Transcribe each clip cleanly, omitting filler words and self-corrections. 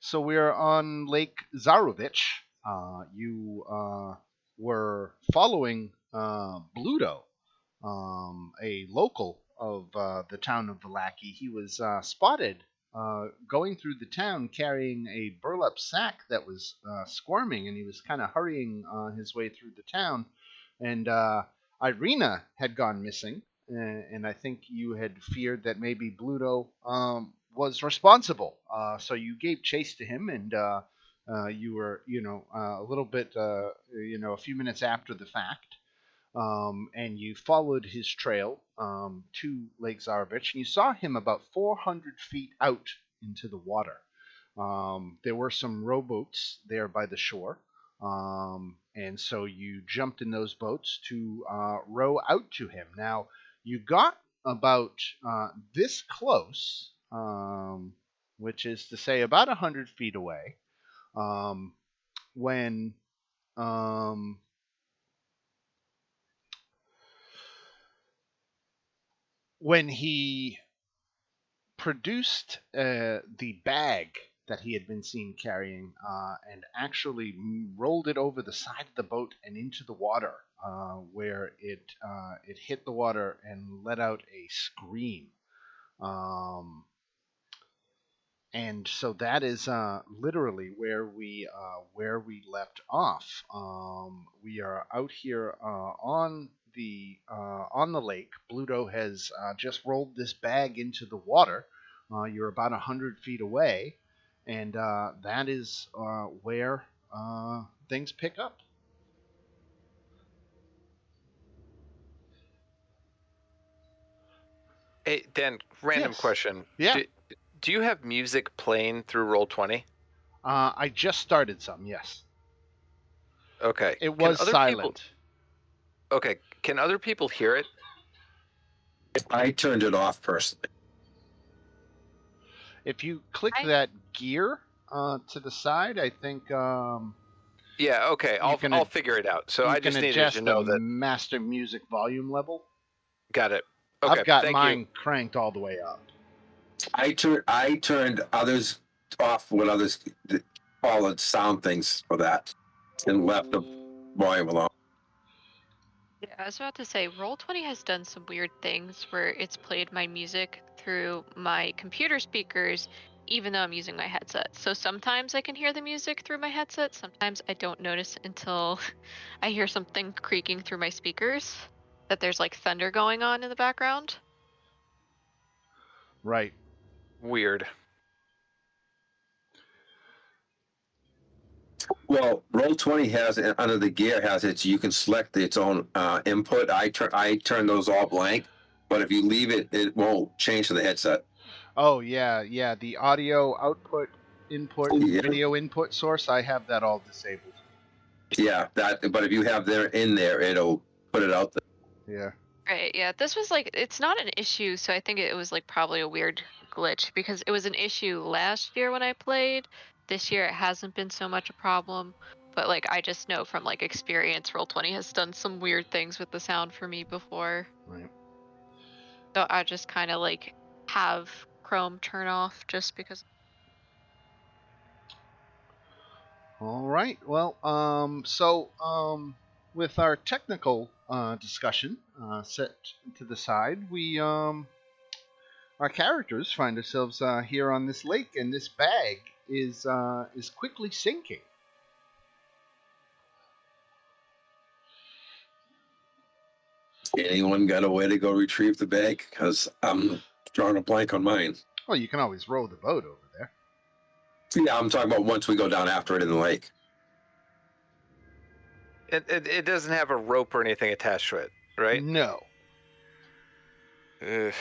So we're on Lake Zarovich. You were following Bluto, a local of the town of Valaki. He was spotted going through the town carrying a burlap sack that was squirming, and he was kind of hurrying his way through the town. And Irina had gone missing, and I think you had feared that maybe Bluto was responsible. So you gave chase to him, and you were, a little bit, a few minutes after the fact, and you followed his trail to Lake Zarovich, and you saw him about 400 feet out into the water. There were some rowboats there by the shore, and so you jumped in those boats to row out to him. Now, you got about this close, which is to say about 100 feet away, um, when um, when he produced the bag that he had been seen carrying and actually rolled it over the side of the boat and into the water, where it hit the water and let out a scream. Um, and so that is literally where we left off. We are out here on the lake. Bluto has just rolled this bag into the water. You're about 100 feet away, and that is where things pick up. Hey, Dan, random Yes. question. Yeah. Do you have music playing through Roll20? I just started some. Yes. Okay. It Can was other people silent. Okay, can other people hear it? I turned it off personally. If you click I that gear to the side, I think Yeah, okay. you I'll can figure it out. So you I can just needed to adjust the know that. master music volume level. Got it. I've Okay, got thank you. mine cranked all the way up. I turned others off when others followed sound things for that and left the volume alone. Yeah, I was about to say, Roll20 has done some weird things where it's played my music through my computer speakers, even though I'm using my headset. So sometimes I can hear the music through my headset. Sometimes I don't notice until I hear something creaking through my speakers that there's like thunder going on in the background. Right. Weird. Well, Roll20 has under the gear has it. You can select its own input. I turn those all blank, but if you leave it, it won't change to the headset. Oh yeah, yeah. The audio output, input, Yeah, video input source. I have that all disabled. yeah. That. But if you have there in there, it'll put it out there. Yeah. Right, yeah. This was like, it's not an issue, so I think it was like probably a weird glitch because it was an issue last year when I played. This year it hasn't been so much a problem, but like I just know from like experience, Roll20 has done some weird things with the sound for me before. Right. So I just kind of like have Chrome turn off just because. All right. Well, with our technical discussion set to the side, we our characters find ourselves here on this lake, and this bag is quickly sinking. Anyone got a way to go retrieve the bag? Because I'm drawing a blank on mine. Well, you can always row the boat over there. Yeah, I'm talking about once we go down after it in the lake. It doesn't have a rope or anything attached to it, right? No. Ugh.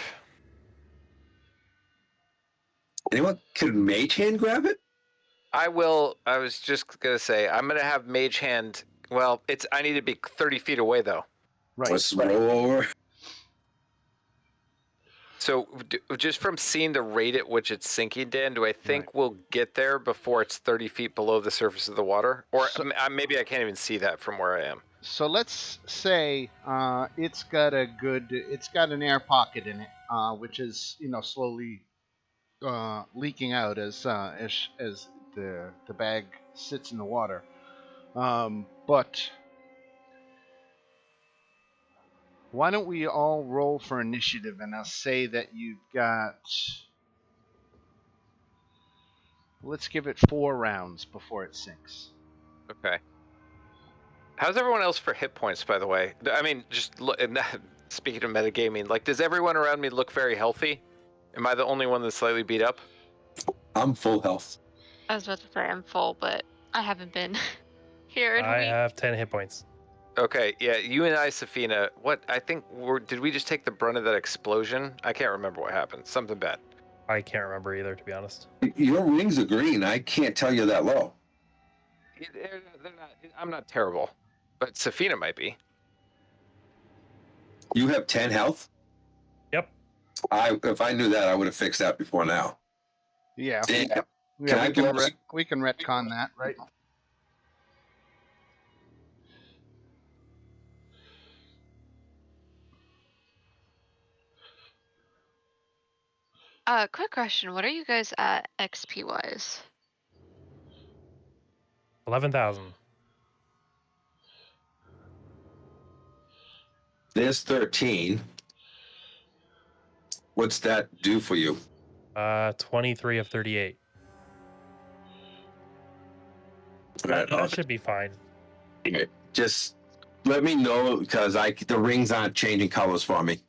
Anyone could Mage Hand grab it? I will. I was just gonna say I'm gonna have Mage Hand. Well, I need to be 30 feet away though. Right. Let's roll over. So just from seeing the rate at which it's sinking, Dan, do I think Right. we'll get there before it's 30 feet below the surface of the water? Or So- maybe I can't even see that from where I am. So let's say it's got an air pocket in it, which is slowly leaking out as the bag sits in the water. But why don't we all roll for initiative, and I'll say that you've got. Let's give it 4 rounds before it sinks. Okay. How's everyone else for hit points, by the way? I mean, just speaking of metagaming, like, does everyone around me look very healthy? Am I the only one that's slightly beat up? I'm full health. I was about to say I'm full, but I haven't been here in a I week. have 10 hit points. Okay, yeah, you and I, Safina, did we just take the brunt of that explosion? I can't remember what happened. Something bad. I can't remember either, to be honest. Your rings are green. I can't tell you're that low. They're not, I'm not terrible, but Safina might be. You have 10 health? Yep. If I knew that, I would have fixed that before now. Yeah. Damn. Yeah, Can I we can retcon that, right? Quick question. What are you guys at XP wise? 11,000. There's 13. What's that do for you? 23 of 38. That should be fine. Just let me know because the rings aren't changing colors for me.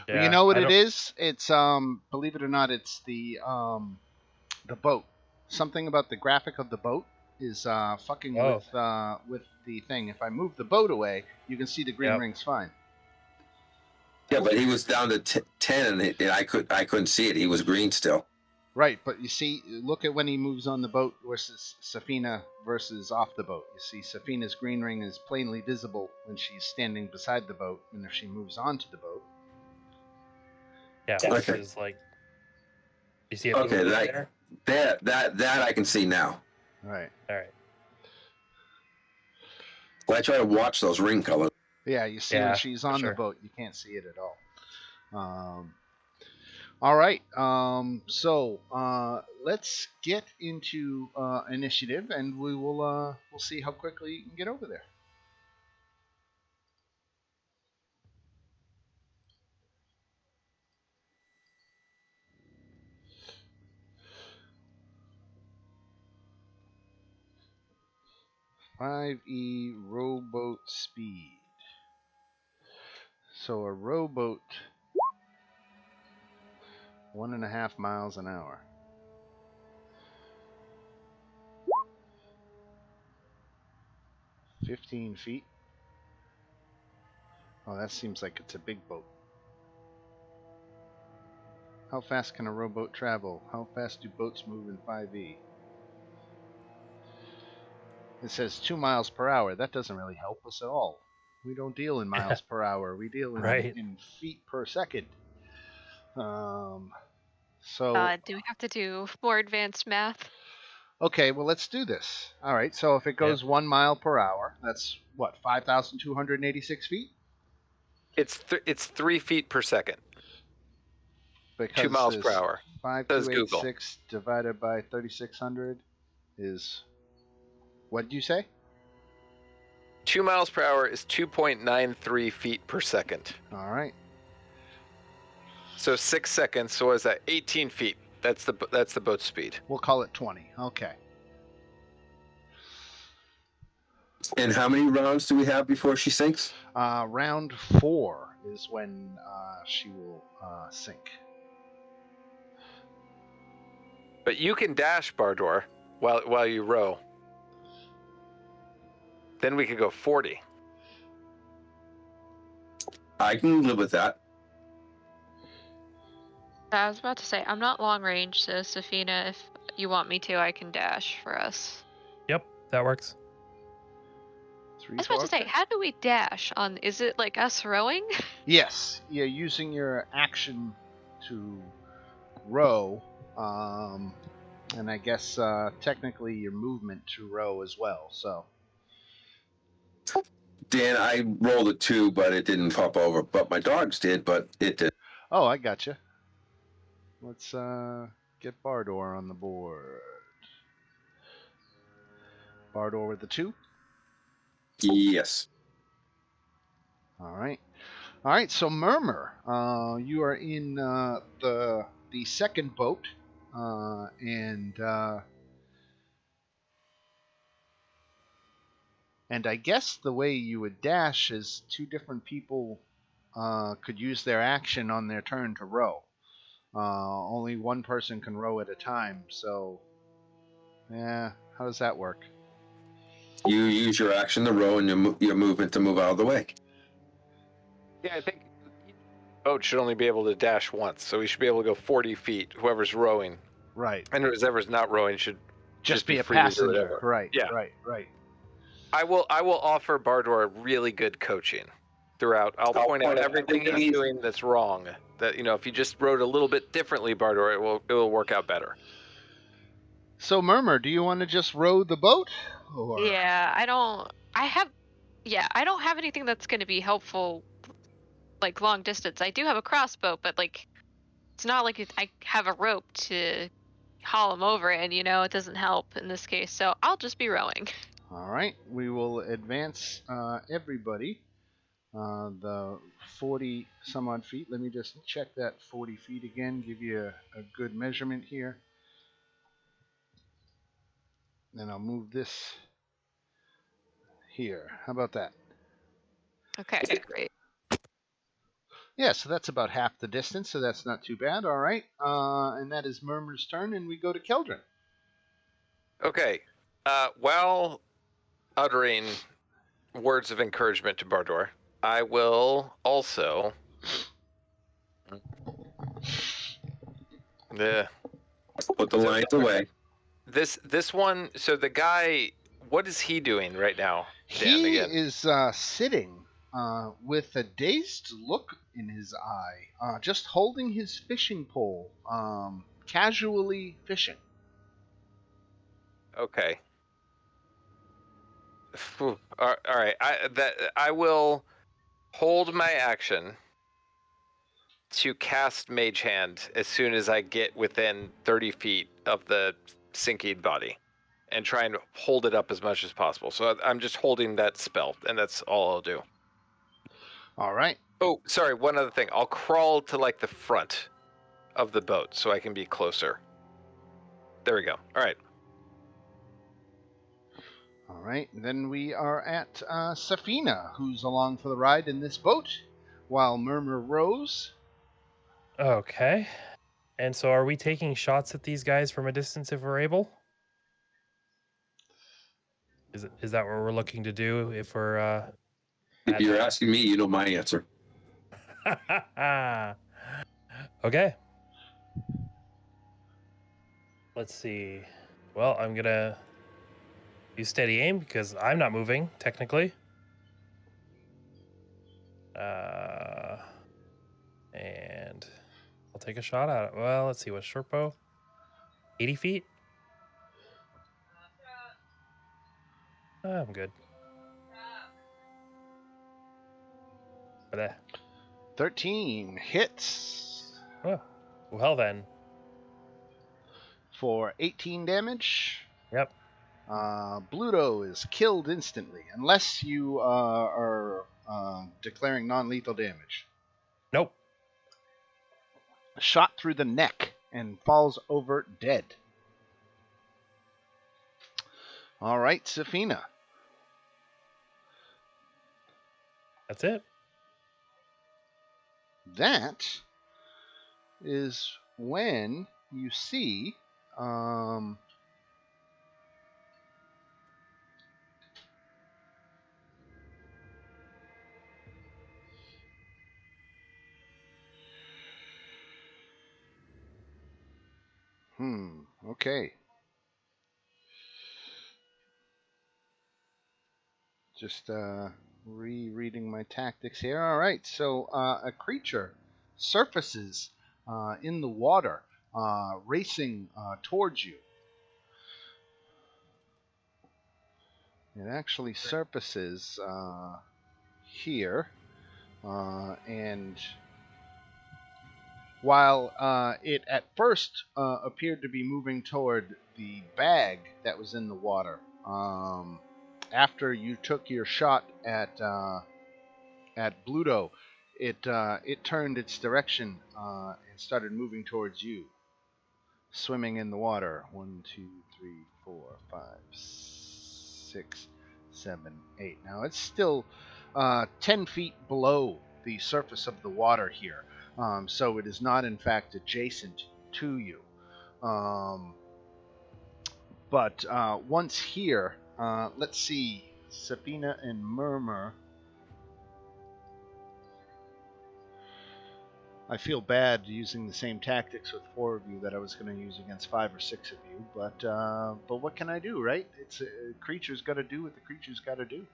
Well, you know what it is? It's believe it or not, it's the boat. Something about the graphic of the boat is fucking with the thing. If I move the boat away, you can see the green rings fine. Yeah, but he was down to 10, and I couldn't see it. He was green still. Right, but you see, look at when he moves on the boat versus Safina versus off the boat. You see, Safina's green ring is plainly visible when she's standing beside the boat, and if she moves onto the boat. Yeah, which is like. You see it? Okay, that I can see now. Right. All right. Well, I try to watch those ring colors. Yeah, you see when she's on the boat, you can't see it at all. All right. So let's get into initiative, and we'll see how quickly you can get over there. (5e) rowboat speed. So a rowboat, 1.5 miles an hour. (15 feet). Oh, that seems like it's a big boat. How fast can a rowboat travel? How fast do boats move in 5e? It says 2 miles per hour. That doesn't really help us at all. We don't deal in miles per hour. We deal in feet per second. So Do we have to do more advanced math? Okay, well, let's do this. All right, so if it goes 1 mile per hour, that's what, 5,286 feet? It's 3 feet per second. Because 2 miles per hour. 5,286 divided by 3,600 is, what did you say? 2 miles per hour is 2.93 feet per second. All right. So 6 seconds. So what is that? 18 feet. That's the boat speed. We'll call it 20. Okay. And how many rounds do we have before she sinks? Round 4 is when she will sink. But you can dash, Bardor, while you row. Then we could go 40. I can live with that. I was about to say, I'm not long range, so Safina, if you want me to, I can dash for us. Yep, that works. I was about to say, how do we dash on? Is it like us rowing? Yes, you're using your action to row, and I guess technically your movement to row as well. So, Dan, I rolled a 2, but it didn't pop over. But my dogs did, but it did. oh, I gotcha. Let's get Bardor on the board. Bardor with the 2. Yes. All right. All right. So Murmur, you are in the second boat, and I guess the way you would dash is 2 different people could use their action on their turn to row. Only one person can row at a time. So, yeah, how does that work? You use your action to row and your movement to move out of the way. Yeah, I think each boat should only be able to dash once, so we should be able to go 40 feet, whoever's rowing. Right. And whoever's not rowing should Just be a free to do passenger. whatever. Right. Yeah. Right. I will offer Bardor really good coaching throughout. I'll point out everything he's doing that's wrong. That, if you just rowed a little bit differently, Bardor, it will work out better. So Murmur, do you want to just row the boat? Or... Yeah, I don't have anything that's going to be helpful, like long distance. I do have a crossbow, but like, it's not like I have a rope to haul him over, and it doesn't help in this case. So I'll just be rowing. All right, we will advance everybody the 40 some odd feet. Let me just check that 40 feet again, give you a good measurement here. Then I'll move this here. How about that? Okay, great. Yeah, so that's about half the distance, so that's not too bad. All right, and that is Murmur's turn, and we go to Keldrin. Okay. While uttering words of encouragement to Bardor, I will also Put the lines away. This one. So the guy, what is he doing right now? Dan, He again. is sitting with a dazed look in his eye, just holding his fishing pole, casually fishing. Okay. All right. I will hold my action to cast Mage Hand as soon as I get within 30 feet of the sinking body, and try and hold it up as much as possible. So I'm just holding that spell, and that's all I'll do. All right. Oh, sorry. One other thing. I'll crawl to like the front of the boat so I can be closer. There we go. All right. All right. Then we are at Safina, who's along for the ride in this boat, while Murmur rows. Okay. And so are we taking shots at these guys from a distance if we're able? Is that what we're looking to do if we're If you're asking me, you know my answer. Okay. Let's see. Well, I'm gonna use steady aim because I'm not moving technically. And I'll take a shot at it. Well, let's see. What's short bow? 80 feet? I'm good. But 13 hits oh, well then. for 18 damage. Yep. Bluto is killed instantly, unless you are declaring non-lethal damage. Nope. Shot through the neck and falls over dead. All right, Safina. That's it. That is when you see okay. Just rereading my tactics here. All right, so a creature surfaces in the water, racing towards you. It actually surfaces here, and while it at first appeared to be moving toward the bag that was in the water, after you took your shot at Bluto, it turned its direction and started moving towards you, swimming in the water. 1, 2, 3, 4, 5, 6, 7, 8. Now it's still 10 feet below the surface of the water here, so it is not in fact adjacent to you. But once here, let's see, Sabina and Murmur. I feel bad using the same tactics with 4 of you that I was going to use against 5 or 6 of you, but what can I do, right? It's creature's got to do what the creature's got to do.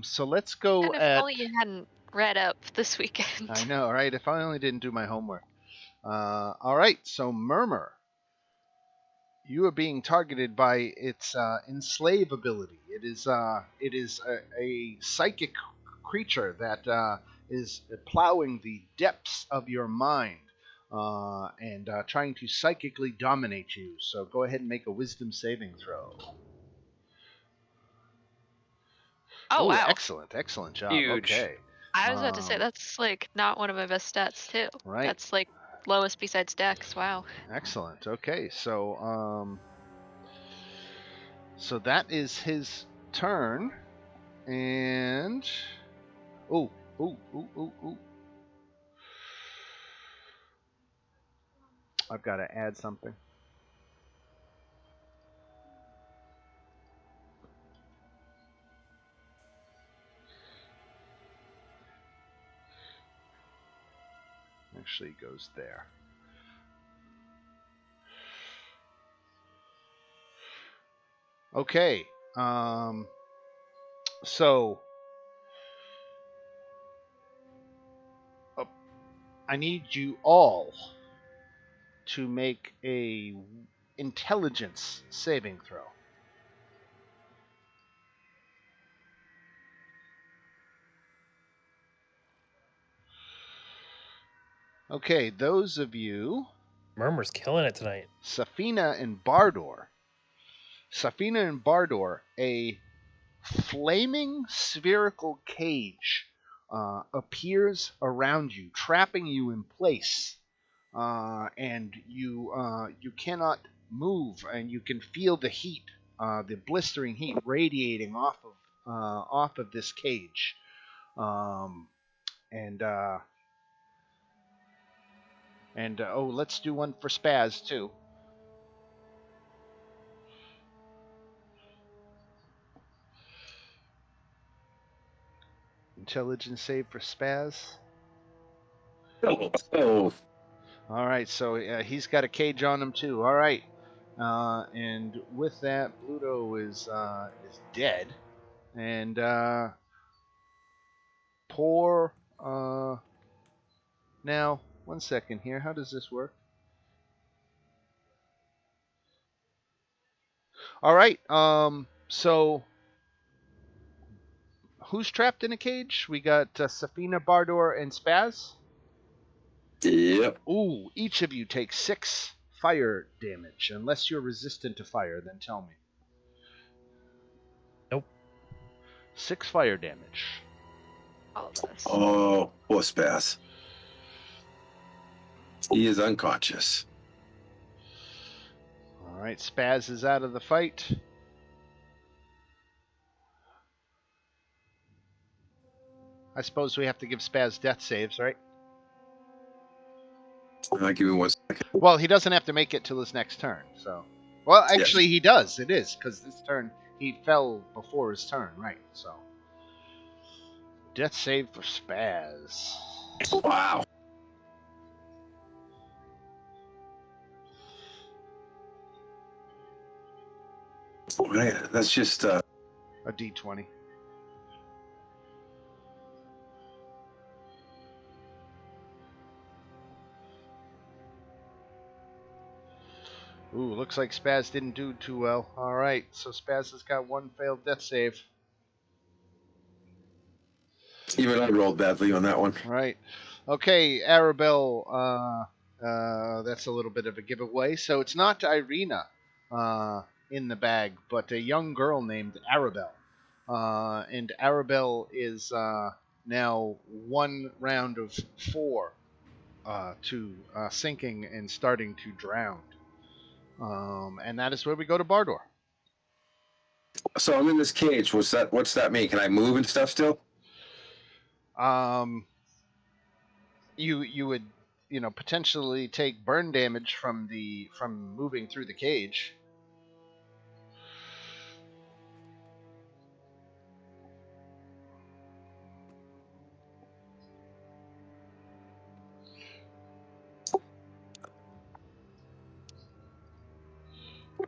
So let's go And if at. only you hadn't read up this weekend. I know, right? If I only didn't do my homework. All right, so Murmur, you are being targeted by its enslave ability. It is a psychic creature that is plowing the depths of your mind and trying to psychically dominate you. So go ahead and make a wisdom saving throw. Oh, Ooh, wow. excellent job. Huge. Okay. I was about to say, that's like not one of my best stats, too. Right. That's like lowest besides Dex. Wow. Excellent. Okay, so that is his turn, and ooh. I've got to add something. Actually goes there. Okay. So I need you all to make a intelligence saving throw. Okay, those of you, Murmur's killing it tonight. Safina and Bardor. Safina and Bardor, a flaming spherical cage appears around you, trapping you in place, and you cannot move, and you can feel the heat, the blistering heat, radiating off of this cage, and oh, let's do one for Spaz too. Intelligence save for Spaz. Oh. All right, so he's got a cage on him too. All right, and with that, Bluto is dead, and poor. Now, 1 second here. How does this work? All right. So who's trapped in a cage? We got Safina, Bardor, and Spaz. Yep. Ooh, each of you take 6 fire damage. Unless you're resistant to fire, then tell me. Nope. 6 fire damage. All of us. Oh, poor Spaz. He is unconscious. All right, Spaz is out of the fight. I suppose we have to give Spaz death saves, right? Give me 1 second. Well, he doesn't have to make it till his next turn. So, well, actually, he does. It is because this turn he fell before his turn, right? So, death save for Spaz. Wow. That's just a D20. Ooh, looks like Spaz didn't do too well. All right, so Spaz has got 1 failed death save. even I rolled badly on that one. Right. Okay, Arabelle. That's a little bit of a giveaway. So it's not Irina in the bag, but a young girl named Arabelle. And Arabelle is now one round of four to sinking and starting to drown. And that is where we go to Bardor. So I'm in this cage. What's that mean? Can I move and stuff still? Um, you would potentially take burn damage from moving through the cage.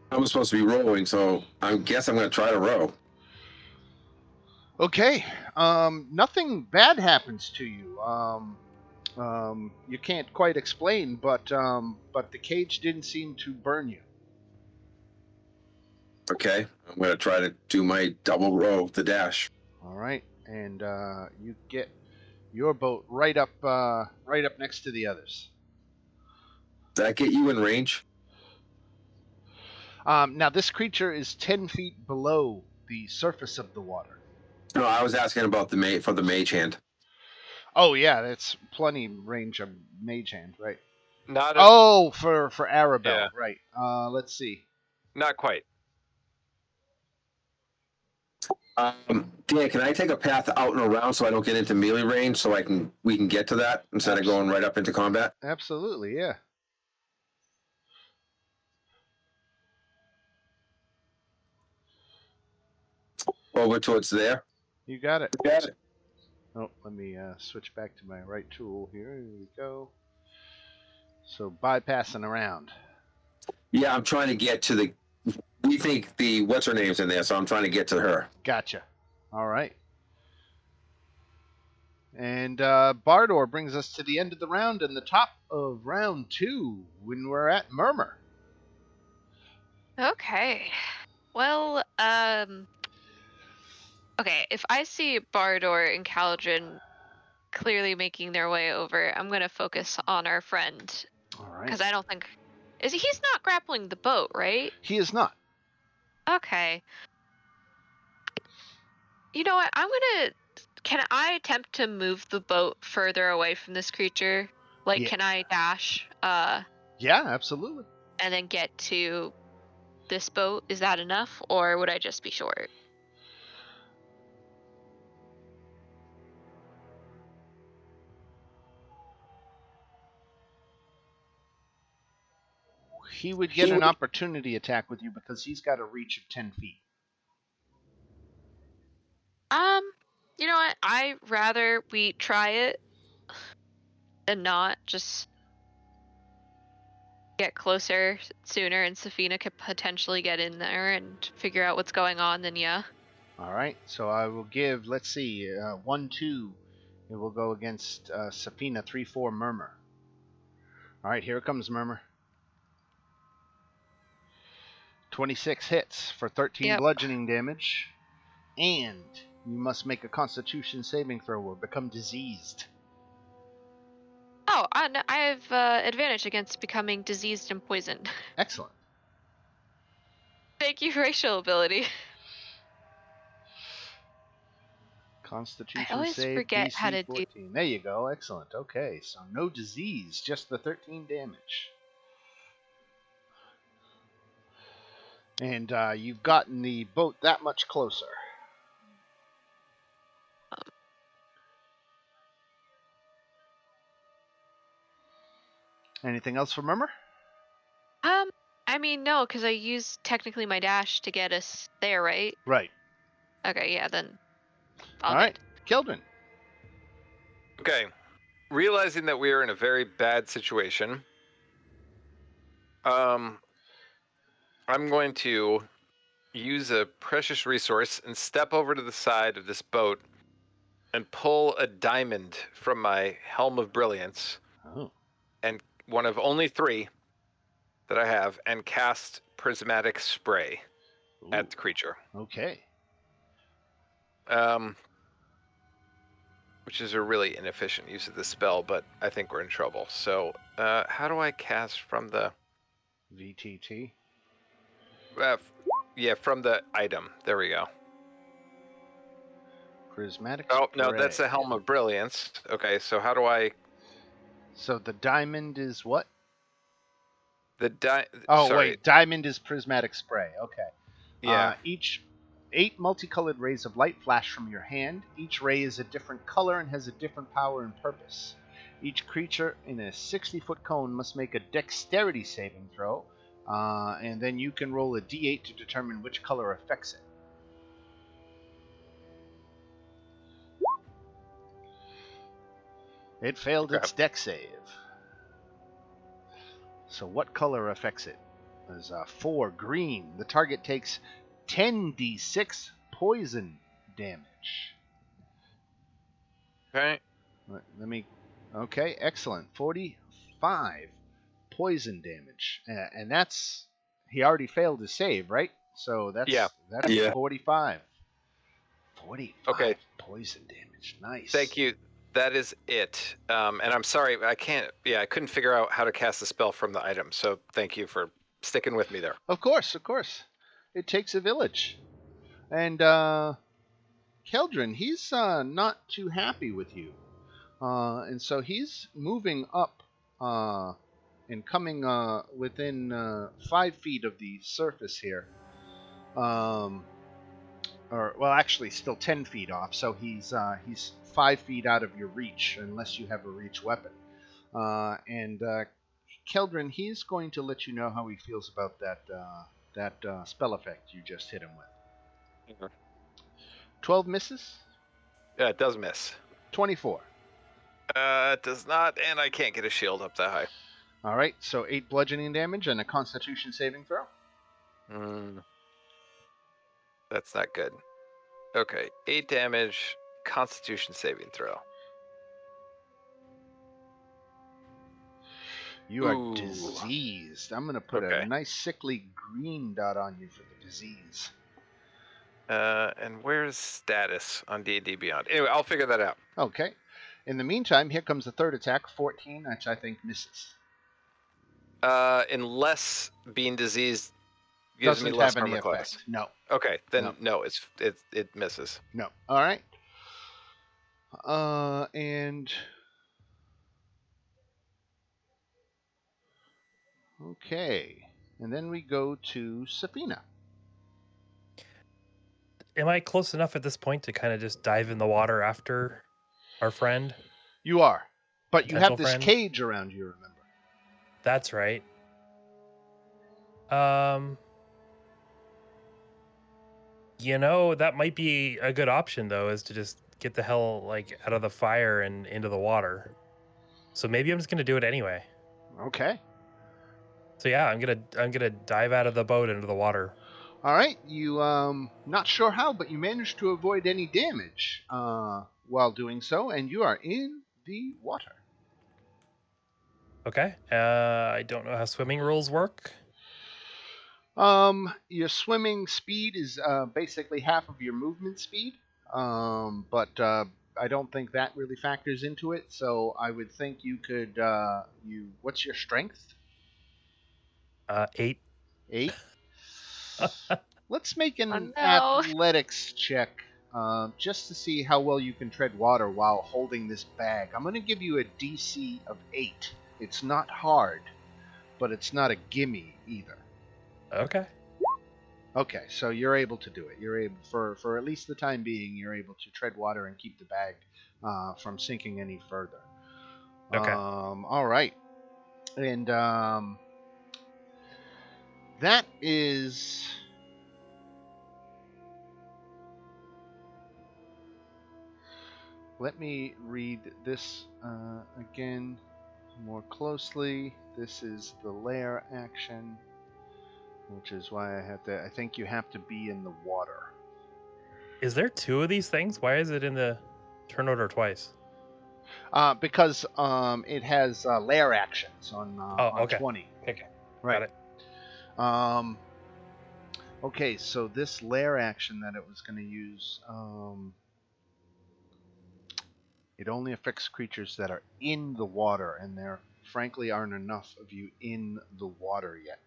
I'm supposed to be rowing, so I guess I'm going to try to row. Okay. Nothing bad happens to you. You can't quite explain, but the cage didn't seem to burn you. Okay, I'm going to try to do my double row, the dash. All right, and you get your boat right up next to the others. Does that get you in range? Now this creature is 10 feet below the surface of the water. No, I was asking about the mage hand. Oh yeah, that's plenty range of mage hand, right? Not a, Oh, for Arabelle, Yeah. right? Let's see. not quite. Dan, can I take a path out and around so I don't get into melee range, so we can get to that instead of going right up into combat? Absolutely, yeah. Over towards there. You got it. Got it. Oh, let me switch back to my right tool here. Here we go. So bypassing around. Yeah, I'm trying to get to the. We think the what's her name's in there, so I'm trying to get to her. Gotcha. All right. And Bardor brings us to the end of the round and the top of round 2 when we're at Murmur. Okay. Well, okay, if I see Bardor and Caldron clearly making their way over, I'm gonna focus on our friend. All right. Because I don't think he's not grappling the boat, right? He is not. Okay. You know what? Can I attempt to move the boat further away from this creature? Like, Yeah. can I dash, Yeah, absolutely. and then get to this boat? Is that enough, or would I just be short? He would get an opportunity attack with you because he's got a reach of 10 feet. You know what? I rather we try it than not. Just get closer sooner, and Safina could potentially get in there and figure out what's going on. Then yeah. All right. So I will give, let's see, 1-2. It will go against Safina 3-4 Murmur. All right, here comes Murmur. 26 hits for 13 Yep. bludgeoning damage. And you must make a constitution saving throw or become diseased. Oh, I have advantage against becoming diseased and poisoned. Excellent. Thank you, racial ability. Constitution I always save forget how to DC 14. There you go. Excellent. Okay, so no disease, just the 13 damage. And you've gotten the boat that much closer. Anything else for Murmur? I mean, no, because I used technically my dash to get us there, right? Right. Okay, yeah, then All right. Kildren. Okay. Realizing that we are in a very bad situation, I'm going to use a precious resource and step over to the side of this boat and pull a diamond from my helm of brilliance, Oh. and one of only 3 that I have, and cast prismatic spray at the creature. Okay. Which is a really inefficient use of the spell, but I think we're in trouble. So how do I cast from the VTT. from the item. There we go. Prismatic Oh, spray. no, that's the Helm of Brilliance. Okay, so how do I... So the diamond is what? Sorry. Wait, diamond is prismatic spray. Okay. Yeah. Each 8 multicolored rays of light flash from your hand. Each ray is a different color and has a different power and purpose. Each creature in a 60-foot cone must make a dexterity saving throw, and then you can roll a d8 to determine which color affects it. It failed its dex save. So what color affects it? There's 4 green. The target takes 10d6 poison damage. Okay. Let me. Okay, excellent. 45 poison damage, and that's he already failed his save, right? So that's Yeah. 45. 45 Okay. poison damage. Nice. Thank you. That is it. And I'm sorry, I couldn't figure out how to cast the spell from the item. So thank you for sticking with me there. Of course. It takes a village, and Keldrin, he's not too happy with you. And so he's moving up and coming within 5 feet of the surface here. Actually, still 10 feet off. So he's 5 feet out of your reach, unless you have a reach weapon. And Keldrin, he's going to let you know how he feels about that spell effect you just hit him with. Mhm. 12 misses. Yeah, it does miss. 24. It does not, and I can't get a shield up that high. All right, so 8 bludgeoning damage and a Constitution saving throw. That's not good. Okay, 8 damage, Constitution saving throw. You are diseased. I'm going to put a nice sickly green dot on you for the disease. And where's status on D&D Beyond? Anyway, I'll figure that out. Okay. In the meantime, here comes the third attack, 14, which I think misses. Unless being diseased gives me less armor class. No. Okay, then no, it misses. No. All right. And okay, and then we go to Safina. Am I close enough at this point to kind of just dive in the water after our friend? You are, but you have this friend? cage around you. Remember? That's right. That might be a good option though, is to just get the hell out of the fire and into the water. So maybe I'm just gonna do it anyway. Okay. So yeah, I'm gonna dive out of the boat into the water. All right. You not sure how, but you managed to avoid any damage while doing so, and you are in the water. Okay. I don't know how swimming rules work. Your swimming speed is basically half of your movement speed, but I don't think that really factors into it. So I would think you could. What's your strength? 8. 8. Let's make an Oh, no. athletics check, just to see how well you can tread water while holding this bag. I'm going to give you a DC of 8. It's not hard, but it's not a gimme either. Okay. Okay, so you're able to do it. You're able, for at least the time being, you're able to tread water and keep the bag from sinking any further. Okay. All right, and that is. Let me read this again more closely. This is the lair action, which is why I have to. I think you have to be in the water. Is there 2 of these things? Why is it in the turn order twice? Because it has lair actions on okay. 20. Okay. Right. Got it. Okay, so this lair action that it was going to use, it only affects creatures that are in the water, and there frankly aren't enough of you in the water yet.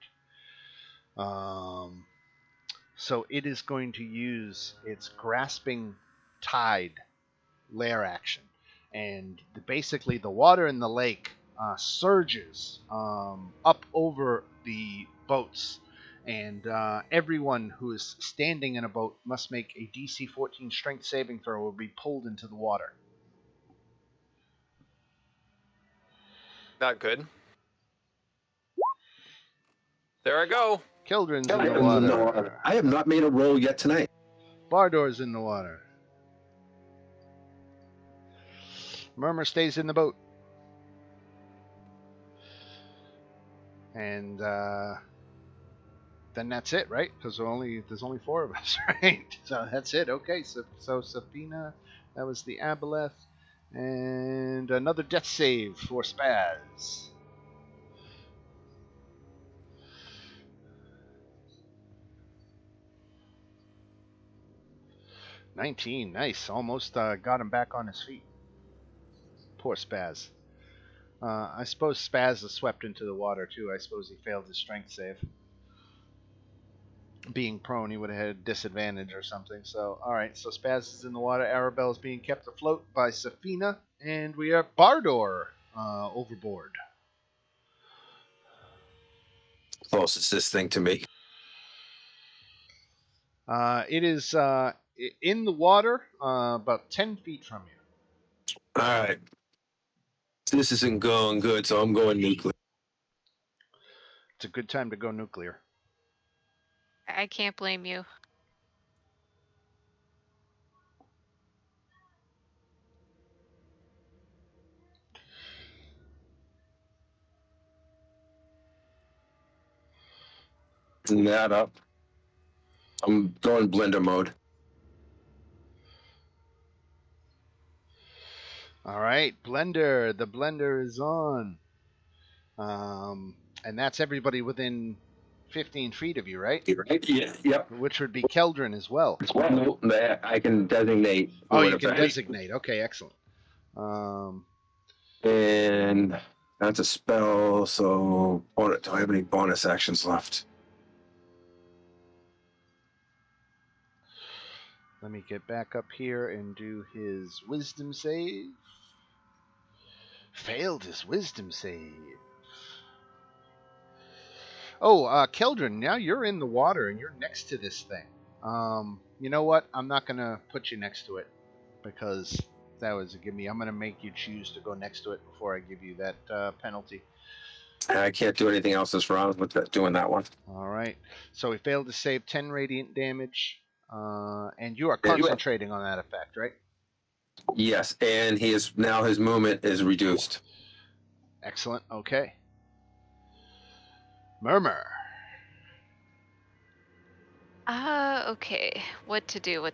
So it is going to use its grasping tide lair action, and basically the water in the lake surges up over the boats, and everyone who is standing in a boat must make a DC 14 Strength saving throw or be pulled into the water. Not good. There I go. Keldrin's in the water. I have not made a roll yet tonight. Bardor's in the water. Murmur stays in the boat. And then that's it, right? Because there's only 4 of us, right? So that's it. Okay, so Safina, that was the Aboleth, and another death save for Spaz. $19, nice. Almost got him back on his feet. Poor Spaz. I suppose Spaz is swept into the water too. I suppose he failed his strength save. Being prone, he would have had a disadvantage or something. So, all right. So Spaz is in the water. Arabelle is being kept afloat by Safina, and we are Bardor overboard. Closest this thing to me. It is in the water, about 10 feet from you. All right. This isn't going good, so I'm going nuclear. It's a good time to go nuclear. I can't blame you. That up. I'm going blender mode. All right, blender. The blender is on. And that's everybody within 15 feet of you, right? Right? Yeah. Yep. Which would be Keldrin as well. Well, no, I can designate. Oh, you can designate. Okay, excellent. And that's a spell, so do I have any bonus actions left? Let me get back up here and do his wisdom save. Failed his wisdom save. Oh, Keldrin, now you're in the water and you're next to this thing. You know what? I'm not going to put you next to it because that was a gimme. I'm going to make you choose to go next to it before I give you that penalty. I can't do anything else this round with doing that one. All right. So he failed to save 10 radiant damage, and you are concentrating on that effect, right? Yes, and his movement is reduced. Excellent. Okay. Murmur. Okay. What to do?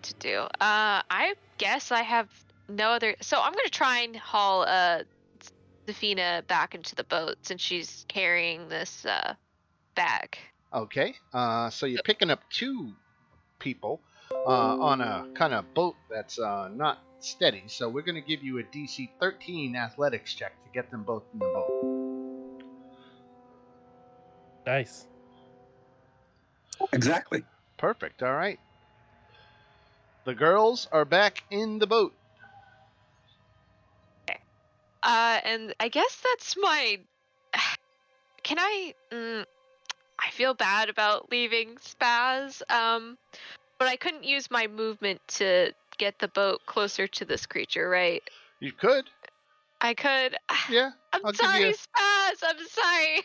I guess I have no other. So I'm gonna try and haul Zafina back into the boat since she's carrying this bag. Okay. So you're picking up 2 people on a kind of boat that's not steady. So we're going to give you a DC 13 athletics check to get them both in the boat. Nice. Exactly. Perfect. All right. The girls are back in the boat. Okay. And I guess that's my. Can I? I feel bad about leaving Spaz. But I couldn't use my movement to get the boat closer to this creature, right? You could. I could. Yeah. I'm sorry, Spaz. I'm sorry.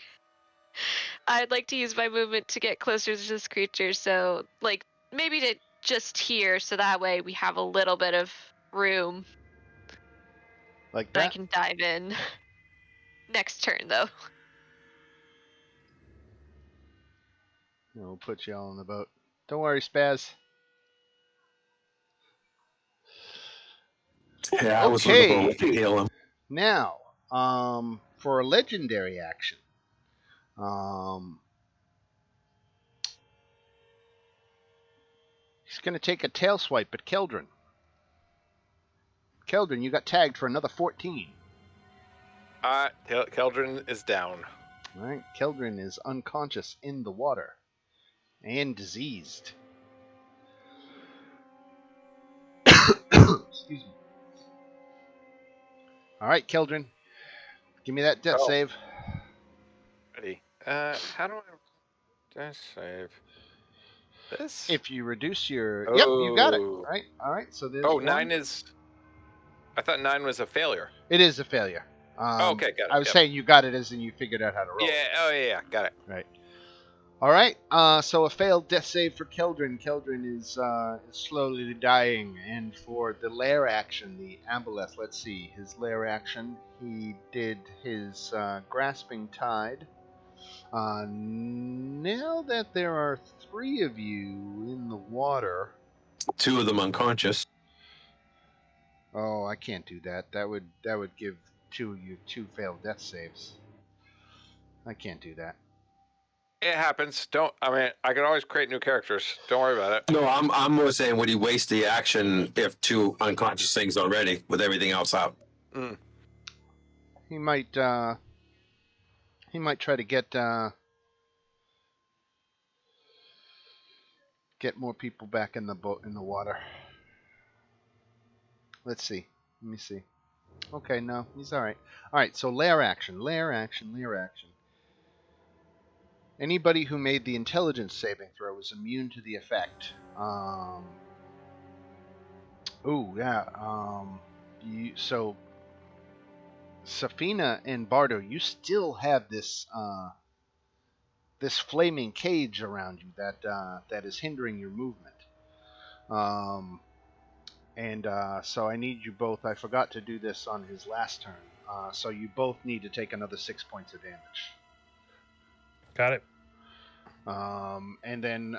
I'd like to use my movement to get closer to this creature, so like maybe to just here, so that way we have a little bit of room. Like that? I can dive in. Next turn, though. We'll put you all on the boat. Don't worry, Spaz. Yeah, I was on the boat to heal him. Now, for a legendary action, he's going to take a tail swipe at Keldrin. Keldrin, you got tagged for another 14. Keldrin is down. All right, Keldrin is unconscious in the water and diseased. Excuse me. All right, Keldrin, give me that death Oh. save. Ready. How do I save this? If you reduce your, Oh. yep, you got it. All right. So there's Oh, one. 9 is. I thought 9 was a failure. It is a failure. Oh, okay, got it. I was Yep. saying you got it as in you figured out how to roll. Yeah. Oh, yeah. Got it. Right. All right. So a failed death save for Keldrin. Keldrin is slowly dying, and for the lair action, the aboleth. Let's see his lair action. He did his grasping tide. Now that there are 3 of you in the water. 2 of them unconscious. Oh, I can't do that. That would give 2 of you 2 failed death saves. I can't do that. It happens. I can always create new characters. Don't worry about it. No, I'm more saying, would he waste the action if 2 unconscious things already with everything else out? Mm. He might try to get more people back in the boat in the water. Let's see. Let me see. Okay, no, he's all right. All right, so lair action. Anybody who made the intelligence saving throw is immune to the effect. So Safina and Bardo, you still have this this flaming cage around you that is hindering your movement. So I need you both. I forgot to do this on his last turn. So you both need to take another 6 points of damage. Got it. And then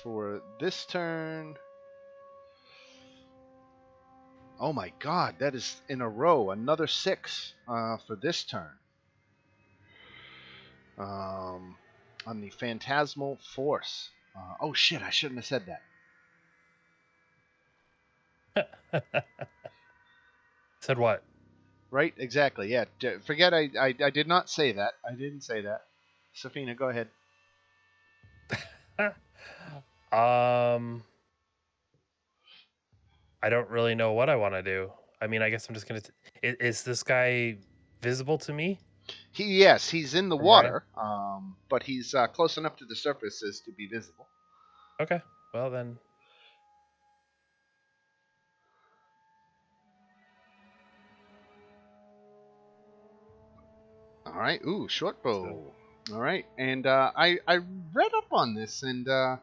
for this turn. Oh my god, that is in a row. Another 6 for this turn. On the Phantasmal Force. Oh shit, I shouldn't have said that. Said what? Right, exactly, yeah. Forget I did not say that. I didn't say that. Safina, go ahead. I don't really know what I want to do. I mean, I guess I'm just gonna. Is this guy visible to me? Yes, he's in the From where I am? water, but he's close enough to the surface as to be visible. Okay. Well then. All right. Ooh, short bow. So, All right. And I read up on this and I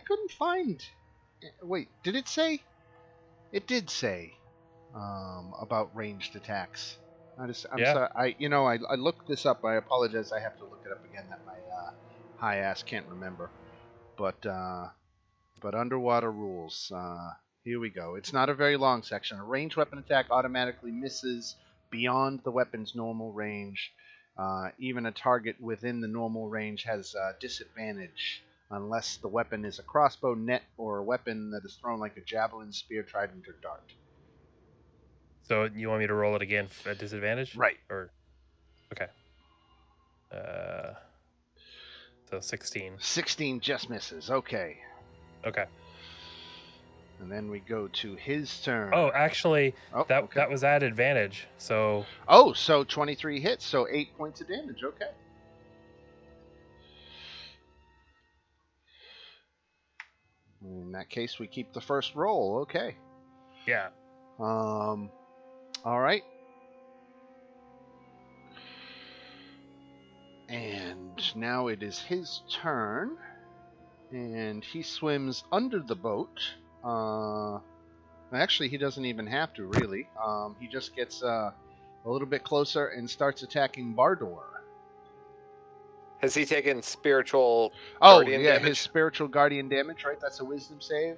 couldn't find. Wait, did it say? It did say about ranged attacks. I'm yeah. sorry. I looked this up. I apologize. I have to look it up again. That my high ass can't remember. But underwater rules. Here we go. It's not a very long section. A ranged weapon attack automatically misses beyond the weapon's normal range. Even a target within the normal range has disadvantage unless the weapon is a crossbow, net, or a weapon that is thrown like a javelin, spear, trident, or dart. So you want me to roll it again at disadvantage? Right. Or okay. So 16. 16 just misses. Okay. Okay. And then we go to his turn. Oh, actually, okay. that was at advantage. So. Oh, so 23 hits. So 8 points of damage. Okay. In that case, we keep the first roll. Okay. Yeah. All right. And now it is his turn. And he swims under the boat. Actually, he doesn't even have to, really. He just gets a little bit closer and starts attacking Bardor. Has he taken spiritual Oh, guardian yeah, damage? his spiritual guardian damage, right? That's a wisdom save.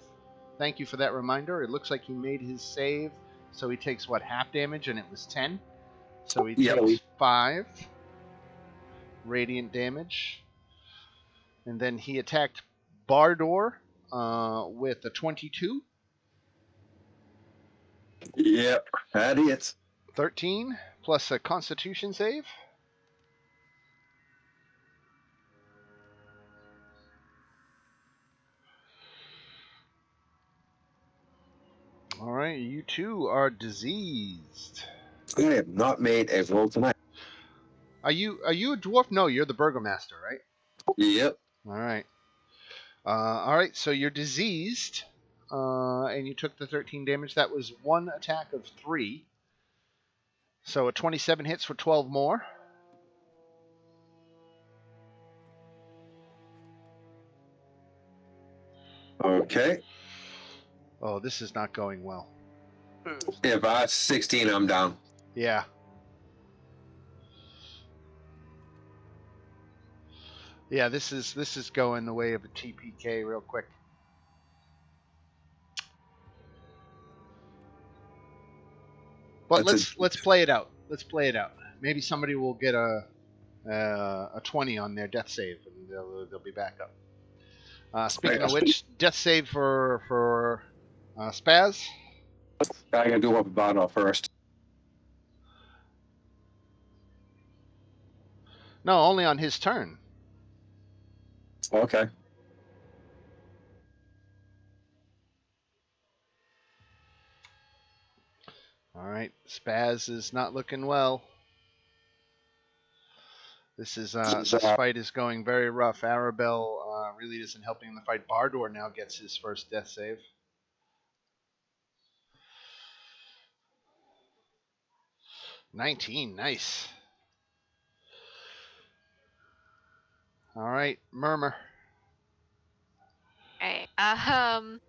Thank you for that reminder. It looks like he made his save, so he takes, what, half damage, and it was 10? So he takes 5 radiant damage. And then he attacked Bardor with a 22. Yep, that is. 13 plus a constitution save. right, you two are diseased. I have not made a roll tonight. Are you a dwarf? No, you're the burgomaster, right? Yep. All right. All right. So you're diseased, and you took the 13 damage. That was one attack of 3. So a 27 hits for 12 more. Okay. Oh, this is not going well. If I 16, I'm down. Yeah. Yeah, this is going the way of a TPK real quick. But let's play it out. Let's play it out. Maybe somebody will get a 20 on their death save, and they'll be back up. Speaking of which, death save for Spaz. I gotta do one for Bono first. No, only on his turn. Okay. All right, Spaz is not looking well. This fight is going very rough. Arabelle really isn't helping in the fight. Bardor now gets his first death save. $19, nice. All right, Murmur. Okay. All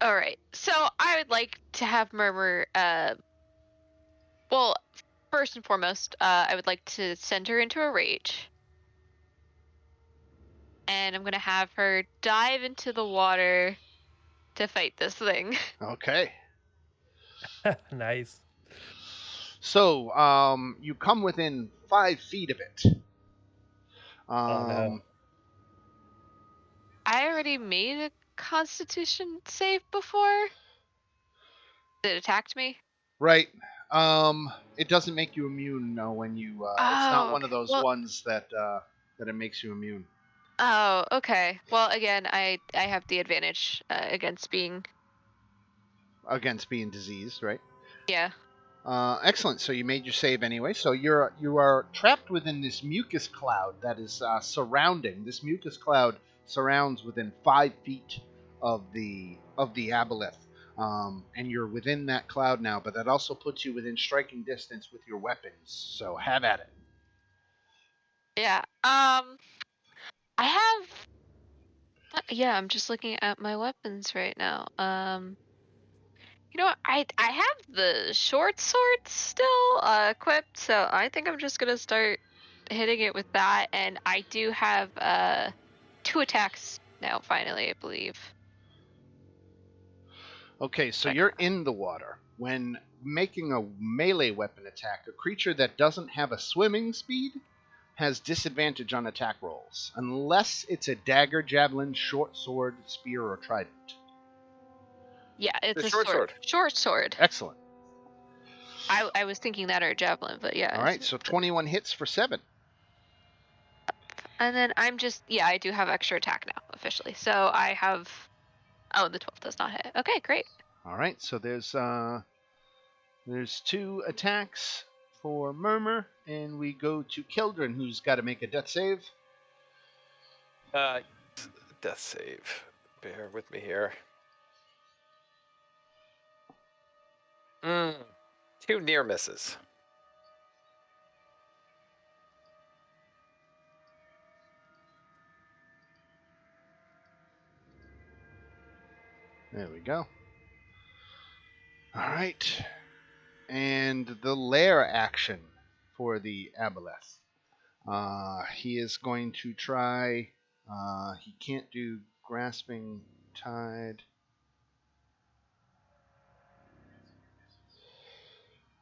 right. So I would like to have Murmur. Well, first and foremost, I would like to send her into a rage, and I'm gonna have her dive into the water to fight this thing. Okay. Nice. So, you come within 5 feet of it. Oh no. I already made a Constitution save before. It attacked me. Right. It doesn't make you immune when you. It's not Oh, one of okay. those Well, ones that it makes you immune oh, okay. Well, again, I have the advantage against being. against being diseased, right? Yeah. Excellent. So you made your save anyway. So you are trapped within this mucus cloud that is surrounding. This mucus cloud surrounds within 5 feet of the aboleth, and you're within that cloud now. But that also puts you within striking distance with your weapons. So have at it. Yeah. I have. Yeah, I'm just looking at my weapons right now. You know what? I have the short sword still equipped, so I think I'm just gonna start hitting it with that. And I do have 2 attacks now. Finally, I believe. Okay, so But you're in the water. When making a melee weapon attack, a creature that doesn't have a swimming speed has disadvantage on attack rolls, unless it's a dagger, javelin, short sword, spear, or trident. yeah, it's The a short sword. Short sword. Excellent. I was thinking that or a javelin, but yeah. All right, so 21 hits for 7. And then I'm just I do have extra attack now officially. So I have. Oh, the 12 does not hit. Okay, great. All right, so there's 2 attacks for Murmur, and we go to Kildren, who's got to make a death save. Death save. Bear with me here. 2 near misses. There we go. All right, and the lair action for the aboleth. He is going to try. He can't do grasping tide.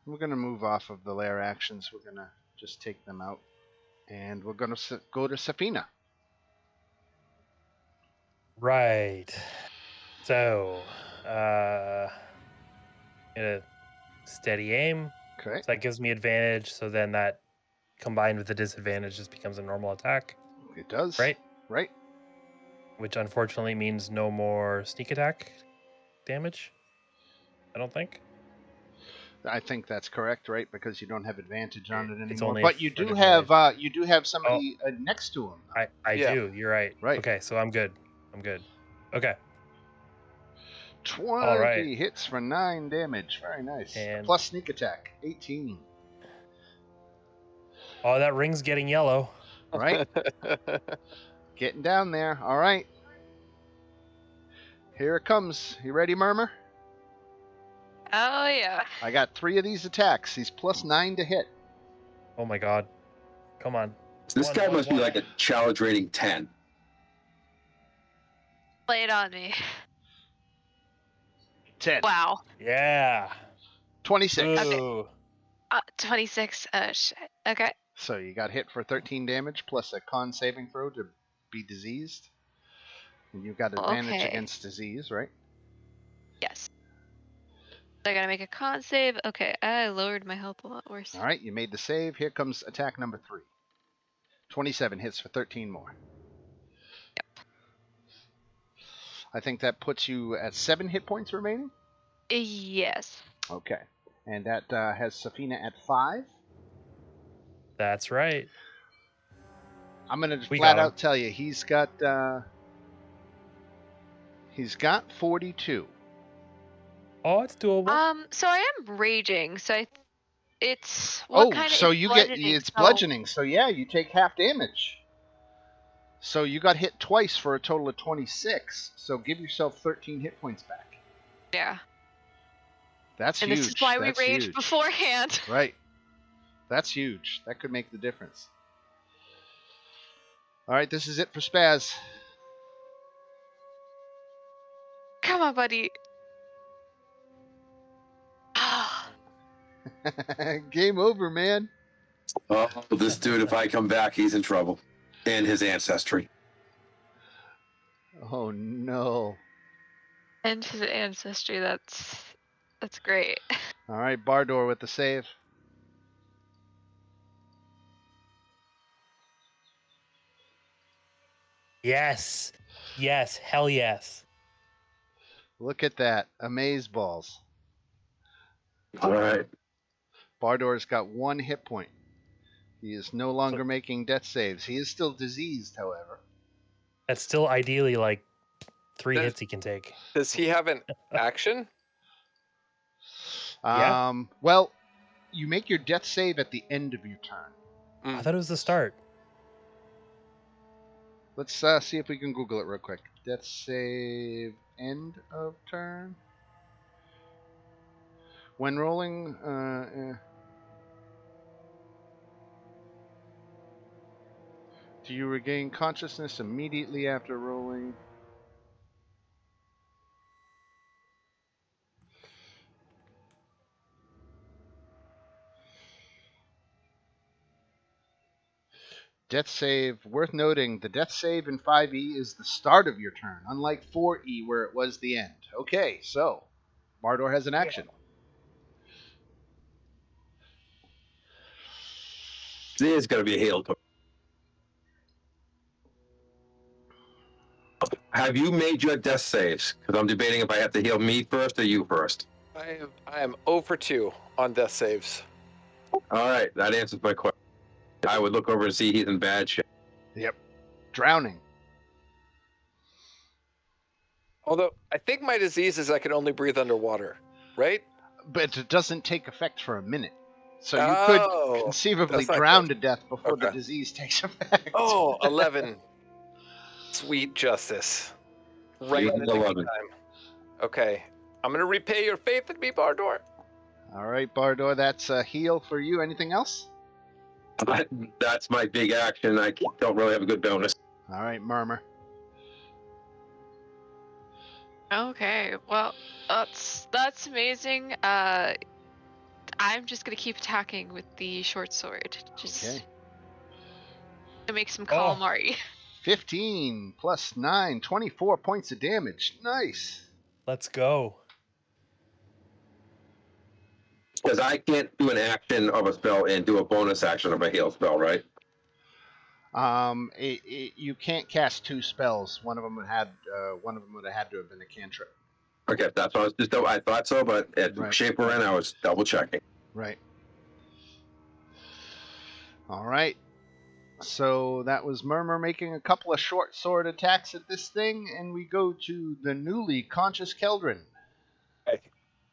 We're going to move off of the lair actions. We're going to just take them out. And we're going to go to Safina. Right. So, get a steady aim. Okay. So that gives me advantage. So then that combined with the disadvantage just becomes a normal attack, It does. right? Right. Which unfortunately means no more sneak attack damage. I don't think. I think that's correct, right? Because you don't have advantage on it It's anymore. only But if at advantage. you do have somebody next to him. I Yeah. do. You're right. Right. Okay, so I'm good. I'm good. Okay. 20 All right. hits for 9 damage. Very nice. And Plus sneak attack, 18. oh, that ring's getting yellow. Right? Getting down there. All right. Here it comes. You ready, Murmur? Oh yeah. I got 3 of these attacks. He's plus 9 to hit. Oh my god. Come on. This guy must be one. like a challenge rating 10. Play it on me. 10. Wow. Yeah. 26. Okay. Ooh. 26. Oh shit. Okay. So you got hit for 13 damage plus a con saving throw to be diseased. And you've got advantage Okay. against disease, right? Yes. So I gotta make a con save. Okay, I lowered my health a lot worse. All right, you made the save. Here comes attack number 3. 27 hits for 13 more. I think that puts you at 7 hit points remaining. Yes. Okay. And that has Safina at 5. That's right. I'm going to We flat got him. out tell you, he's got 42. Oh, it's doable. So I am raging. So it's what kind of so it's you bludgeoning, it's so- bludgeoning. So yeah, you take half damage. So you got hit twice for a total of 26. So give yourself 13 hit points back. Yeah. That's And huge. this is why we That's raged huge. beforehand. Right. That's huge. That could make the difference. All right, this is it for Spaz. Come on, buddy. Game over, man. Oh, this dude, if I come back, he's in trouble. And his ancestry. Oh no. And his ancestry. That's great. All right, Bardor with the save. Yes. Yes. Hell yes. Look at that. Amaze balls. All right. Bardor's got 1 hit point. He is no longer making death saves. He is still diseased, however. That's still ideally like 3 Does- hits he can take. Does he have an action? Yeah. Well, you make your death save at the end of your turn. I thought it was the start. Let's see if we can Google it real quick. Death save end of turn. When rolling, do you regain consciousness immediately after rolling? Death save, worth noting, the death save in 5e is the start of your turn, unlike 4e where it was the end. Okay, so Bardor has an action. There's got to be a heal. Have you made your death saves? Because I'm debating if I have to heal me first or you first. I am 0 for 2 on death saves. All right, that answers my question. I would look over and see he's in bad shape. Yep. Drowning. Although I think my disease is I can only breathe underwater, right? But it doesn't take effect for a minute. So you Oh, could conceivably that's not drown good. to death before the Okay. disease takes effect. Oh, 11. Sweet justice. Right You in have the nick of 11. time. Okay. I'm going to repay your faith in me, Bardor. All right, Bardor, that's a heal for you. Anything else? That's my big action. I don't really have a good bonus. All right, Murmur. Okay. Well, that's amazing. I'm just gonna keep attacking with the short sword, just Okay. to make some calamari. 15 plus 9, 24 points of damage. Nice. Let's go. Because I can't do an action of a spell and do a bonus action of a heal spell, right? You can't cast 2 spells. One of them would have had to have been a cantrip. Okay, that's what I was just. I thought so, but at the Right. shape we're in, I was double checking. Right. All right. So that was Murmur making a couple of short sword attacks at this thing, and we go to the newly conscious Keldrin. Okay.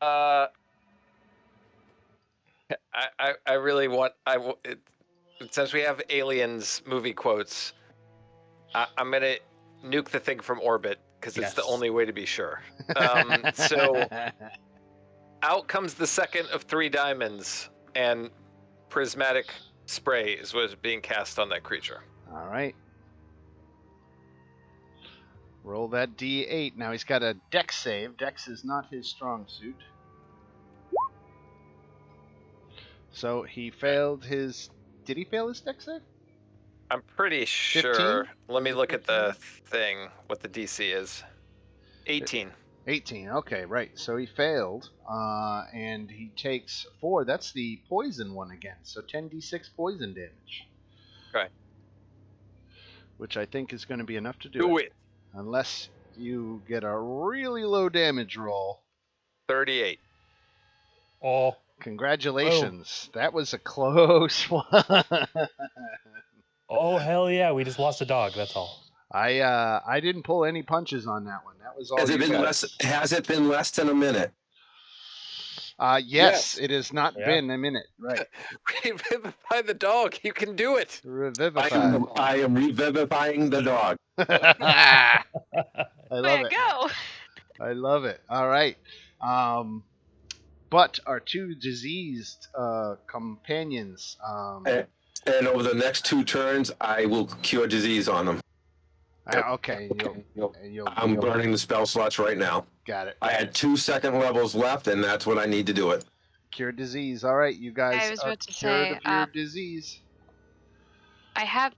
I really want since we have aliens movie quotes, I'm gonna nuke the thing from orbit because it's the Yes. only way to be sure. So out comes the second of 3 diamonds, and prismatic spray is what is being cast on that creature. All right. Roll that D8. Now he's got a Dex save. Dex is not his strong suit. So he failed his. Did he fail his Dex save? I'm pretty sure. 15? Let me Was it look at the 15? thing. What the DC is? 18. 18. Okay, right. So he failed, and he takes 4. That's the poison one again. So 10d6 poison damage. Okay. Which I think is going to be enough to Do it. Unless you get a really low damage roll. 38. Oh, Congratulations. That was a close one. oh hell yeah! We just lost a dog. That's all. I didn't pull any punches on that one. That was all Has it you been guys. Has it been less than a minute? Yes, Yes. it has not Yeah. been a minute. Right. Revivify the dog. You can do it. Revivify. I am revivifying the dog. I love Way to it. go! I love it. All right. But our 2 diseased companions. And over the next 2 turns, I will cure disease on them. Okay. I'm burning the spell slots right now. Got it. I had 2 second levels left, and that's what I need to do it. Cure disease. All right, you guys I was are about to cured say, of your disease. I've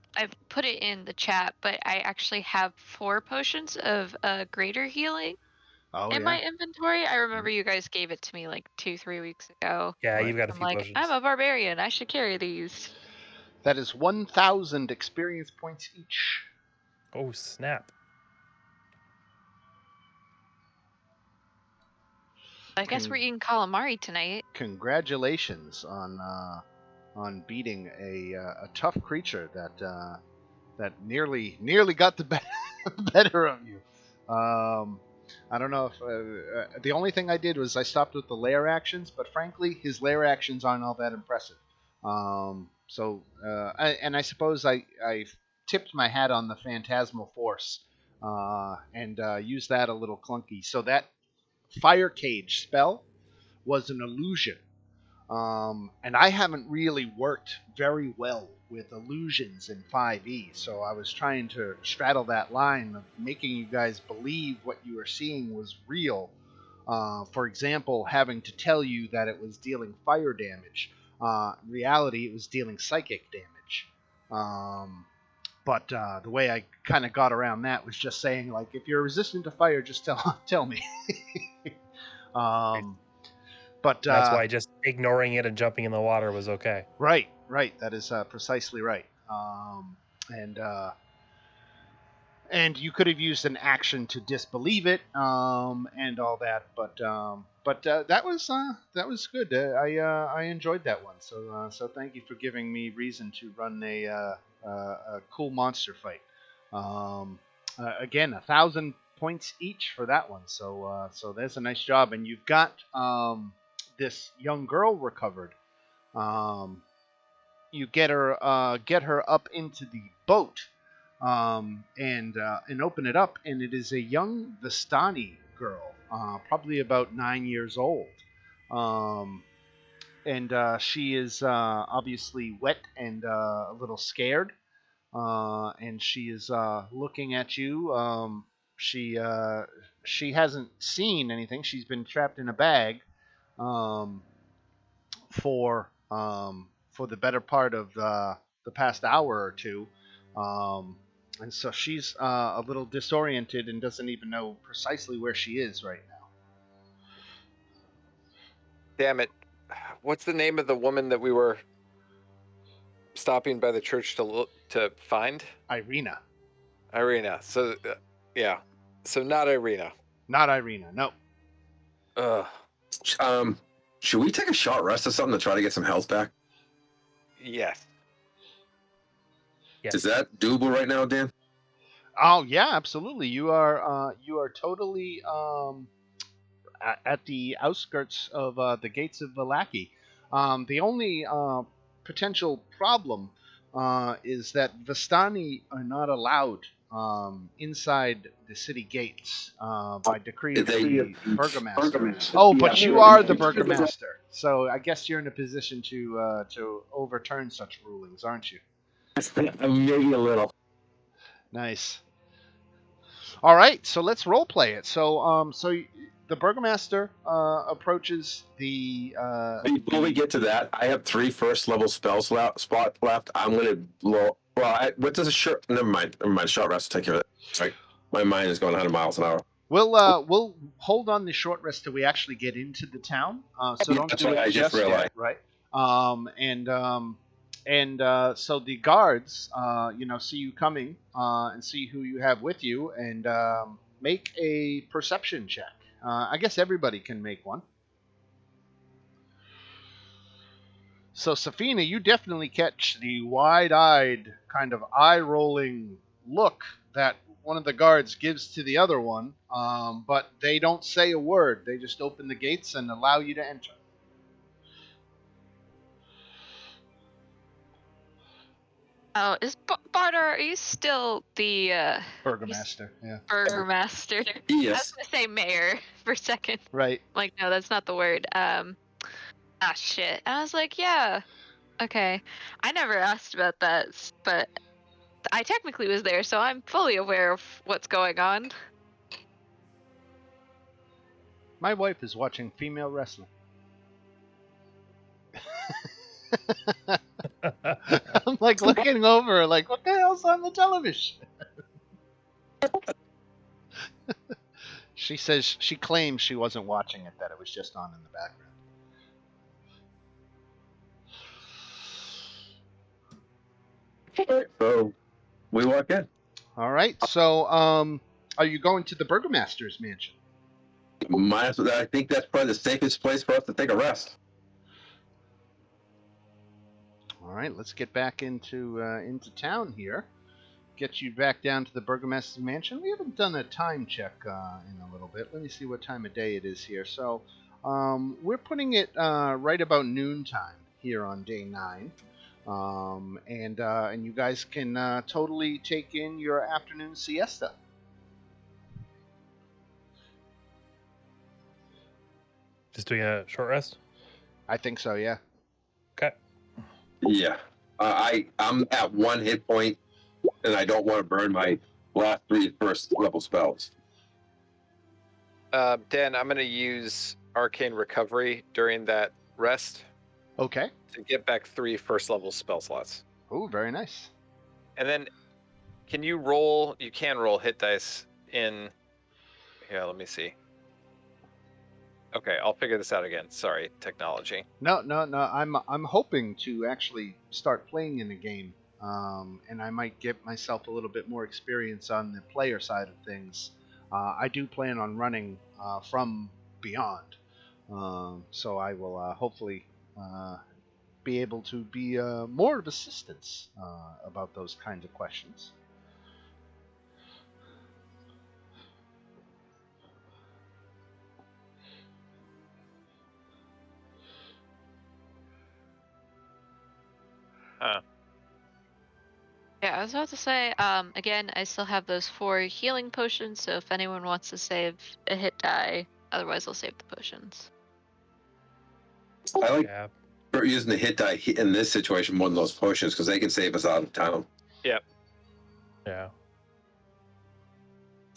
put it in the chat, but I actually have 4 potions of greater healing Oh in yeah. my inventory. I remember you guys gave it to me like 2-3 weeks ago. Yeah, Right. you've got a I'm few like, potions. I'm a barbarian. I should carry these. That is 1,000 experience points each. Oh snap! I guess we're eating calamari tonight. Congratulations on beating a tough creature that nearly got the better of you. I don't know if the only thing I did was I stopped with the lair actions, but frankly, his lair actions aren't all that impressive. I suppose I tipped my hat on the phantasmal force and used that a little clunky. So that fire cage spell was an illusion. And I haven't really worked very well with illusions in 5e, so I was trying to straddle that line of making you guys believe what you were seeing was real. For example, having to tell you that it was dealing fire damage. In reality, it was dealing psychic damage. But the way I kind of got around that was just saying, like, if you're resistant to fire, just tell me. But That's why just ignoring it and jumping in the water was okay. right. That is precisely right. And you could have used an action to disbelieve it, and all that. But that was good. I enjoyed that one. So thank you for giving me reason to run a cool monster fight. Again, 1,000 points each for that one. So there's a nice job, and you've got this young girl recovered. You get her up into the boat, and open it up, and it is a young Vistani girl, probably about 9 years old, and she is obviously wet and a little scared, and she is looking at you. She hasn't seen anything. She's been trapped in a bag. Um, for the better part of the past hour or 2, and so she's a little disoriented and doesn't even know precisely where she is right now. Damn it. What's the name of the woman that we were stopping by the church to find? Irina. Irina. So, yeah. So not Irina. Not Irina. No. Ugh. Should we take a short rest or something to try to get some health back? Yes. Yes. Is that doable right now, Dan? Oh yeah, absolutely. You are totally at the outskirts of the gates of Valaki. The only potential problem is that Vistani are not allowed inside the city gates by decree of the burgomaster. Oh, but you are the burgomaster, so I guess you're in a position to overturn such rulings, aren't you? Maybe a little. Nice. All right, so let's role play it. The burgomaster approaches the. Before we get to that, I have 3 first level spells spot left. I'm gonna blow. Well, what does a short? Never mind. Never mind. Short rest will take care of it. Sorry, my mind is going 100 miles an hour. We'll hold on the short rest till we actually get into the town. So don't That's do what it I just yet, realized. right? So the guards, see you coming and see who you have with you, and make a perception check. I guess everybody can make one. So, Safina, you definitely catch the wide-eyed, kind of eye-rolling look that one of the guards gives to the other one, but they don't say a word. They just open the gates and allow you to enter. Oh, is Barter? Are you still the Burgomaster, yeah. burgomaster? I was Yes. gonna say mayor for a second. Right. Like, no, that's not the word. Shit. And I was like, yeah, okay. I never asked about that, but I technically was there, so I'm fully aware of what's going on. My wife is watching female wrestling. I'm like looking over, like, what the hell's on the television? She claims she wasn't watching it, that it was just on in the background. So we walk in. All right. So, are you going to the burgomaster's mansion? I think that's probably the safest place for us to take a rest. All right. Let's get back into town here. Get you back down to the burgomaster's mansion. We haven't done a time check in a little bit. Let me see what time of day it is here. So, we're putting it right about noontime here on day 9. And you guys can totally take in your afternoon siesta. Just doing a short rest. I think so, yeah. Okay. Yeah. I'm at 1 hit point, and I don't want to burn my last 3 first level spells. Dan, I'm going to use Arcane Recovery during that rest Okay. to get back 3 first level spell slots. Oh, very nice. And then, can you roll? You can roll hit dice in. Here, let me see. Okay, I'll figure this out again. Sorry, technology. No. I'm hoping to actually start playing in a game, and I might get myself a little bit more experience on the player side of things. I do plan on running from Beyond, so I will hopefully be able to be more of assistance about those kinds of questions. Yeah, I was about to say, again, I still have those 4 healing potions, so if anyone wants to save a hit die, otherwise I'll save the potions. I like Yeah. using the hit die in this situation more than those potions because they can save us out of town. Yep. Yeah.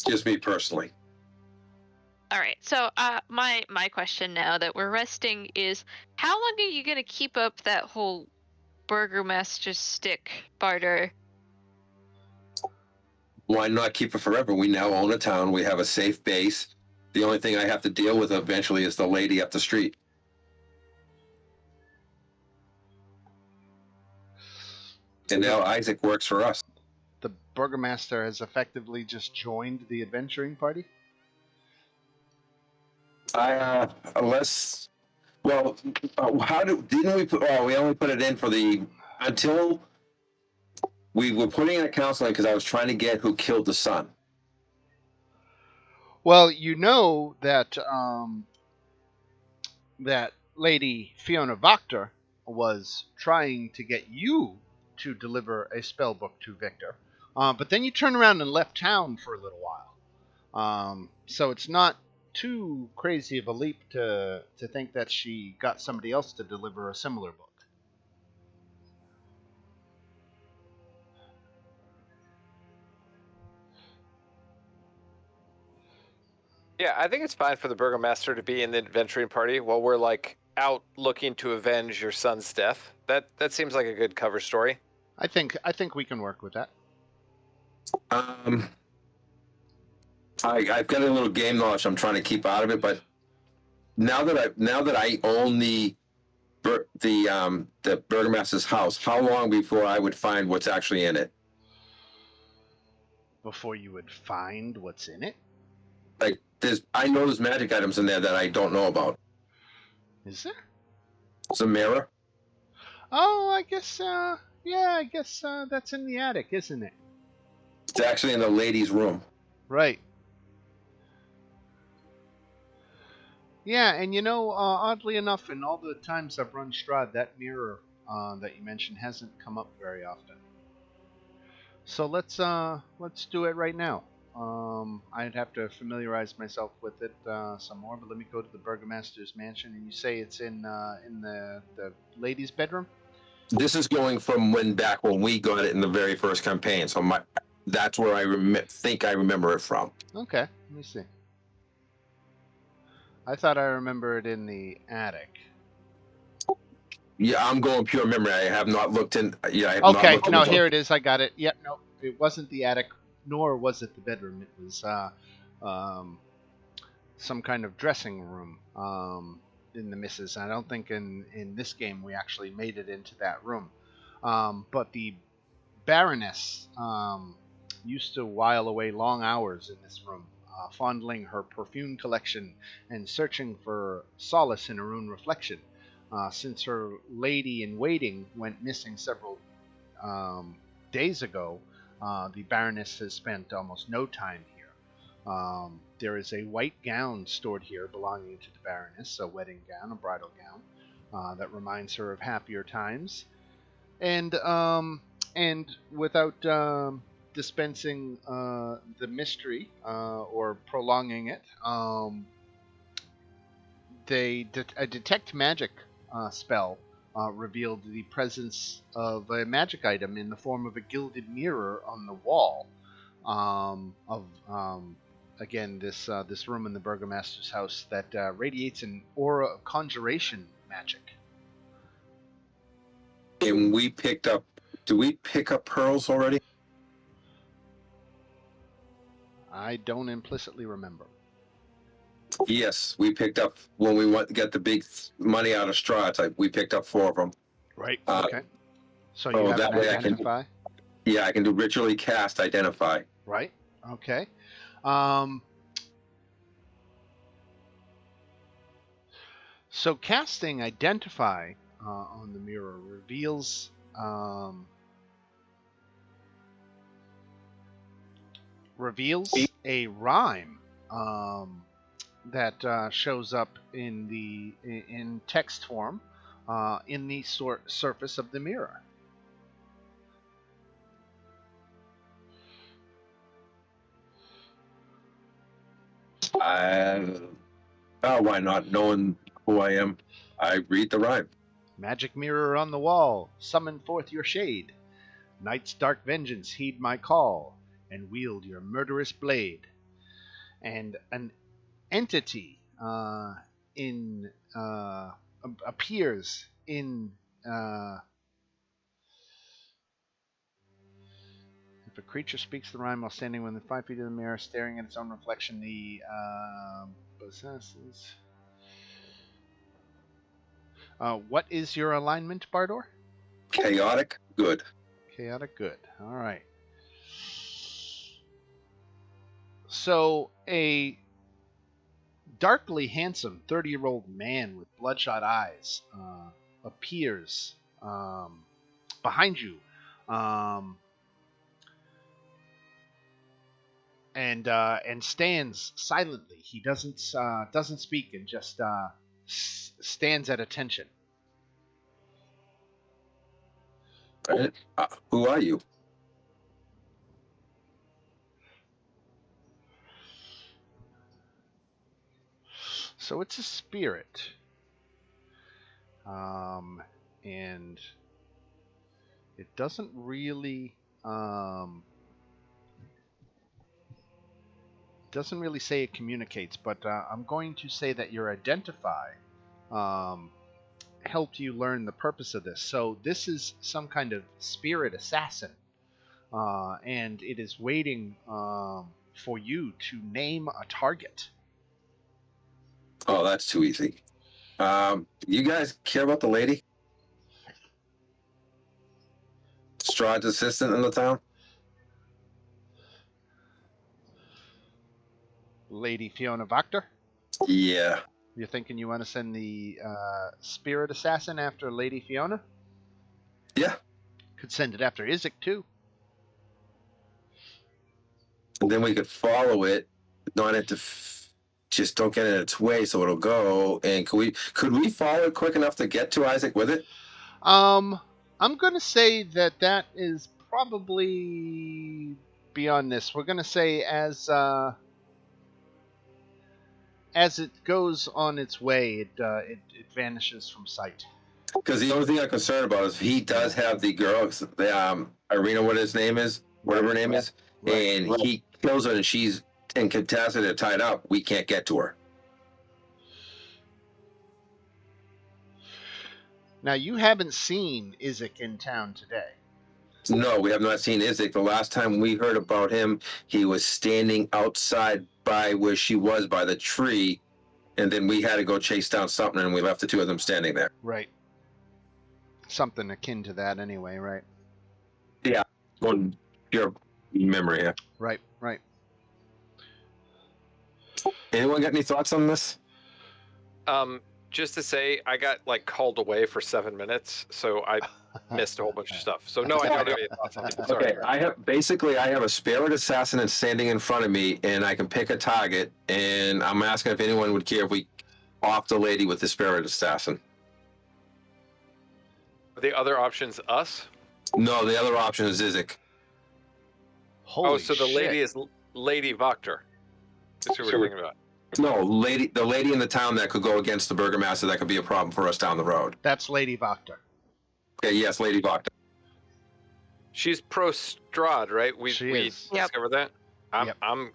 Just me personally. All right, so my question now that we're resting is, how long are you gonna keep up that whole burgomaster stick, Barter? Why not keep it forever? We now own a town. We have a safe base. The only thing I have to deal with eventually is the lady up the street. And now Isaac works for us. The burgomaster has effectively just joined the adventuring party. Unless, well, didn't we put, we only put it in for until we were putting in a counseling because I was trying to get who killed the son. Well, you know that that Lady Fiona Voctor was trying to get you to deliver a spell book to Victor, but then you turned around and left town for a little while. So it's not too crazy of a leap to think that she got somebody else to deliver a similar book. Yeah, I think it's fine for the burgomaster to be in the adventuring party while we're like out looking to avenge your son's death. That seems like a good cover story. I think we can work with that. I've got a little game knowledge I'm trying to keep out of it, but now that I own the burgomaster's house, how long before I would find what's actually in it? Before you would find what's in it, Like, I know there's magic items in there that I don't know about. is there? It's a mirror. Oh, I guess. Yeah, I guess that's in the attic, isn't it? It's actually in the ladies' room. Right. Yeah, and you know, oddly enough, in all the times I've run Strahd, that mirror that you mentioned hasn't come up very often. So let's do it right now. I'd have to familiarize myself with it some more, but let me go to the burgomaster's mansion. And you say it's in the ladies' bedroom? This is going from back when we got it in the very first campaign. So that's where I think I remember it from. Okay, let me see. I thought I remembered in the attic. Yeah, I'm going pure memory. I have not looked in. Yeah, I have not Okay, looked in no, the here book. it is. I got it. Yep, no, it wasn't the attic, nor was it the bedroom. It was um, some kind of dressing room in the missus. I don't think in this game we actually made it into that room. But the Baroness used to while away long hours in this room, fondling her perfume collection and searching for solace in her own reflection. Since her lady in waiting went missing several um, days ago, the Baroness has spent almost no time here. There is a white gown stored here belonging to the Baroness, a wedding gown, a bridal gown, that reminds her of happier times. And without dispensing the mystery or prolonging it, a detect magic spell revealed the presence of a magic item in the form of a gilded mirror on the wall of again this room in the burgomaster's house that radiates an aura of conjuration magic. And we picked up. Do we pick up pearls already? I don't implicitly remember. Yes, we picked up when we went to get the big money out of Strahd. We picked up 4 of them. Right. Uh, Okay. So you have that an way identify. I can do ritually cast identify. Right. Okay. Um, so casting identify on the mirror reveals a rhyme that shows up in text form in the surface of the mirror. Why not? Knowing who I am, I read the rhyme. Magic mirror on the wall, summon forth your shade. Night's dark vengeance, heed my call, and wield your murderous blade. And an entity in appears in if a creature speaks the rhyme while standing within 5 feet of the mirror, staring at its own reflection, the possesses. What is your alignment, Bardor? Chaotic good. Chaotic good. All right. So a darkly handsome 30-year-old man with bloodshot eyes appears behind you, um, and stands silently. He doesn't speak and just stands at attention. Who are you? So it's a spirit, and it doesn't really say it communicates, but I'm going to say that your identify um, helped you learn the purpose of this. So this is some kind of spirit assassin, and it is waiting for you to name a target. Oh, that's too easy. You guys care about the lady? Strahd's assistant in the town? Lady Fiona Vactor? Yeah. You're thinking you want to send the spirit assassin after Lady Fiona? Yeah. Could send it after Isaac too. And then we could follow it, not into just don't get in its way, so it'll go. And could we follow it quick enough to get to Isaac with it? I'm gonna say that is probably beyond this. We're gonna say as it goes on its way, it vanishes from sight. Because the only thing I'm concerned about is he does have the girl, the Irina, what his name is, whatever her name is, and he kills her, and she's incapacitated, tied up. We can't get to her. Now you haven't seen Isaac in town today. No, we have not seen Isaac. The last time we heard about him, he was standing outside by where she was by the tree, and then we had to go chase down something, and we left the two of them standing there. Right. Something akin to that, anyway. Right. Yeah. On your memory, yeah. Right. Right. Anyone got any thoughts on this? Just to say, I got like called away for 7 minutes, so I missed a whole bunch of stuff. So no, I don't have any thoughts on it. Sorry. Okay, I have a spirit assassin standing in front of me, and I can pick a target. And I'm asking if anyone would care if we off the lady with the spirit assassin. The other option's us. No, the other option is Isaac. Holy so the shit. lady is Lady Vactor. That's who we're thinking about. No, the lady in the town that could go against the burgomaster, that could be a problem for us down the road. That's Lady Vactor. Okay, yes, Lady Vactor. She's pro Strahd, right? We is. discovered that. I'm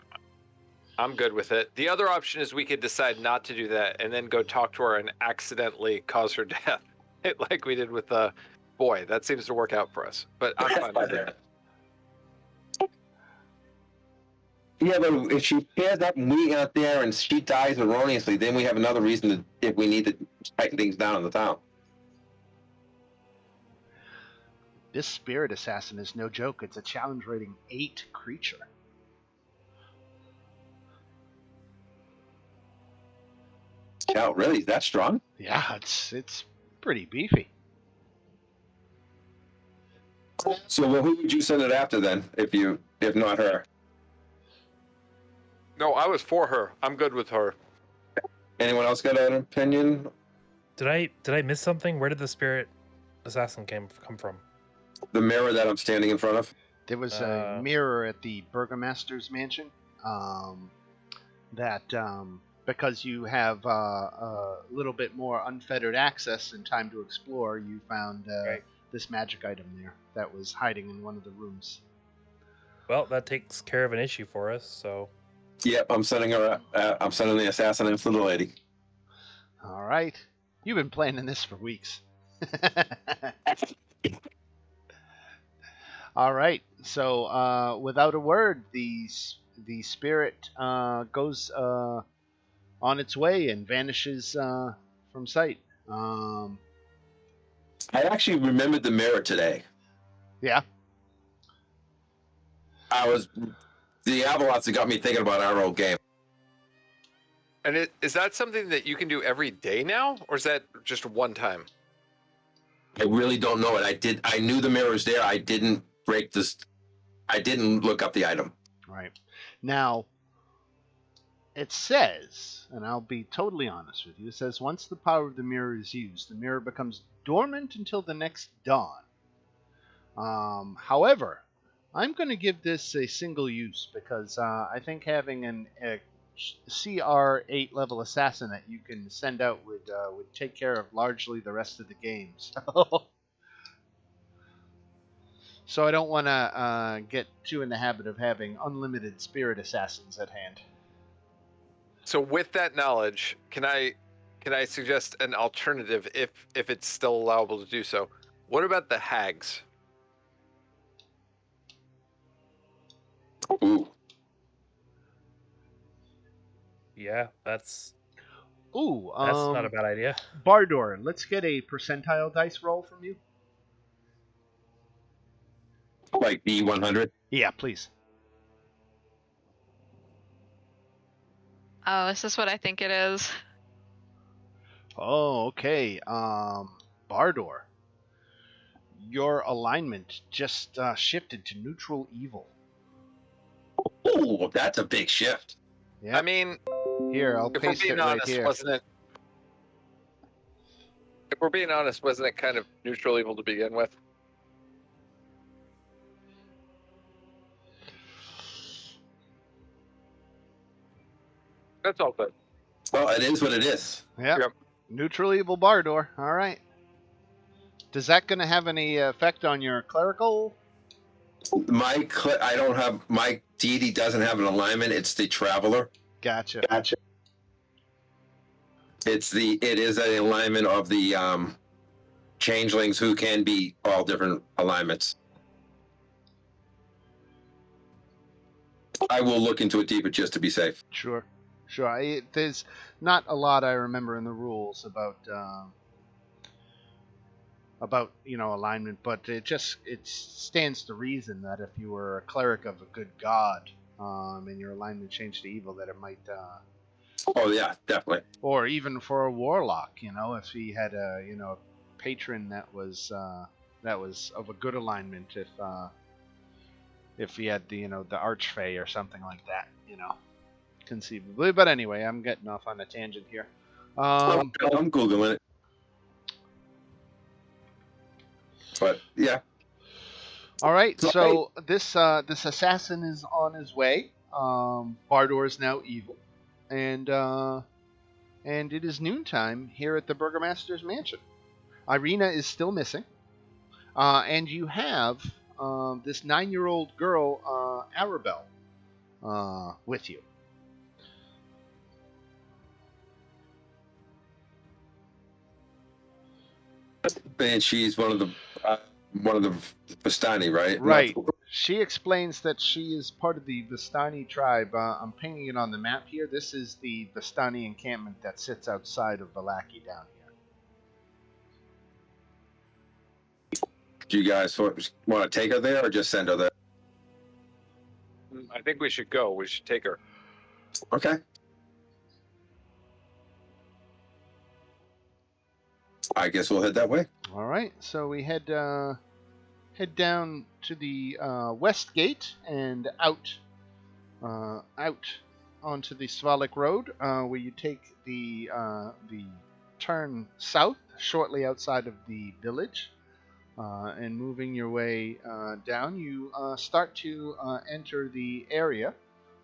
good with it. The other option is we could decide not to do that and then go talk to her and accidentally cause her death, like we did with the boy. That seems to work out for us. But I'm fine with it. Yeah, but if she pairs up and we out there and she dies erroneously, then we have another reason if we need to tighten things down in the town. This spirit assassin is no joke. It's a challenge rating 8 creature. Yeah, really? Is that strong? Yeah, it's pretty beefy. So, well, who would you send it after then, if not her? No, I was for her. I'm good with her. Anyone else got an opinion? Did I miss something? Where did the spirit assassin come from? The mirror that I'm standing in front of? There was a mirror at the burgomaster's mansion that because you have a little bit more unfettered access and time to explore, you found this magic item there that was hiding in one of the rooms. Well, that takes care of an issue for us, so... Yep, I'm sending the assassin into the lady. All right. You've been planning this for weeks. All right. So, without a word, the spirit goes on its way and vanishes from sight. I actually remembered the mirror today. Yeah. The Avalons got me thinking about our old game. And is that something that you can do every day now, or is that just one time? I really don't know it. I knew the mirror was there. I didn't break this. I didn't look up the item. Right. Now, it says, and I'll be totally honest with you, it says once the power of the mirror is used, the mirror becomes dormant until the next dawn. However, I'm going to give this a single use because I think having a CR8 level assassin that you can send out would take care of largely the rest of the game. So I don't want to get too in the habit of having unlimited spirit assassins at hand. So with that knowledge, can I suggest an alternative if it's still allowable to do so? What about the hags? Ooh. Yeah, that's Ooh, not a bad idea. Bardor, let's get a percentile dice roll from you. Like D100. Yeah, please. Oh, is this what I think it is? Oh, okay. Bardor, your alignment just shifted to neutral evil. Ooh, that's a big shift. Yeah. I mean, Here, I'll if we're paste being it right honest, here. wasn't it? If we're being honest, wasn't it kind of neutral evil to begin with? That's all good. Well, it is what it is. Yep. Yep. Neutral evil Bardor. All right. Does that going to have any effect on your clerical? I don't have my deity doesn't have an alignment. It's the traveler. Gotcha. It is an alignment of the changelings who can be all different alignments. I will look into it deeper just to be safe. Sure. There's not a lot I remember in the rules about alignment, but it stands to reason that if you were a cleric of a good god, and your alignment changed to evil, that it might. Oh yeah, definitely. Or even for a warlock, if he had a patron that was of a good alignment, if he had the the archfey or something like that, conceivably. But anyway, I'm getting off on a tangent here. I'm googling it, but yeah. All right, so this assassin is on his way. Bardor is now evil, and it is noontime here at the Burgomaster's mansion. Irina is still missing, and you have this 9-year-old girl, Arabelle, with you. And she's one of the Vistani, right? Right. She explains that she is part of the Vistani tribe. I'm pinging it on the map here. This is the Vistani encampment that sits outside of Valaki down here. Do you guys want to take her there or just send her there? I think we should go. We should take her. Okay. I guess we'll head that way. All right. So we head down to the west gate and out onto the Svalak Road, where you take the turn south shortly outside of the village, and moving your way down, you start to enter the area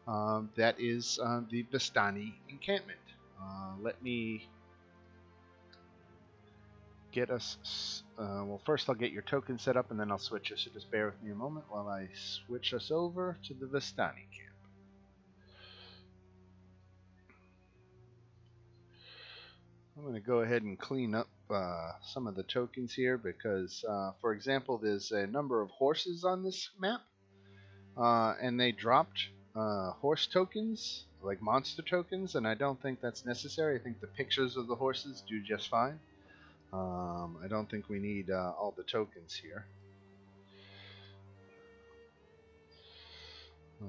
that is the Vistani encampment. Let me get us. Well, first I'll get your token set up, and then I'll switch us. So just bear with me a moment while I switch us over to the Vistani camp. I'm going to go ahead and clean up some of the tokens here because, for example, there's a number of horses on this map, and they dropped horse tokens, like monster tokens, and I don't think that's necessary. I think the pictures of the horses do just fine. I don't think we need all the tokens here.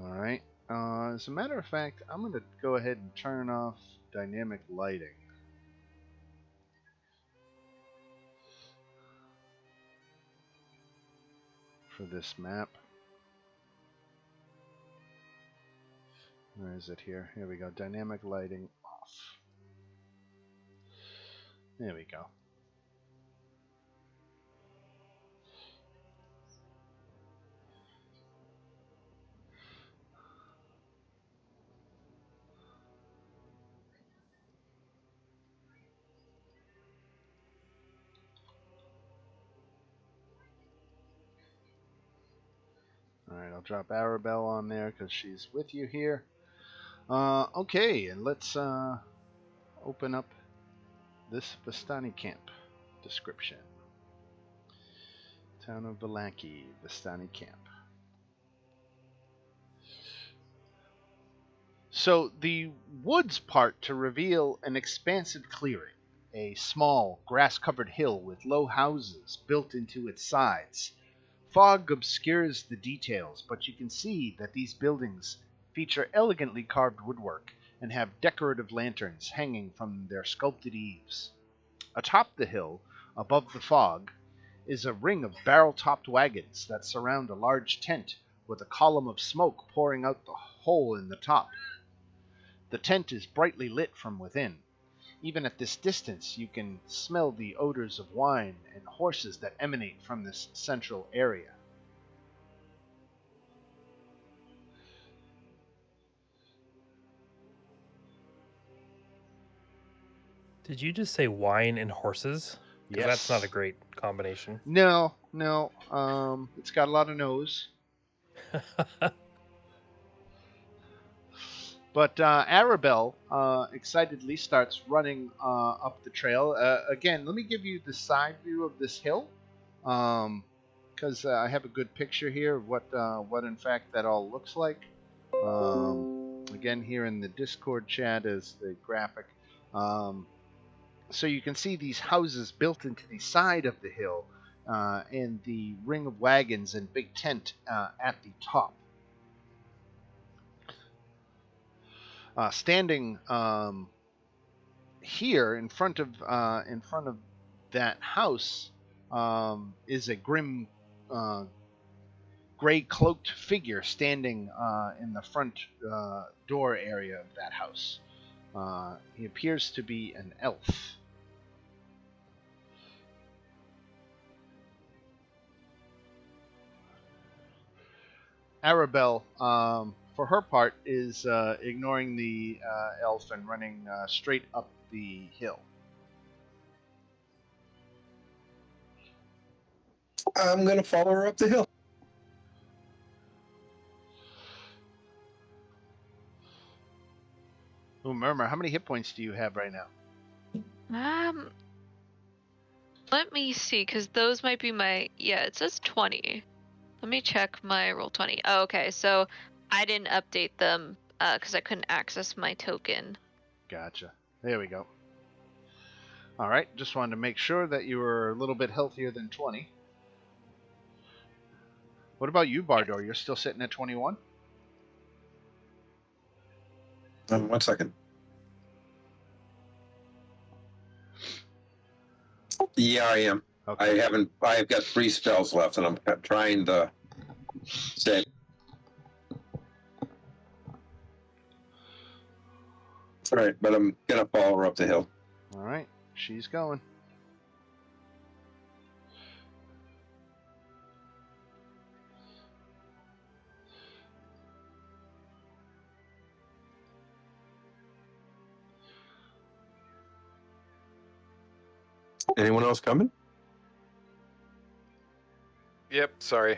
All right. As a matter of fact, I'm going to go ahead and turn off dynamic lighting. For this map. Where is it here? Here we go. Dynamic lighting off. There we go. Alright, I'll drop Arabelle on there because she's with you here. Okay, and let's open up this Vistani camp description. Town of Vallaki, Vistani camp. So the woods part to reveal an expansive clearing, a small grass-covered hill with low houses built into its sides. Fog obscures the details, but you can see that these buildings feature elegantly carved woodwork and have decorative lanterns hanging from their sculpted eaves. Atop the hill, above the fog, is a ring of barrel-topped wagons that surround a large tent with a column of smoke pouring out the hole in the top. The tent is brightly lit from within. Even at this distance, you can smell the odors of wine and horses that emanate from this central area. Did you just say wine and horses? Because that's not a great combination. No. It's got a lot of nose. But Arabelle excitedly starts running up the trail. Again, let me give you the side view of this hill, because I have a good picture here of what in fact that all looks like. Again, here in the Discord chat is the graphic. So you can see these houses built into the side of the hill, and the ring of wagons and big tent at the top. Standing here in front of that house is a grim, gray cloaked figure standing in the front door area of that house. He appears to be an elf. Arabelle, for her part, is ignoring the elf and running straight up the hill. I'm gonna follow her up the hill. Oh, Murmur, how many hit points do you have right now? Let me see, because those might be my, yeah, it says 20. Let me check my roll 20. Oh, okay, so I didn't update them because I couldn't access my token. Gotcha. There we go. All right, just wanted to make sure that you were a little bit healthier than 20. What about you, Bardor? You're still sitting at 21? 1 second. Yeah, I am. Okay. I've got 3 spells left, and I'm trying to save. All right, but I'm gonna follow her up the hill. All right, she's going. Anyone else coming? Yep, sorry.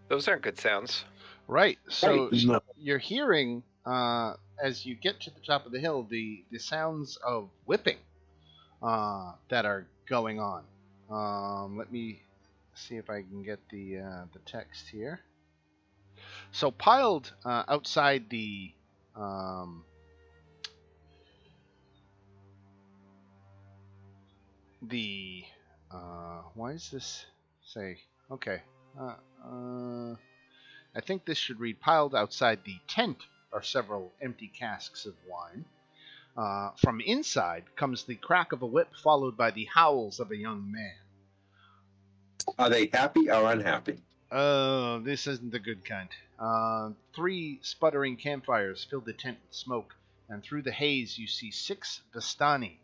Those aren't good sounds. Right. So No. you're hearing, as you get to the top of the hill, the sounds of whipping that are going on. Let me see if I can get the text here. So piled outside the why is this say, okay. Uh, uh, I think this should read piled outside the tent are several empty casks of wine. From inside comes the crack of a whip, followed by the howls of a young man. Are they happy or unhappy? Oh, this isn't the good kind. Three sputtering campfires fill the tent with smoke, and through the haze you see 6 Vistani,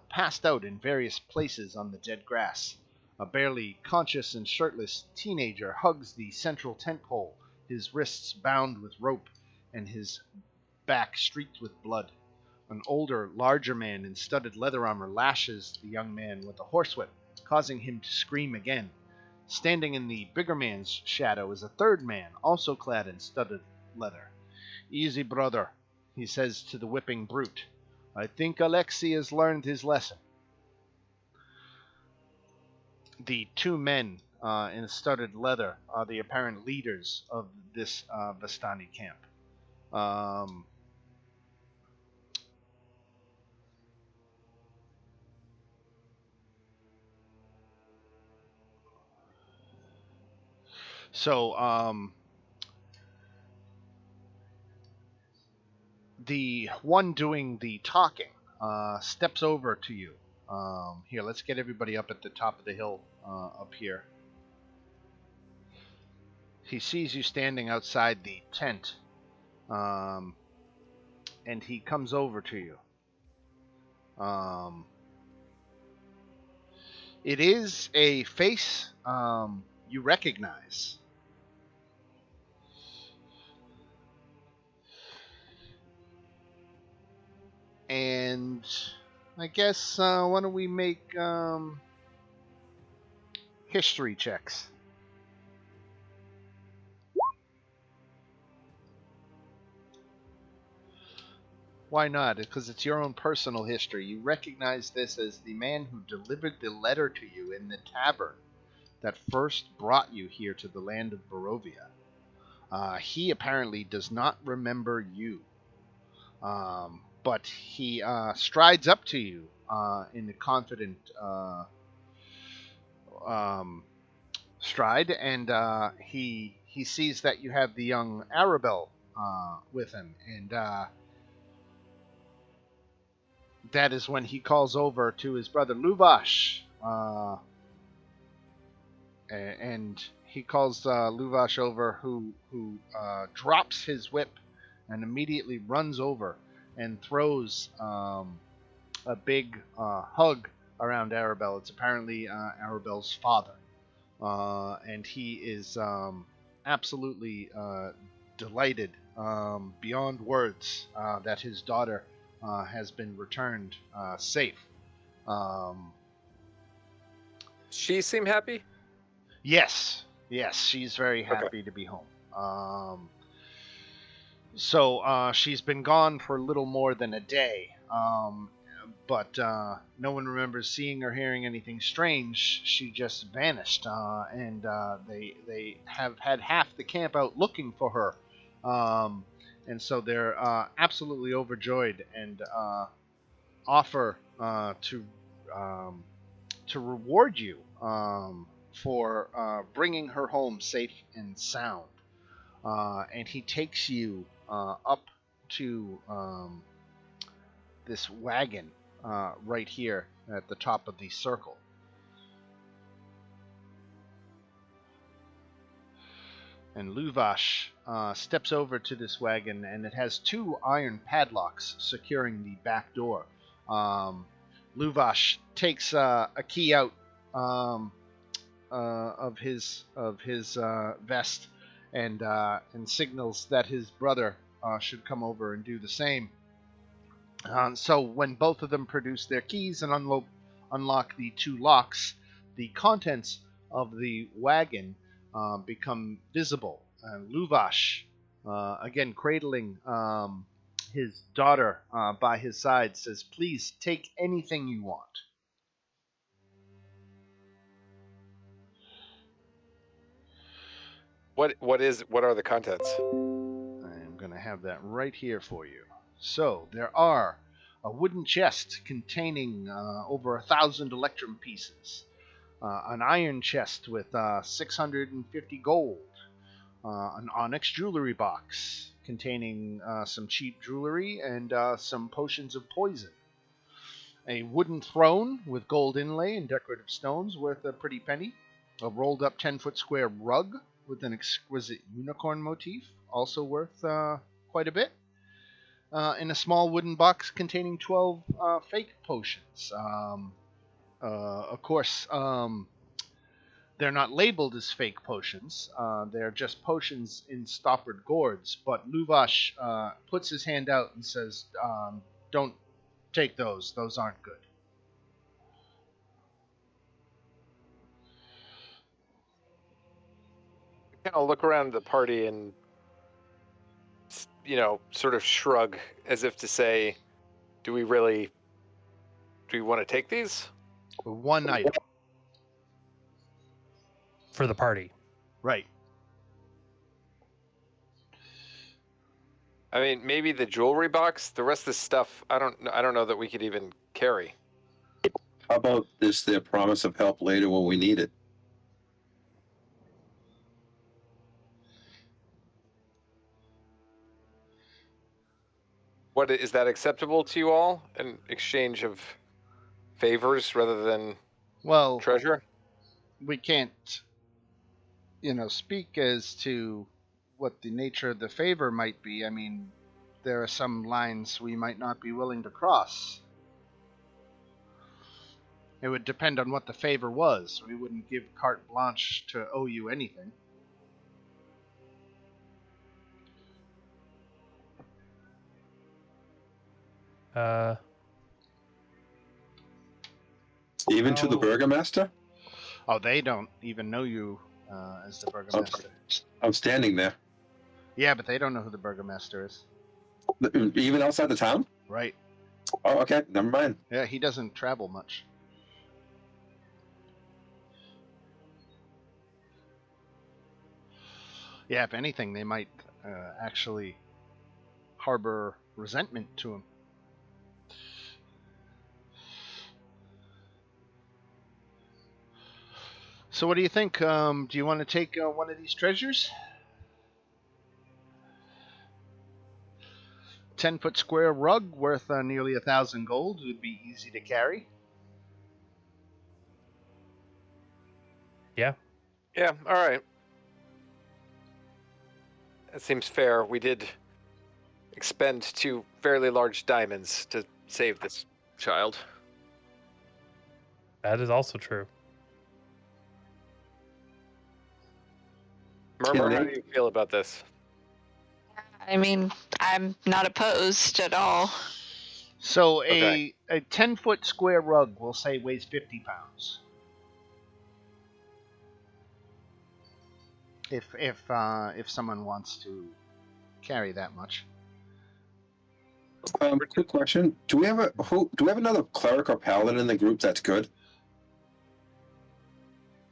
passed out in various places on the dead grass. A barely conscious and shirtless teenager hugs the central tent pole, his wrists bound with rope and his back streaked with blood. An older, larger man in studded leather armor lashes the young man with a horsewhip, causing him to scream again. Standing in the bigger man's shadow is a third man, also clad in studded leather. Easy, brother, he says to the whipping brute. I think Alexei has learned his lesson. The 2 men in studded leather are the apparent leaders of this Vistani camp. Um, so the one doing the talking steps over to you. Here, let's get everybody up at the top of the hill up here. He sees you standing outside the tent, and he comes over to you. It is a face you recognize. And I guess, why don't we make history checks? Why not? Because it's your own personal history. You recognize this as the man who delivered the letter to you in the tavern that first brought you here to the land of Barovia. He apparently does not remember you. But he strides up to you in a confident stride, and he sees that you have the young Arabelle with him, and that is when he calls over to his brother Luvash, and he calls Luvash over, who drops his whip and immediately runs over and throws a big hug around Arabelle. It's apparently Arabelle's father, and he is absolutely delighted beyond words that his daughter has been returned safe. She seem happy? Yes, she's very happy to be home. So she's been gone for a little more than a day, but no one remembers seeing or hearing anything strange. She just vanished, and they have had half the camp out looking for her, and so they're absolutely overjoyed and offer to reward you for bringing her home safe and sound. And he takes you up to this wagon right here at the top of the circle. And Luvash steps over to this wagon, and it has 2 iron padlocks securing the back door. Luvash takes a key out of his vest and signals that his brother should come over and do the same. So when both of them produce their keys and unlock the 2 locks, the contents of the wagon become visible. Luvash, again cradling his daughter by his side, says, "Please take anything you want." What are the contents? I'm going to have that right here for you. So there are a wooden chest containing over 1,000 electrum pieces, an iron chest with 650 gold, an onyx jewelry box containing some cheap jewelry and some potions of poison, a wooden throne with gold inlay and decorative stones worth a pretty penny, a rolled up 10-foot square rug with an exquisite unicorn motif, also worth quite a bit, and a small wooden box containing 12 fake potions. Of course, they're not labeled as fake potions. They're just potions in stoppered gourds. But Luvash puts his hand out and says, "Don't take those. Those aren't good." Kind of look around the party and, sort of shrug as if to say, do we want to take these? One item. For the party. Right. I mean, maybe the jewelry box. The rest of the stuff, I don't know that we could even carry. How about this? Their promise of help later when we need it. What is that acceptable to you all? In exchange of favors rather than Well, treasure? we can't, speak as to what the nature of the favor might be. I mean, there are some lines we might not be willing to cross. It would depend on what the favor was. We wouldn't give carte blanche to owe you anything. Even to the burgomaster? Oh, they don't even know you as the burgomaster. I'm standing there. Yeah, but they don't know who the burgomaster is. Even outside the town? Right. Oh, okay. Never mind. Yeah, he doesn't travel much. Yeah, if anything, they might actually harbor resentment to him. So what do you think? Do you want to take one of these treasures? 10-foot square rug worth nearly 1,000 gold would be easy to carry. Yeah. Yeah, all right. That seems fair. We did expend 2 fairly large diamonds to save this child. That is also true. Murmur, Yeah, how do you feel about this? I mean, I'm not opposed at all. So Okay. a 10-foot square rug, we'll say, weighs 50 pounds. If someone wants to carry that much. Quick question: Do we have another cleric or paladin in the group that's good?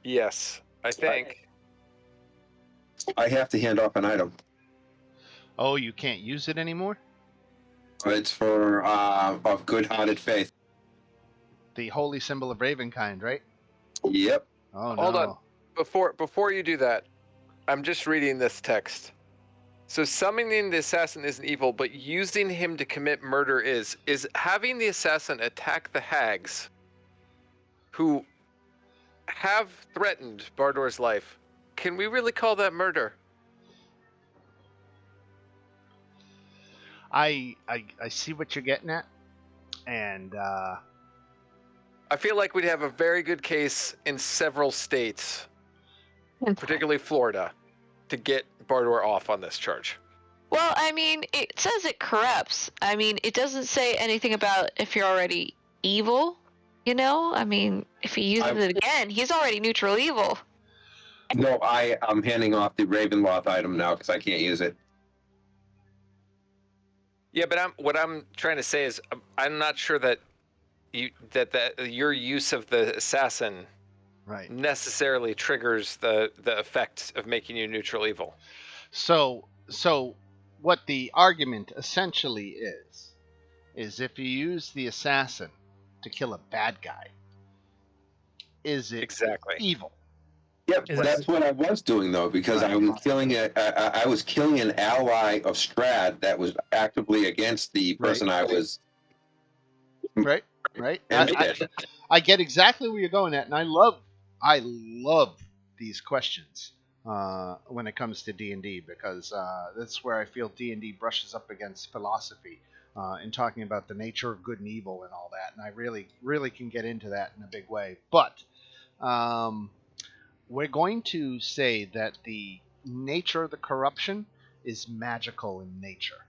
Yes, I think. I have to hand off an item. Oh, you can't use it anymore? It's for of good-hearted faith. The holy symbol of Ravenkind, right? Yep. Oh, Hold no. on. Before you do that, I'm just reading this text. So summoning the assassin isn't evil, but using him to commit murder is. Is having the assassin attack the hags who have threatened Bardor's life, can we really call that murder? I see what you're getting at. And I feel like we'd have a very good case in several states, particularly Florida, to get Bardor off on this charge. Well, I mean, it says it corrupts. I mean, it doesn't say anything about if you're already evil. I mean, if he uses it again, he's already neutral evil. No, I'm handing off the Ravenloft item now because I can't use it. Yeah, but what I'm trying to say is I'm not sure that your use of the assassin right. necessarily triggers the effect of making you neutral evil. So what the argument essentially is if you use the assassin to kill a bad guy, is it Exactly. evil? Yep, Is it- that's what I was doing though, because Right. I was killing an ally of Strahd that was actively against the person I was. Right. Right. And I get exactly where you're going at, and I love these questions when it comes to D&D because that's where I feel D&D brushes up against philosophy in talking about the nature of good and evil and all that, and I really, really can get into that in a big way. But um, we're going to say that the nature of the corruption is magical in nature.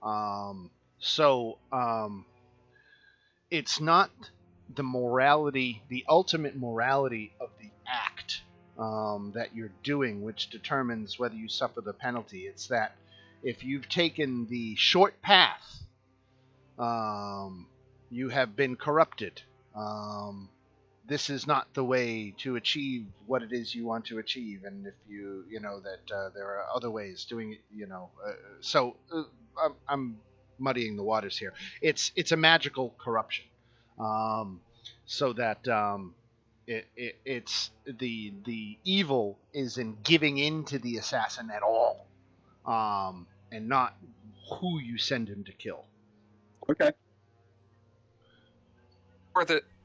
Um, so it's not the morality, the ultimate morality of the act that you're doing, which determines whether you suffer the penalty. It's that if you've taken the short path, um, you have been corrupted. Um, this is not the way to achieve what it is you want to achieve, and if you know that there are other ways doing it, I'm muddying the waters here. It's a magical corruption, um, so that it's the evil is in giving in to the assassin at all, and not who you send him to kill. okay.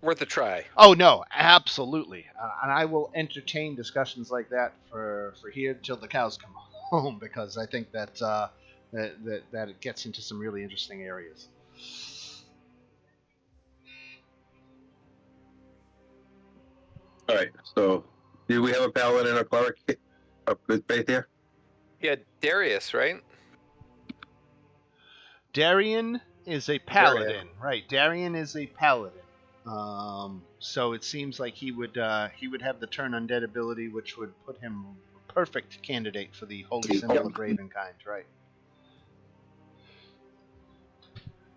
Worth a try. Oh no, absolutely, and I will entertain discussions like that for here till the cows come home because I think that it gets into some really interesting areas. All right. So, do we have a paladin and a cleric of good faith here? Yeah, Darius, right? Darian is a paladin, right? Darian is a paladin. So it seems like he would have the turn undead ability, which would put him a perfect candidate for the holy symbol of Ravenkind, right?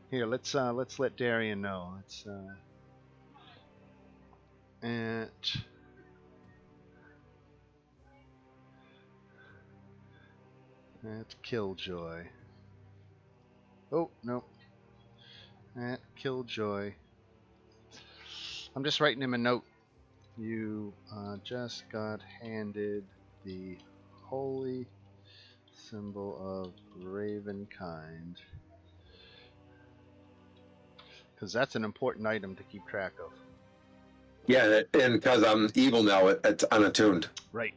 Here, let's let Darian know. Let's at Killjoy. Oh no, at Killjoy. I'm just writing him a note. You just got handed the holy symbol of Ravenkind. Because that's an important item to keep track of. Yeah, and because I'm evil now, it's unattuned. Right.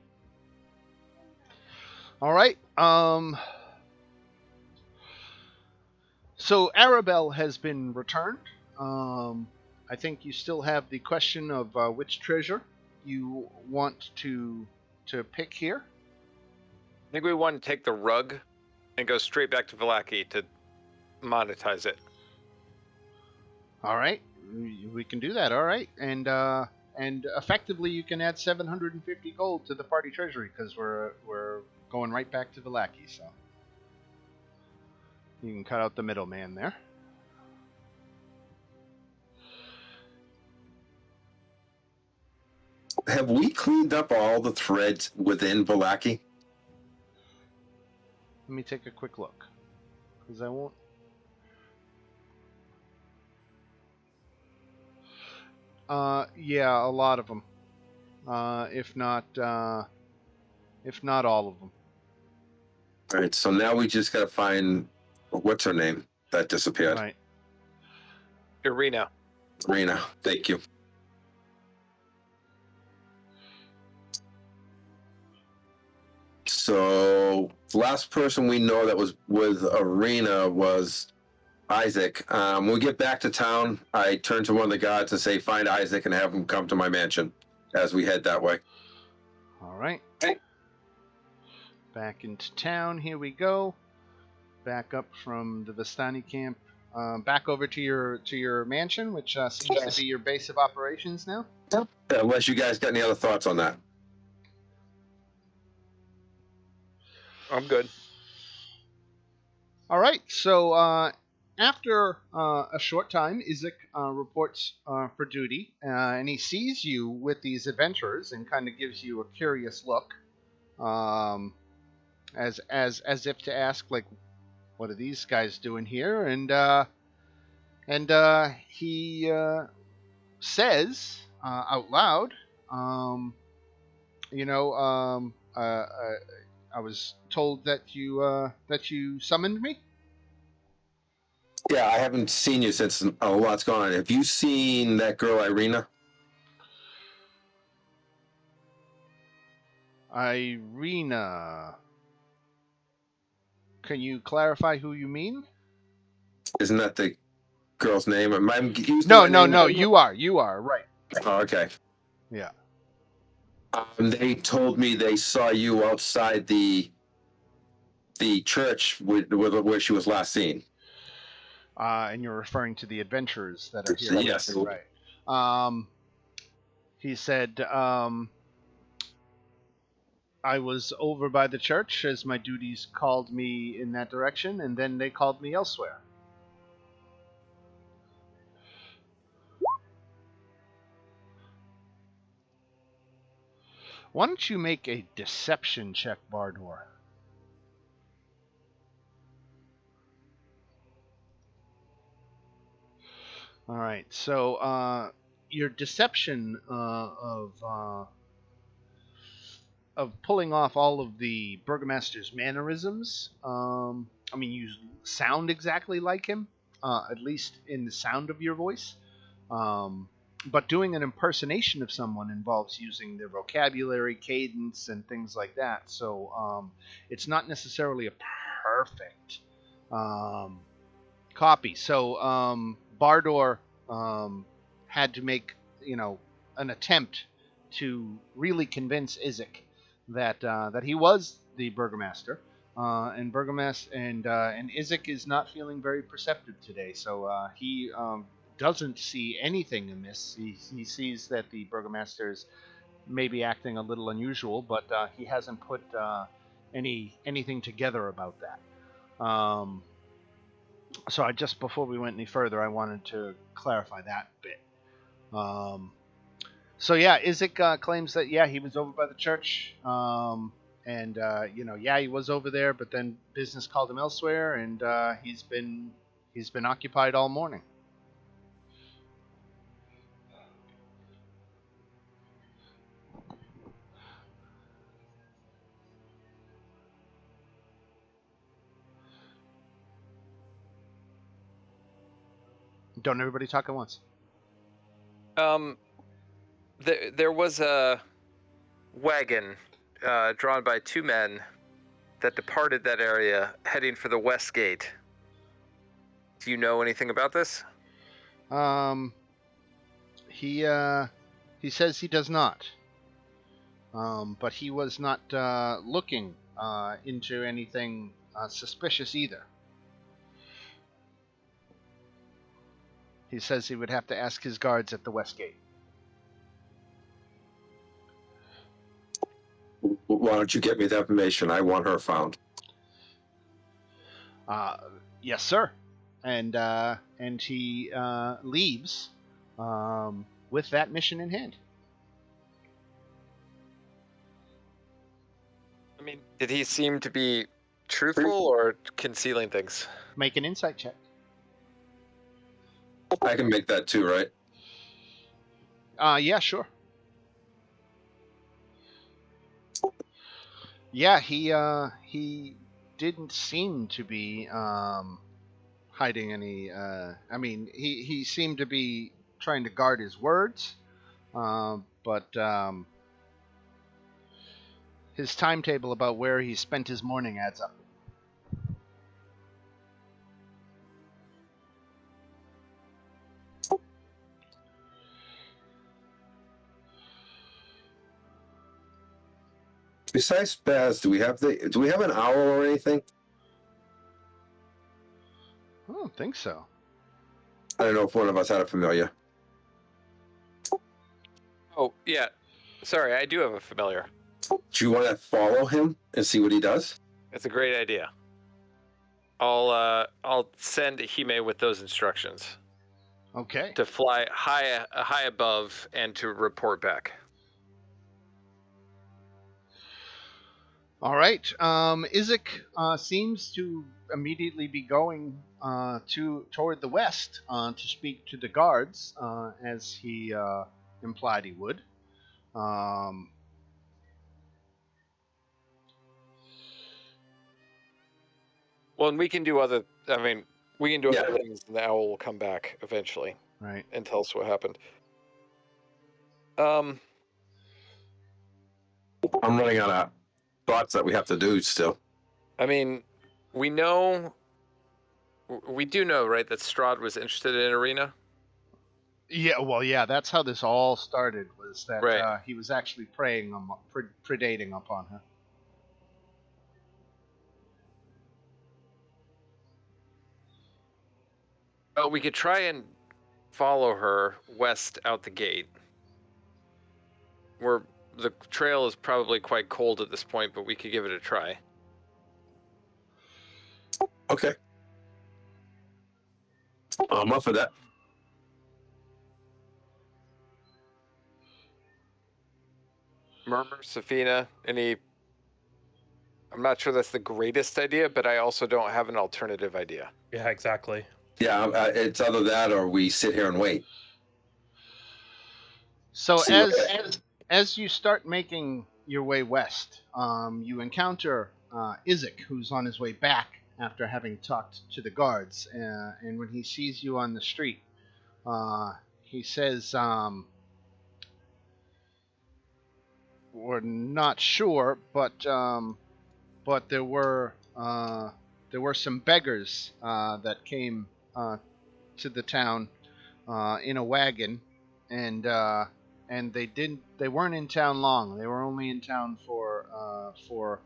All right. So Arabelle has been returned. I think you still have the question of which treasure you want to pick here. I think we want to take the rug and go straight back to Vallaki to monetize it. All right, we can do that. All right, and effectively you can add 750 gold to the party treasury because we're going right back to Vallaki. So you can cut out the middleman there. Have we cleaned up all the threads within Vallaki? Let me take a quick look because I won't. Yeah, a lot of them. If not all of them. All right, so now we just got to find what's her name that disappeared. Right. Irina. Rena, thank you. So, the last person we know that was with Arena was Isaac. When we get back to town, I turn to one of the guards and say, "Find Isaac and have him come to my mansion." As we head that way. All right. Back into town. Here we go. Back up from the Vistani camp. Back over to your mansion, which seems to be your base of operations now. Unless you guys got any other thoughts on that. I'm good. All right. So after a short time, Isaac reports for duty, and he sees you with these adventurers and kind of gives you a curious look, as if to ask, like, what are these guys doing here? And he says out loud, You know, I was told that you summoned me. Yeah, I haven't seen you since a lot's gone on. Have you seen that girl, Irina? Irina. Can you clarify who you mean? Isn't that the girl's name? Am I using No, my no, name? no. You are right. Oh, okay. Yeah. They told me they saw you outside the church where she was last seen. And you're referring to the adventurers that are here. Yes. Right. Um, he said, I was over by the church as my duties called me in that direction, and then they called me elsewhere. Why don't you make a deception check, Bardor? All right. So your deception of pulling off all of the burgomaster's mannerisms. I mean, you sound exactly like him, at least in the sound of your voice. Um, but doing an impersonation of someone involves using their vocabulary, cadence, and things like that. So it's not necessarily a perfect um, copy. So Bardor had to make, an attempt to really convince Izek that he was the burgomaster. And Izek is not feeling very perceptive today, so he doesn't see anything amiss. He sees that the burgomaster is maybe acting a little unusual, but he hasn't put anything together about that. So before we went any further, I wanted to clarify that bit. Um, so yeah, Izek claims that he was over by the church, and he was over there, but then business called him elsewhere, and he's been occupied all morning. Don't everybody talk at once. There was a wagon drawn by two men that departed that area heading for the west gate. Do you know anything about this? Um, he says he does not. But he was not looking into anything suspicious either. He says he would have to ask his guards at the west gate. Why don't you get me that information? I want her found. Uh, yes, sir. And he leaves with that mission in hand. I mean, did he seem to be truthful or concealing things? Make an insight check. I can make that too, right? Yeah, sure. Yeah, he didn't seem to be hiding any. I mean, he seemed to be trying to guard his words, but his timetable about where he spent his morning adds up. Besides Baz, do we have an owl or anything? I don't think so. I don't know if one of us had a familiar. Oh, yeah. Sorry, I do have a familiar. Do you want to follow him and see what he does? It's a great idea. I'll send Hime with those instructions Okay. to fly high above and to report back. All right. Izek seems to immediately be going toward the west to speak to the guards, as he implied he would. Um, Well, and we can do other. I mean, we can do Yeah. other things, and the owl will come back eventually right. and tell us what happened. I'm running out of thoughts that we have to do still. I mean, we do know, right, that Strahd was interested in Arena. Yeah, well, yeah, that's how this all started. Was that Right. he was actually predating upon her. Well, we could try and follow her west out the gate. Where the trail is probably quite cold at this point, but we could give it a try. Okay. I'm up for that. Murmur, Safina, any... I'm not sure that's the greatest idea, but I also don't have an alternative idea. Yeah, exactly. Yeah, it's either that or we sit here and wait. So See what- as you start making your way west, you encounter Isaac, who's on his way back after having talked to the guards. And when he sees you on the street, he says, "We're not sure, but there were some beggars that came to the town in a wagon, and they weren't in town long. They were only in town for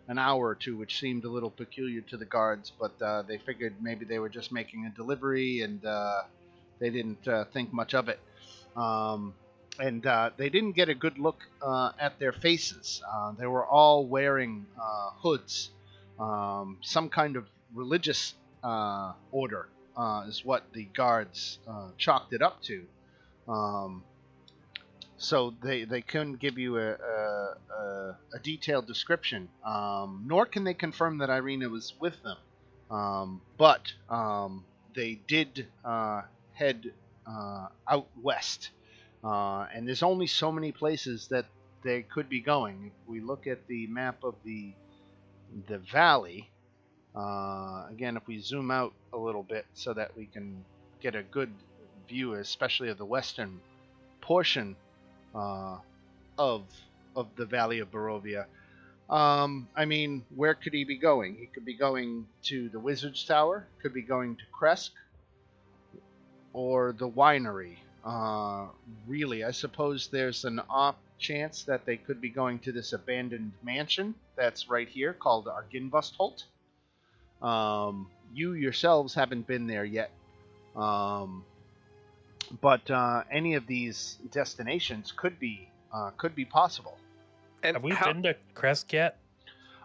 an hour or two, which seemed a little peculiar to the guards. But they figured maybe they were just making a delivery, and they didn't think much of it. And they didn't get a good look at their faces. They were all wearing hoods, some kind of religious order is what the guards chalked it up to. Um, so they couldn't give you a detailed description, nor can they confirm that Irina was with them. But they did head out west, and there's only so many places that they could be going. If we look at the map of the valley, again, if we zoom out a little bit so that we can get a good view, especially of the western portion uh, of the Valley of Barovia. I mean, where could he be going? He could be going to the Wizard's Tower, could be going to Kresk, or the winery. Really, I suppose there's an off chance that they could be going to this abandoned mansion that's right here called Arginvustholt. You yourselves haven't been there yet, but any of these destinations could be possible. And Have we been to Crest yet?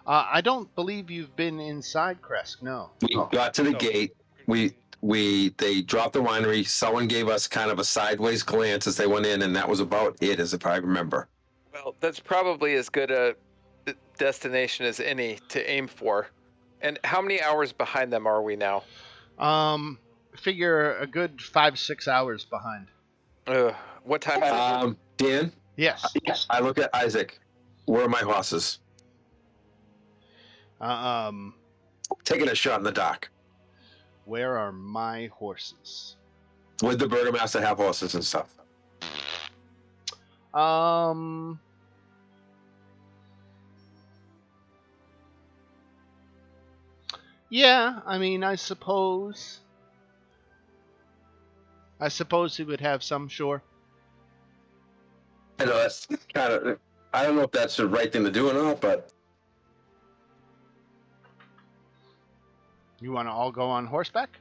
I don't believe you've been inside Kresk. No. We got to the Oh. gate. They dropped the winery. Someone gave us kind of a sideways glance as they went in, and that was about it, as if I remember. Well, that's probably as good a destination as any to aim for. And how many hours behind them are we now? Figure a good 5-6 hours behind. What time is it? Dan, Yes. I look at Isaac. Where are my horses? Taking a shot in the dark. Where are my horses? Would the burgomaster have horses and stuff? Yeah, I mean, I suppose he would have some, sure. I know that's kind of. I don't know if that's the right thing to do or not, but You want to all go on horseback?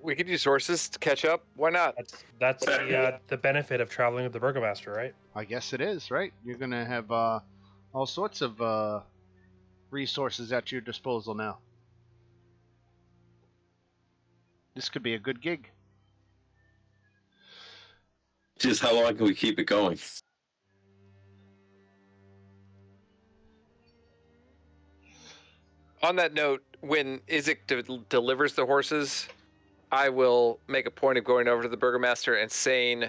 We could use horses to catch up. Why not? That's the benefit of traveling with the burgomaster, right? I guess it is, right? You're going to have all sorts of resources at your disposal now. This could be a good gig. just how long can we keep it going? On that note, when Isaac delivers the horses, I will make a point of going over to the burgomaster and saying,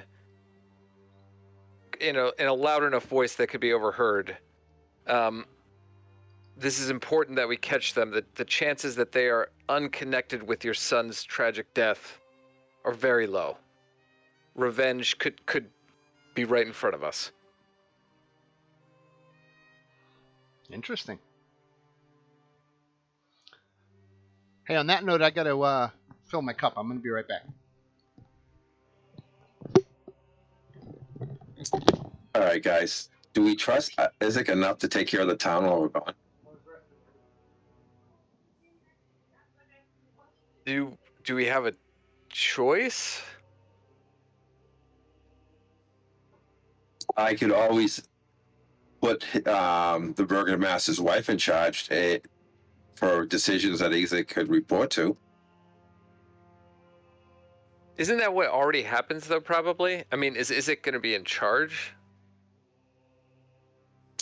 in a loud enough voice that could be overheard. This is important that we catch them. The chances that they are unconnected with your son's tragic death are very low. Revenge could be right in front of us. Interesting. Hey, on that note, I gotta fill my cup. I'm gonna be right back. All right, guys. Do we trust Isaac enough to take care of the town while we're gone? Do we have a choice? I could always put the burgomaster's wife in charge for decisions that Isaac could report to. Isn't that what already happens, though, probably? I mean, is it going to be in charge?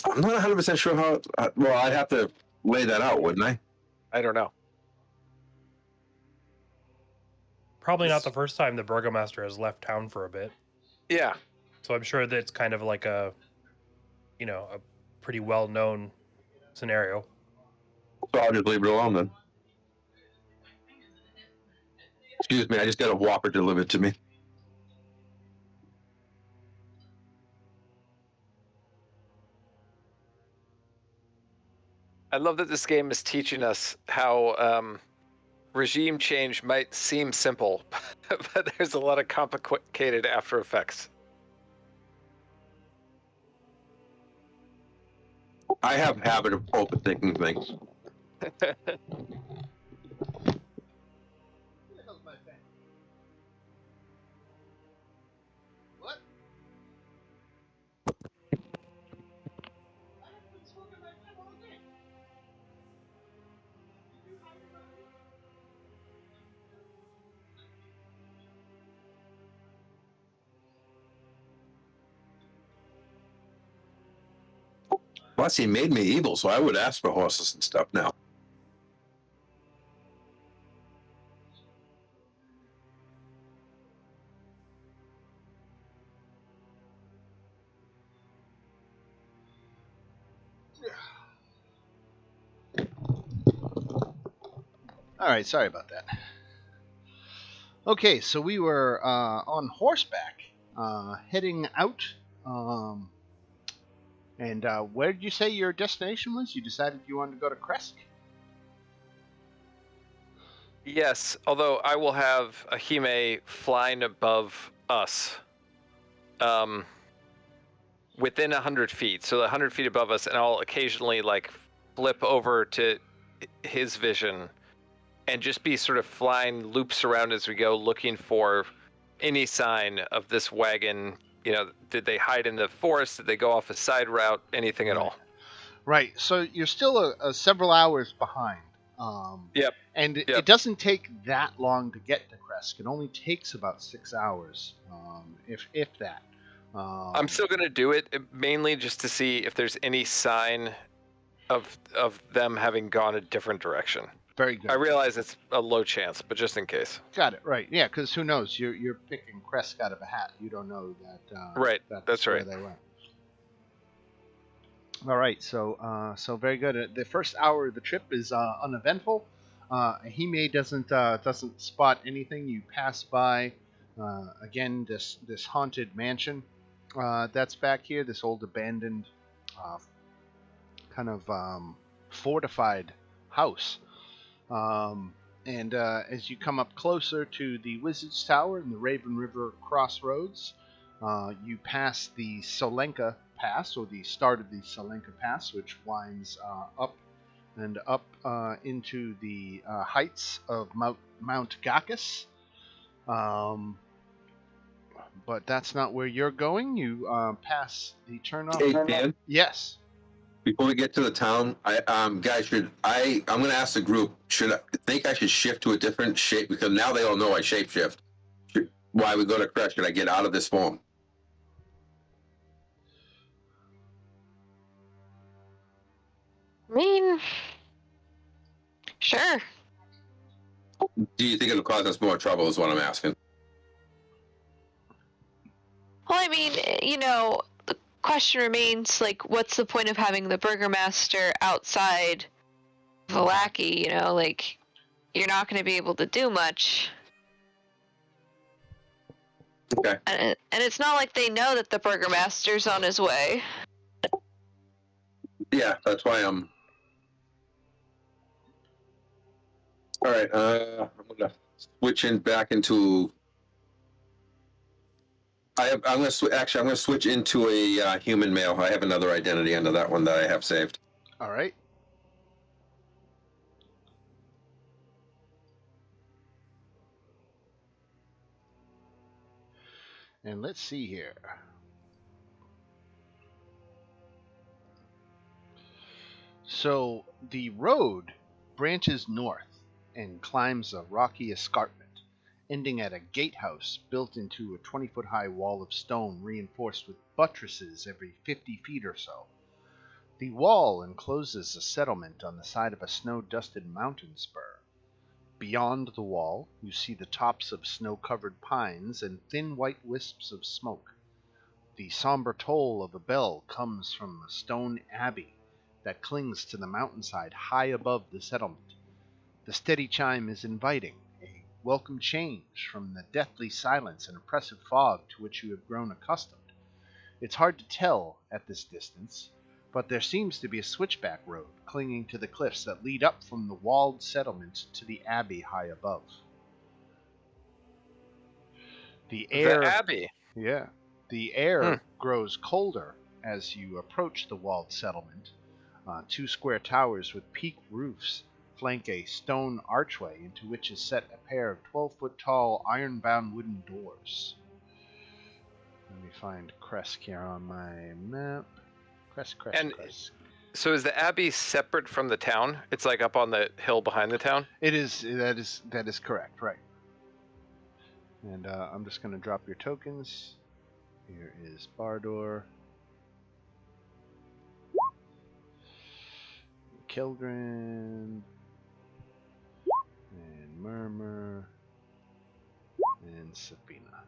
I'm not 100% sure how. Well, I'd have to lay that out, wouldn't I? I don't know. Probably not the first time the burgomaster has left town for a bit. Yeah. So I'm sure that it's kind of like a pretty well-known scenario. So I'll just leave it alone then. Excuse me, I just got a Whopper delivered to me. I love that this game is teaching us how regime change might seem simple, but there's a lot of complicated after effects. I have a habit of overthinking things. What? Plus, he made me evil, so I would ask for horses and stuff now. All right, sorry about that. Okay, so we were on horseback, heading out. And where did you say your destination was? You decided you wanted to go to Kresk? Yes, although I will have a Hime flying above us, within 100 feet. So 100 feet above us, and I'll occasionally like flip over to his vision and just be sort of flying loops around as we go, looking for any sign of this wagon. You know, did they hide in the forest? Did they go off a side route? Anything at all? Right. So you're still several hours behind. Yep. And Yep. it doesn't take that long to get to Kresk. It only takes about 6 hours, if that. I'm still going to do it mainly just to see if there's any sign of them having gone a different direction. Very good. I realize it's a low chance, but just in case. Got it. Right. Yeah, because who knows? You're picking Kresk out of a hat. You don't know that. Right. That's where right. they went. All right. So very good. The first hour of the trip is uneventful. Hime doesn't spot anything. You pass by again this haunted mansion that's back here. This old abandoned kind of fortified house. And as you come up closer to the Wizard's Tower and the Raven River Crossroads, you pass the Solenka Pass, or the start of the Solenka Pass, which winds up and up into the heights of Mount Gakis. But that's not where you're going. You pass the turnoff. Hey, Dan, Yes. before we get to the town, guys, I'm going to ask the group, think I should shift to a different shape? Because now they all know I shapeshift. Why we go to Kresk? Should I get out of this form? I mean, sure. Do you think it'll cause us more trouble is what I'm asking? Well, I mean, question remains, like, what's the point of having the burgomaster outside Valaki? You know, like, you're not going to be able to do much. Okay. And it's not like they know that the burgomaster's on his way. Yeah, that's why I'm. All right. I'm gonna switch in back into. I'm gonna actually. I'm gonna switch into a human male. I have another identity under that one that I have saved. All right. And let's see here. So the road branches north and climbs a rocky escarpment, ending at a gatehouse built into a 20-foot high wall of stone reinforced with buttresses every 50 feet or so. The wall encloses a settlement on the side of a snow-dusted mountain spur. Beyond the wall, you see the tops of snow-covered pines and thin white wisps of smoke. The somber toll of a bell comes from a stone abbey that clings to the mountainside high above the settlement. The steady chime is inviting, a welcome change from the deathly silence and oppressive fog to which you have grown accustomed. It's hard to tell at this distance, but there seems to be a switchback road clinging to the cliffs that lead up from the walled settlement to the abbey high above. The The air, Abbey. yeah, the air grows colder as you approach the walled settlement. Two square towers with peaked roofs flank a stone archway into which is set a pair of 12-foot tall iron-bound wooden doors. Let me find Kresk here on my map. And Kresk. so is the Abbey separate from the town? It's like up on the hill behind the town? It is. That is correct. Right. And I'm just going to drop your tokens. Here is Bardor, Keldrin, and Murmur, and Sabina.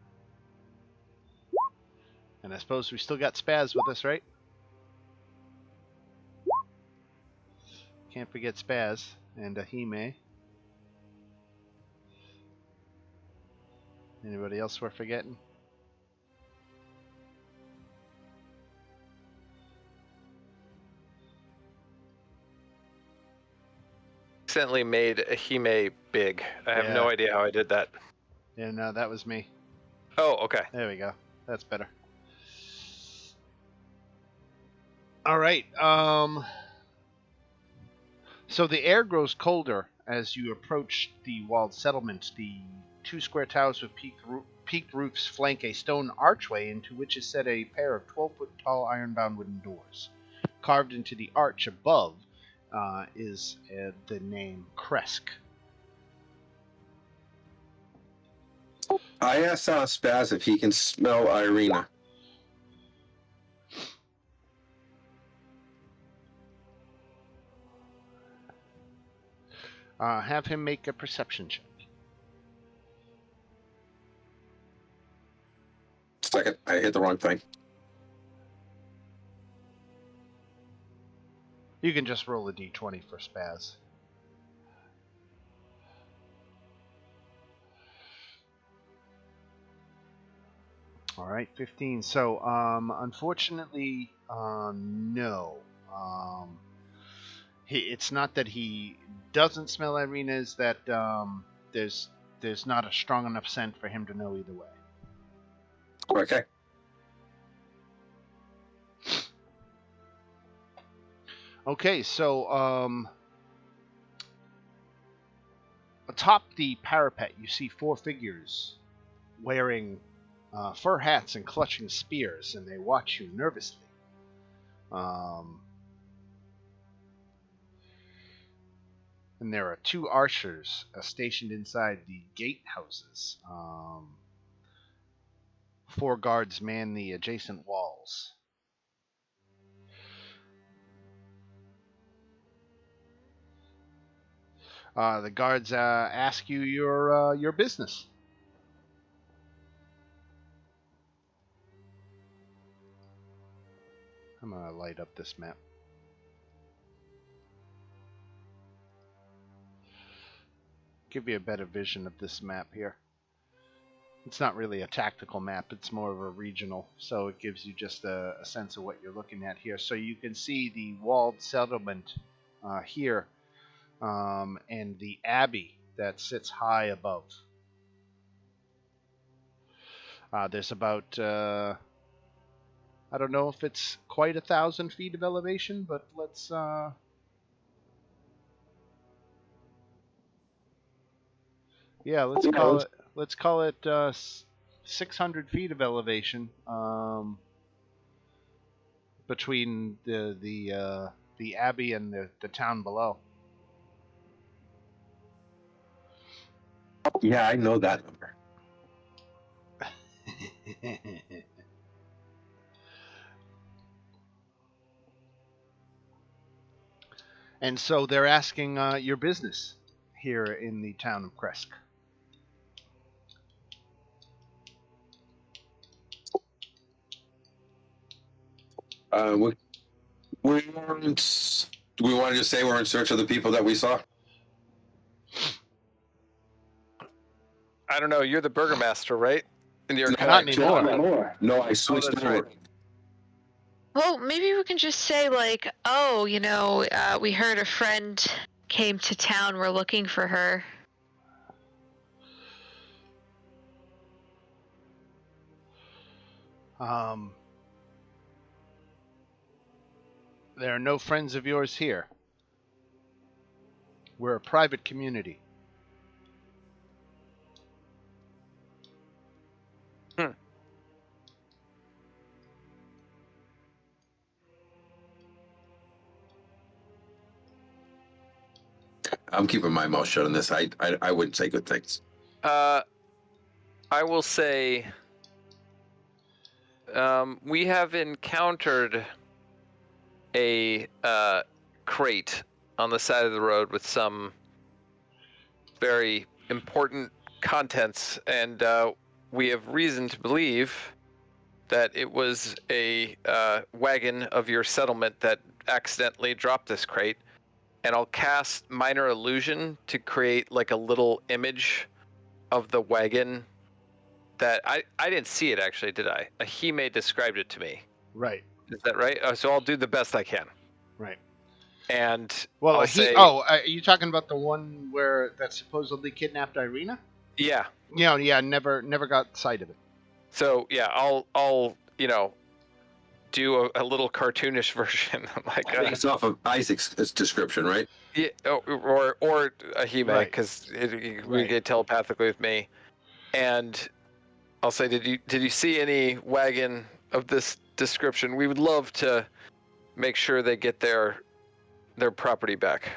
And I suppose we still got Spaz with us, right? Can't forget Spaz and Ahime. Anybody else we're forgetting? Accidentally made Ahime big. I have no Yeah. idea how I did that. Yeah, no, that was me. Oh, okay. There we go. That's better. All right. So the air grows colder as you approach the walled settlement. The two square towers with peaked roofs flank a stone archway into which is set a pair of 12-foot tall iron-bound wooden doors. Carved into the arch above is the name Kresk. I asked Spaz if he can smell Irina. Have him make a perception check. Second, I hit the wrong thing. You can just roll a d20 for Spaz. All right, 15. So, unfortunately, no. It's not that he doesn't smell Irina, it's that there's not a strong enough scent for him to know either way. Okay. Okay, so atop the parapet, you see four figures wearing fur hats and clutching spears, and they watch you nervously. And there are two archers stationed inside the gatehouses. Four guards man the adjacent walls. The guards ask you your business. light up this map. Give you a better vision of this map here. It's not really a tactical map, it's more of a regional, so it gives you just a sense of what you're looking at here. So you can see the walled settlement here, and the abbey that sits high above. There's about, I don't know if it's quite 1,000 feet of elevation, but let's let's call it 600 feet of elevation between the abbey and the town below. Yeah, I know that number. And so they're asking your business here in the town of Kresk. We weren't. Do we want to just say we're in search of the people that we saw? I don't know. You're the burgomaster, right? And you're Not anymore. No, I switched that's over. right. Well, maybe we can just say, like, oh, we heard a friend came to town. We're looking for her. There are no friends of yours here. We're a private community. I'm keeping my mouth shut on this. I wouldn't say good things. I will say we have encountered a crate on the side of the road with some very important contents, and we have reason to believe that it was a wagon of your settlement that accidentally dropped this crate. And I'll cast Minor Illusion to create like a little image of the wagon that I didn't see it actually, did I? Hime described it to me. Right. Is that right? So I'll do the best I can. Right. And Well, I'll say, are you talking about the one where that supposedly kidnapped Irina? yeah. Yeah, never got sight of it. So yeah, I'll do a little cartoonish version, like It's off of Isaac's description, right? yeah, or Hime, Right. because we Right. get telepathically with me, and I'll say, did you see any wagon of this description? We would love to make sure they get their property back.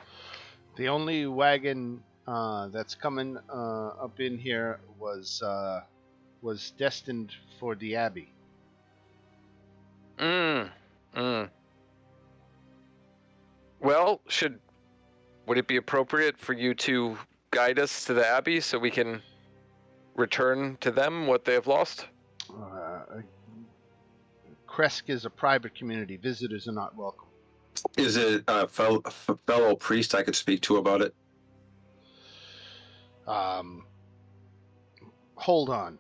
The only wagon that's coming up in here was destined for the abbey. Well, would it be appropriate for you to guide us to the abbey so we can return to them what they have lost? Kresk is a private community. Visitors are not welcome. Is it a fellow priest I could speak to about it? Hold on.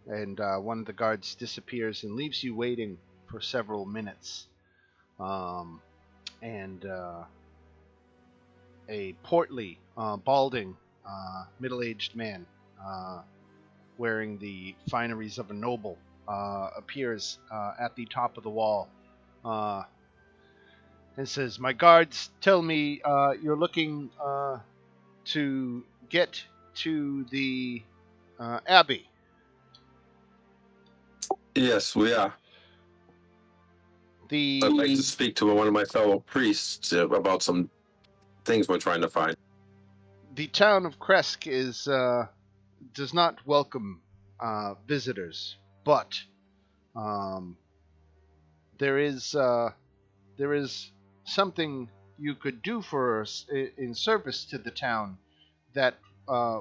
And one of the guards disappears and leaves you waiting for several minutes. And a portly, balding, middle-aged man wearing the fineries of a noble appears at the top of the wall and says, "My guards tell me you're looking to get to the abbey." Yes, we are. I'd like to speak to one of my fellow priests about some things we're trying to find. The town of Kresk does not welcome visitors, but there is something you could do for us in service to the town that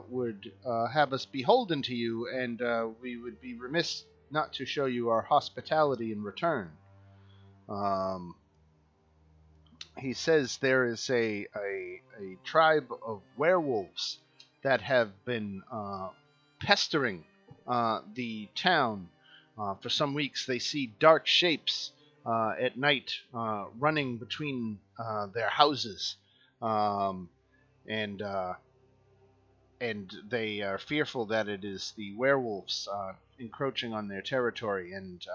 would have us beholden to you, and we would be remiss not to show you our hospitality in return. he says there is a tribe of werewolves that have been pestering the town for some weeks. They see dark shapes at night running between their houses, um, and and they are fearful that it is the werewolves encroaching on their territory, and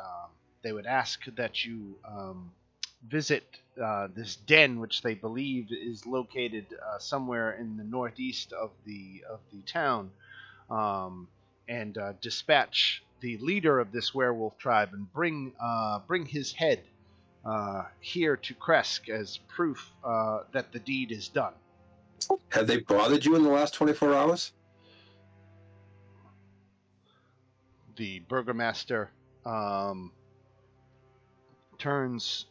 they would ask that you visit this den, which they believe is located somewhere in the northeast of the town, and dispatch the leader of this werewolf tribe and bring his head here to Kresk as proof that the deed is done. Have they bothered you in the last 24 hours? The burgomaster turns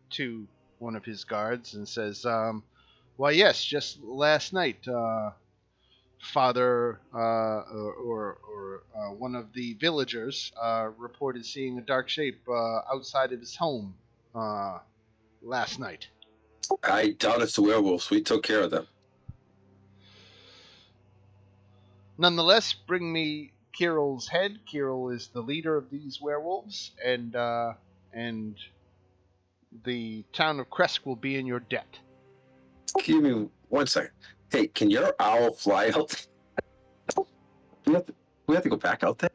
to one of his guards and says, "Why, yes, just last night, Father or one of the villagers reported seeing a dark shape outside of his home last night." I doubt it's the werewolves. We took care of them. Nonetheless, bring me Kirill's head. Kirill is the leader of these werewolves, and the town of Kresk will be in your debt. Give me 1 second. Hey, can your owl fly out? We have to go back out there?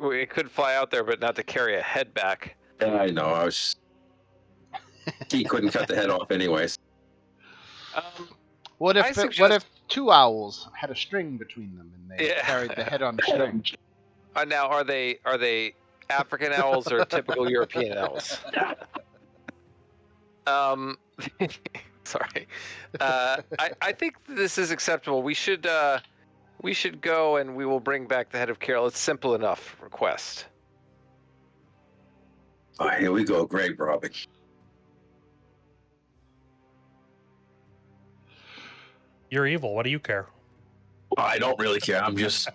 It could fly out there, but not to carry a head back. Yeah, I know. He couldn't cut the head off anyways. What if two owls had a string between them and they carried the head on the string? Now, are they African owls or typical European owls? Sorry. I think this is acceptable. We should go, and we will bring back the head of Carol. It's simple enough request. Oh, here we go, grave robbing. You're evil. What do you care? I don't really care. I'm just.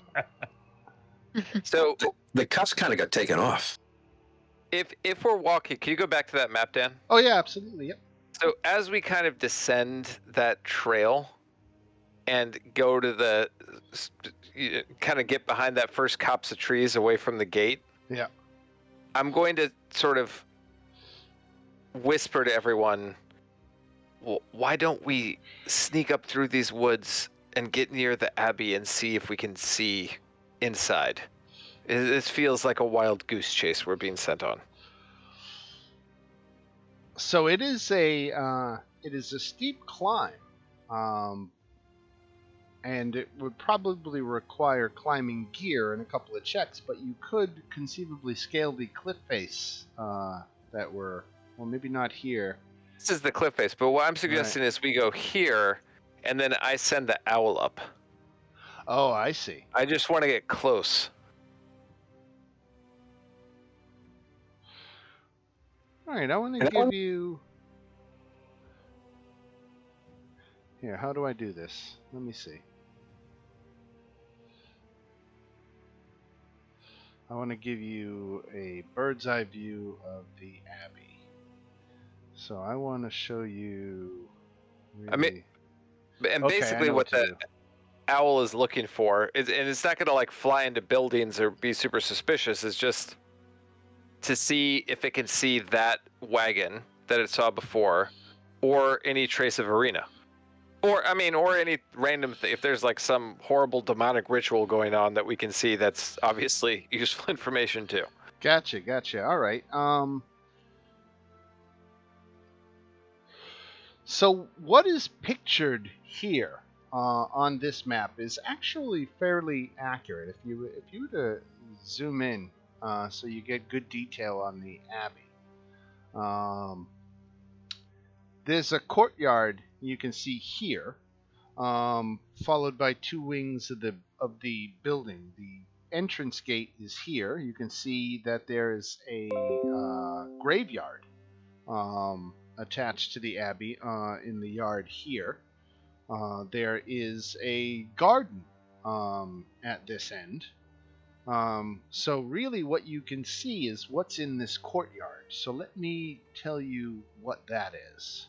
So the cuffs kind of got taken off. If we're walking, can you go back to that map, Dan? Oh yeah, absolutely. Yep. So as we kind of descend that trail and go to kind of get behind that first copse of trees away from the gate. Yeah. I'm going to sort of whisper to everyone, well, why don't we sneak up through these woods and get near the Abbey and see if we can see inside? This feels like a wild goose chase we're being sent on. So it is a steep climb, and it would probably require climbing gear and a couple of checks. But you could conceivably scale the cliff face that were, well, maybe not here. This is the cliff face, but what I'm suggesting is we go here, and then I send the owl up. Oh, I see. I just want to get close. All right, I want to give you... Here, how do I do this? Let me see. I want to give you a bird's eye view of the Abbey. So I want to show you... Really... Basically what the owl is looking for, and it's not going to like fly into buildings or be super suspicious, is just to see if it can see that wagon that it saw before, or any trace of Arena. Or any random thing. If there's like some horrible demonic ritual going on that we can see, that's obviously useful information too. Gotcha. All right. So what is pictured here on this map is actually fairly accurate. If you were to zoom in, so you get good detail on the Abbey. There's a courtyard you can see here, followed by two wings of the building. The entrance gate is here. You can see that there is a graveyard attached to the Abbey in the yard here. There is a garden at this end. So really what you can see is what's in this courtyard. So let me tell you what that is.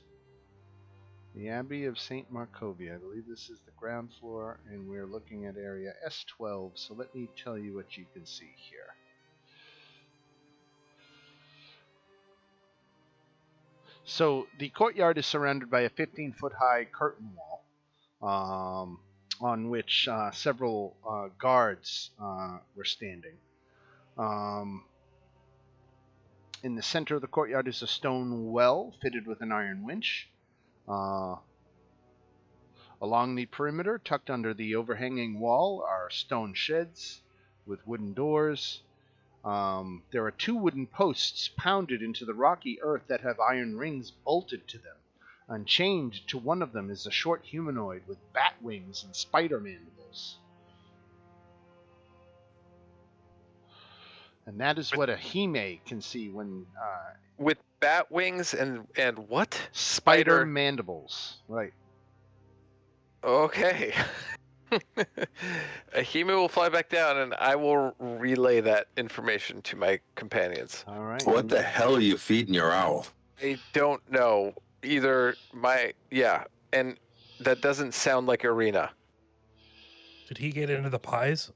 The Abbey of St. Markovia. I believe this is the ground floor, and we're looking at area S12. So let me tell you what you can see here. So the courtyard is surrounded by a 15-foot high curtain wall, on which several guards were standing. In the center of the courtyard is a stone well fitted with an iron winch. Along the perimeter, tucked under the overhanging wall, are stone sheds with wooden doors. There are 2 wooden posts pounded into the rocky earth that have iron rings bolted to them. Unchained to one of them is a short humanoid with bat wings and spider mandibles. And that is what a Hime can see when With bat wings and what? spider mandibles. Right. Okay. A Hime will fly back down, and I will relay that information to my companions. All right. What the hell are you feeding your owl? I don't know. Either and that doesn't sound like Arena. Did he get into the pies?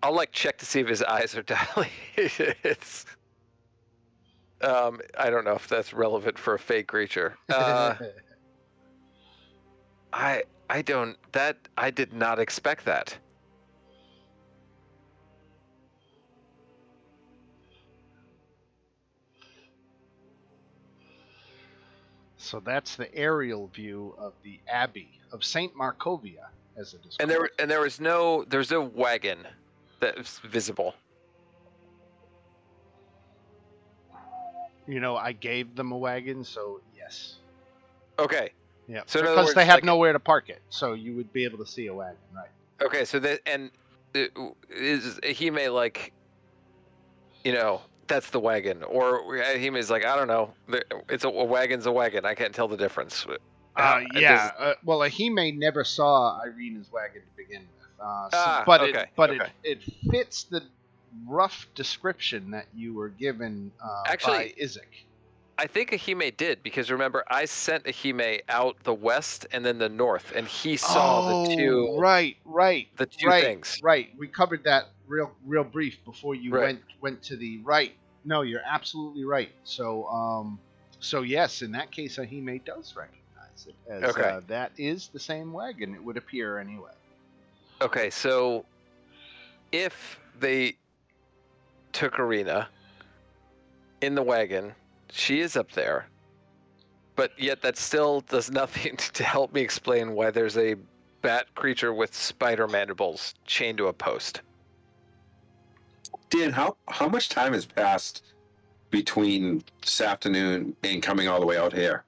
I'll check to see if his eyes are dilated. I don't know if that's relevant for a fake creature. I did not expect that. So that's the aerial view of the Abbey of St. Markovia, as it is And called. there's no wagon that's visible. I gave them a wagon, so yes. Okay. Yeah. So in other because words, they have nowhere to park it, so you would be able to see a wagon, right? Okay, so is Hime that's the wagon, or Hime's I don't know, it's a wagon's a wagon. I can't tell the difference. Well, a Hime never saw Irina's wagon to begin with. Okay. It fits the rough description that you were given Actually, by Isaac. I think a Hime did, because remember, I sent a Hime out the west and then the north, and he saw the two. Right. The two things. Right. We covered that real brief before you Right. went to the right. No, you're absolutely right. So yes, in that case, Ahime does recognize it as that is the same wagon. It would appear anyway. Okay, so if they took Arena in the wagon, she is up there, but yet that still does nothing to help me explain why there's a bat creature with spider mandibles chained to a post. Dan, how much time has passed between this afternoon and coming all the way out here?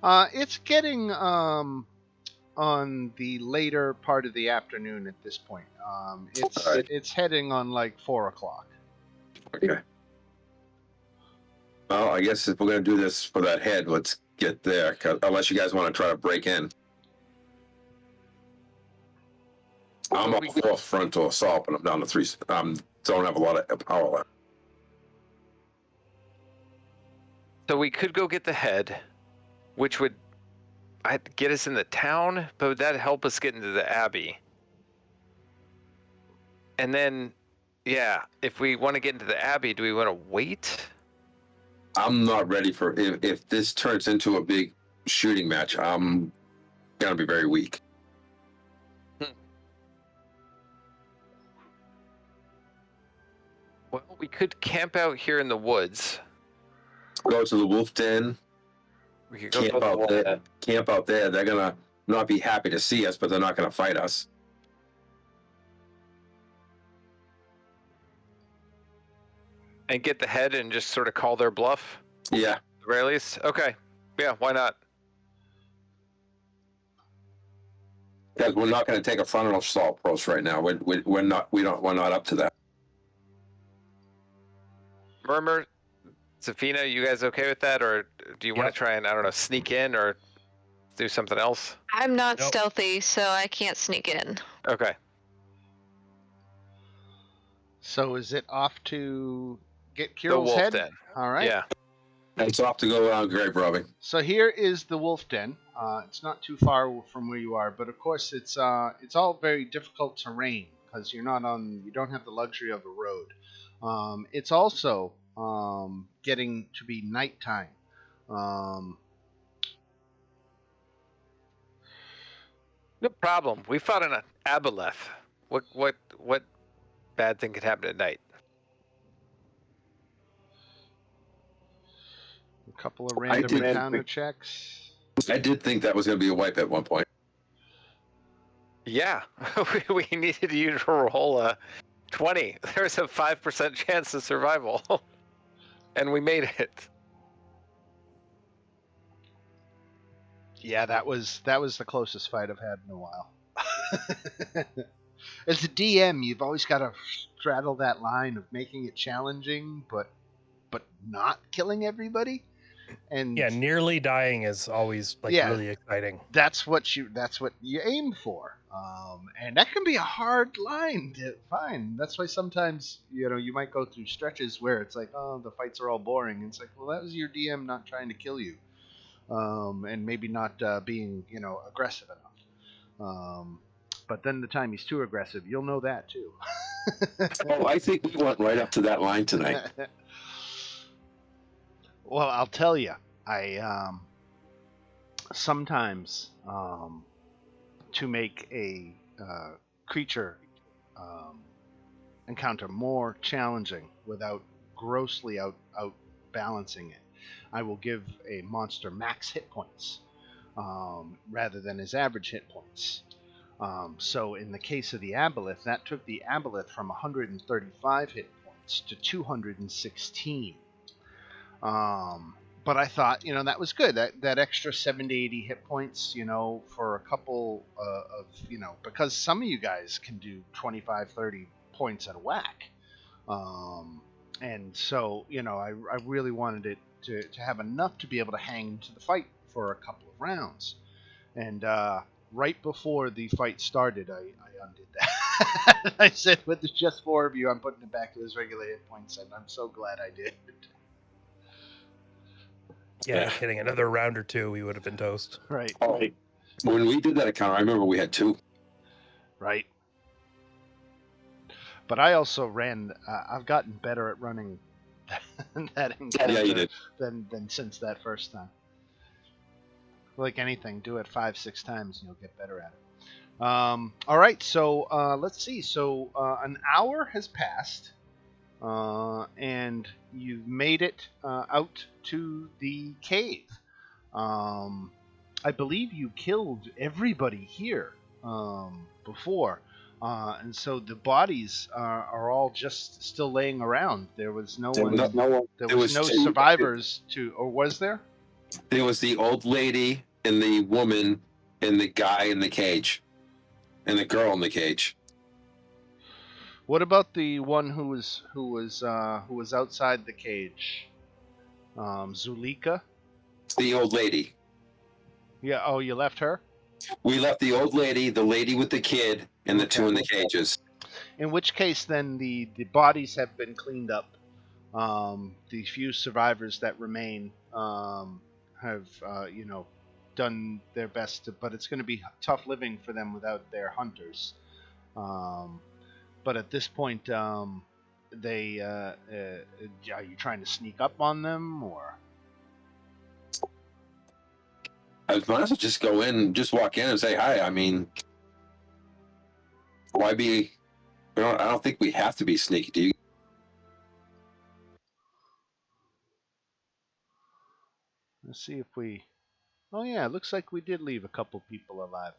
It's getting on the later part of the afternoon at this point. It's heading on 4:00. Okay. Well, I guess if we're going to do this for that head, let's get there, unless you guys want to try to break in. I'm up for frontal assault, but I'm down to 3. Don't have a lot of power left. So we could go get the head, which would get us in the town, but would that help us get into the Abbey? And then, if we want to get into the Abbey, do we want to wait? I'm not ready for if this turns into a big shooting match. I'm gonna be very weak. Well, we could camp out here in the woods. Go to the wolf den. We could go Camp out there. They're gonna not be happy to see us, but they're not gonna fight us. And get the head and just sort of call their bluff? Yeah. At the very least? Okay. Yeah, why not? Because we're not going to take a frontal assault approach right now. We're not up to that. Murmur, Zafina, you guys okay with that, or do you want to try and sneak in or do something else? I'm not Nope. stealthy, so I can't sneak in. Okay. So is it off to get The Kirill's wolf head? den. All right. Yeah. It's off to go grave robbing. So here is the wolf den. It's not too far from where you are, but of course it's all very difficult terrain because you don't have the luxury of a road. It's also getting to be nighttime. No problem. We fought an aboleth. What bad thing could happen at night? A couple of random did- encounter checks. I did think that was going to be a wipe at one point. Yeah, we needed you to roll a 20. There's a 5% chance of survival, and we made it. Yeah, that was the closest fight I've had in a while. As a DM, you've always got to straddle that line of making it challenging, but not killing everybody. And Yeah, nearly dying is always really exciting. that's what you aim for. And that can be a hard line to find. That's why sometimes you might go through stretches where it's like, oh, the fights are all boring. And it's like, well, that was your DM not trying to kill you, and maybe not being aggressive enough. But then the time he's too aggressive, you'll know that too. Oh, I think we went right up to that line tonight. Well, I'll tell you, I sometimes to make a creature encounter more challenging without grossly out balancing it, I will give a monster max hit points rather than his average hit points. So in the case of the aboleth, that took the aboleth from 135 hit points to 216. But I thought, that was good. That extra 70, 80 hit points, for a couple of, because some of you guys can do 25, 30 points at a whack. And so, I really wanted it to have enough to be able to hang into the fight for a couple of rounds. And right before the fight started, I undid that. I said, with just 4 of you, I'm putting it back to his regular hit points, and I'm so glad I did. Yeah, no kidding. Another round or two, we would have been toast. Right. Oh, when we did that account, I remember we had 2. Right. But I also ran. I've gotten better at running that encounter Yeah, you did. than since that first time. Like anything, do it 5-6 times and you'll get better at it. All right, so let's see. So an hour has passed, and you've made it out to the cave. I believe you killed everybody here before, and so the bodies are all just still laying around. There was no one. There was no survivors to, or was there? There was the old lady and the woman and the guy in the cage, and the girl in the cage. What about the one who was outside the cage? Zulika? The old lady. Yeah. Oh, you left her. We left the old lady, the lady with the kid, and the 2 in the cages. In which case, then the bodies have been cleaned up. The few survivors that remain have done their best to, but it's going to be tough living for them without their hunters. But at this point, they are you trying to sneak up on them, or? I might as well just go in, just walk in and say hi. I mean, why be? I don't think we have to be sneaky. Do you? Let's see if we. Oh yeah, it looks like we did leave a couple people alive.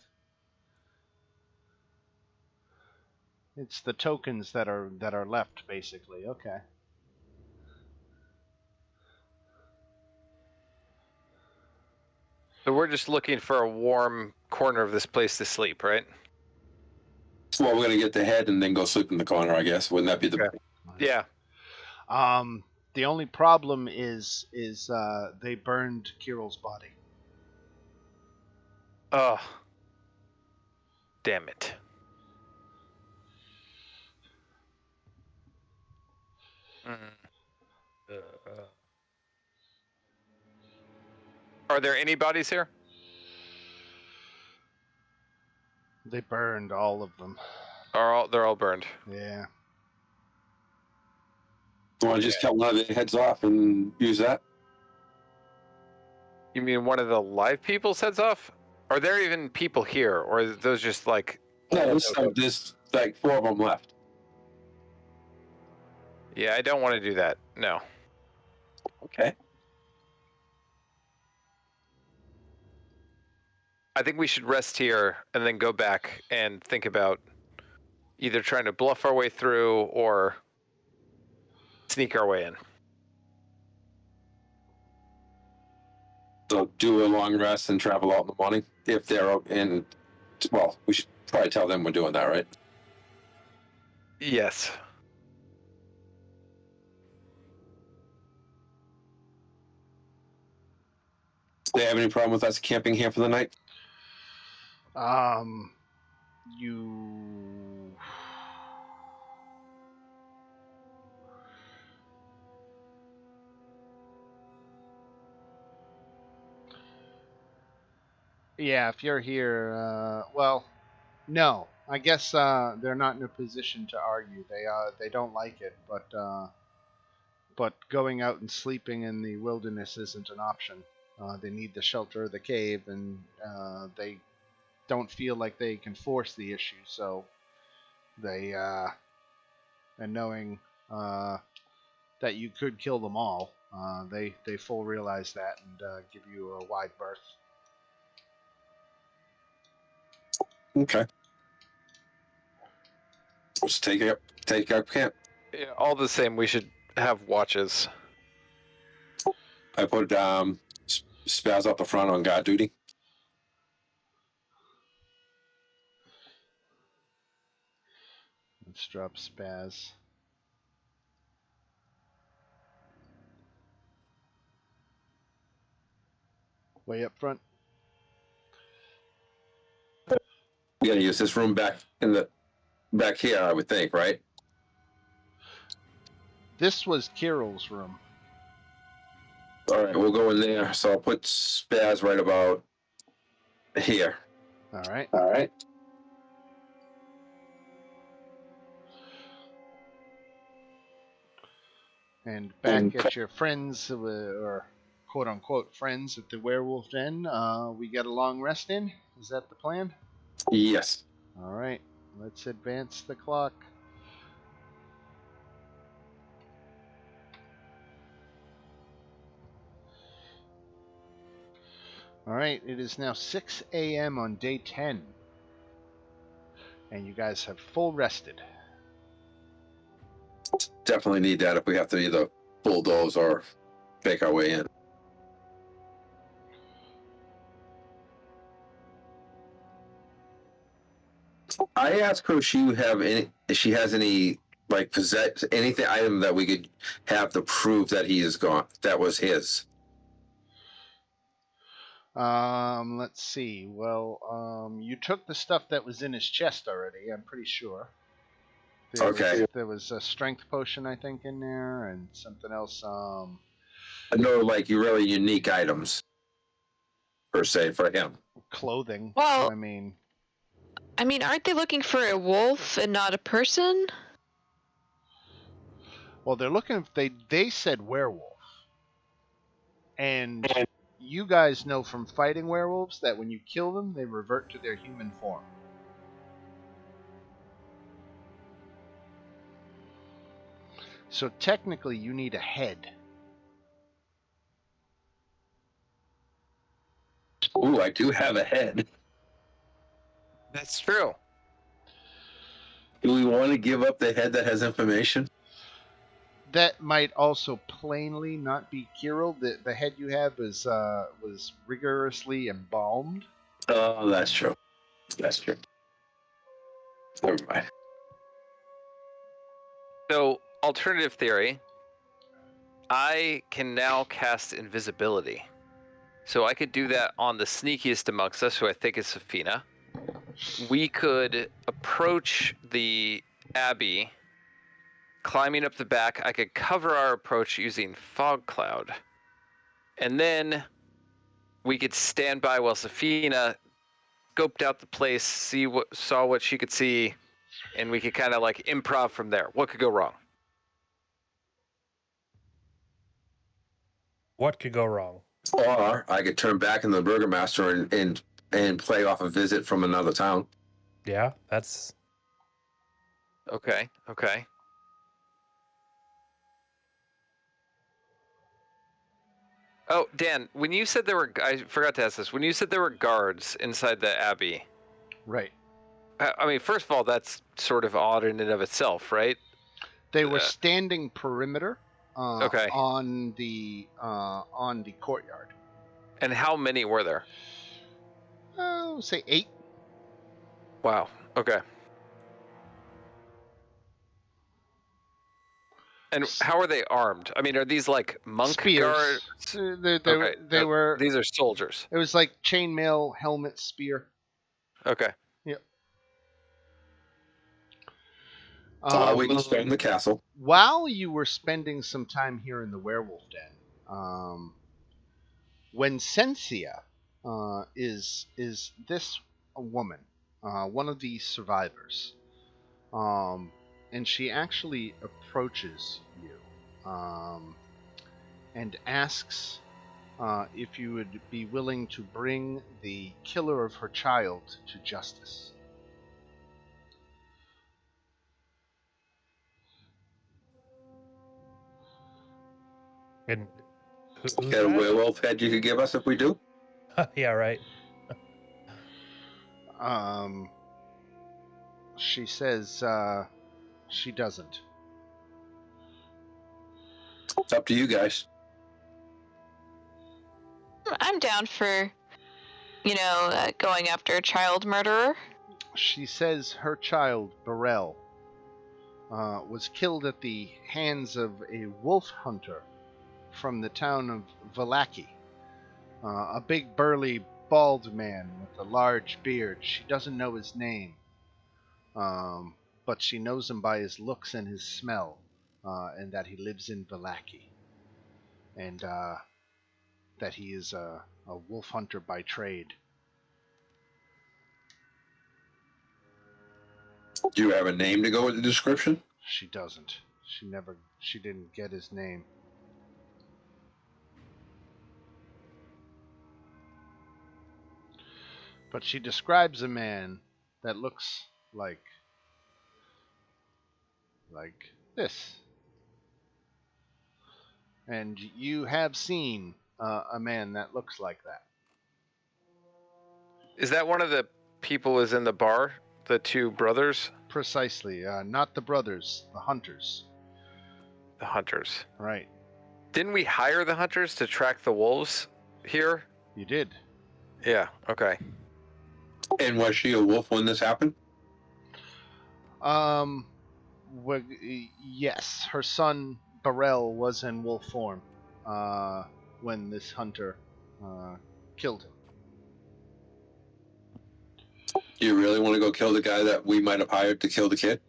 It's the tokens that are left, basically. Okay. So we're just looking for a warm corner of this place to sleep, right? Well, we're gonna get the head and then go sleep in the corner. I guess wouldn't that be the? Okay. Yeah. The only problem is they burned Kirill's body. Oh, damn it. Mm. Are there any bodies here? They burned all of them. They're all burned. Yeah. You want to just cut one of their heads off and use that? You mean one of the live people's heads off? Are there even people here, or are those just like? No, there's like 4 of them left. Yeah, I don't want to do that. No. Okay. I think we should rest here and then go back and think about either trying to bluff our way through or sneak our way in. So do a long rest and travel out in the morning if they're in. Well, we should probably tell them we're doing that, right? Yes. Do they have any problem with us camping here for the night? You. Yeah, if you're here, well, no. I guess they're not in a position to argue. They don't like it, but going out and sleeping in the wilderness isn't an option. They need the shelter of the cave, and they don't feel like they can force the issue. So they and knowing that you could kill them all, they full realize that and give you a wide berth. Okay. Let's take up camp. Yeah, all the same, we should have watches. I put Spaz up the front on guard duty. Let's drop Spaz. Way up front. We gotta use this room back here, I would think, right? This was Kirill's room. All right, we'll go in there. So I'll put Spaz right about here. All right. All right. And back at your friends, or quote unquote friends at the werewolf den, we get a long rest in. Is that the plan? Yes. All right. Let's advance the clock. All right. It is now 6 a.m. on day 10. And you guys have full rested. Definitely need that if we have to either bulldoze or fake our way in. I asked her if she has any like possess anything item that we could have to prove that he is gone. That was his. Let's see. Well, you took the stuff that was in his chest already, I'm pretty sure. There was a strength potion, I think, in there, and something else. No, like you really unique items per se for him. Clothing. Well, I mean, aren't they looking for a wolf and not a person? well, they're looking. They said werewolf, and you guys know from fighting werewolves that when you kill them, they revert to their human form. So technically, you need a head. Ooh, I do have a head. That's true. Do we want to give up the head that has information? That might also plainly not be Kirill. The head you have was rigorously embalmed. Oh, that's true. That's true. Never mind. So, alternative theory, I can now cast invisibility. So I could do that on the sneakiest amongst us, who I think is Safina. We could approach the Abbey, climbing up the back. I could cover our approach using fog cloud. And then we could stand by while Safina scoped out the place, saw what she could see, and we could kind of like improv from there. What could go wrong? What could go wrong? Or I could turn back into the Burgermaster and play off a visit from another town. Yeah, that's Okay. Oh, Dan, when you said I forgot to ask this. When you said there were guards inside the Abbey, Right. I mean, first of all, that's sort of odd in and of itself, right? They were standing perimeter Okay. on the courtyard. And how many were there? Say 8. Wow. Okay. And how are they armed? I mean, are these like monk Spears. guards? They were. These are soldiers. It was like chainmail, helmet, spear. Okay. Yep. We can stay in the castle. While you were spending some time here in the werewolf den, when Sensia is this a woman, one of the survivors, and she actually approaches you and asks if you would be willing to bring the killer of her child to justice. and who's Got a that? werewolf head you could give us if we do? Yeah, right. She says she doesn't. It's up to you guys. I'm down for, going after a child murderer. She says her child, Burrell, was killed at the hands of a wolf hunter from the town of Valaki. A big, burly, bald man with a large beard. She doesn't know his name, but she knows him by his looks and his smell, and that he lives in Valaki, and that he is a wolf hunter by trade. Do you have a name to go with the description? She doesn't. She didn't get his name. But she describes a man that looks like this. And you have seen a man that looks like that. Is that one of the people who was in the bar? The two brothers? Precisely. Not the brothers, the hunters. The hunters. Right. Didn't we hire the hunters to track the wolves here? You did. Yeah, okay. And was she a wolf when this happened? Well, yes, her son Burrell was in wolf form when this hunter killed him. Do you really want to go kill the guy that we might have hired to kill the kid?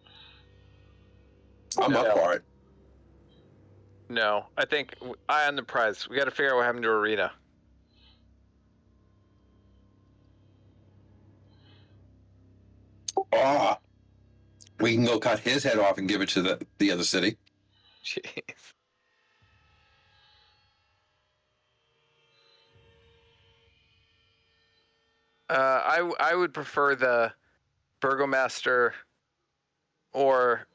I'm up for it. No, I think eye on the prize. We got to figure out what happened to Arena. Oh, we can go cut his head off and give it to the other city. Jeez. I would prefer the Burgomaster or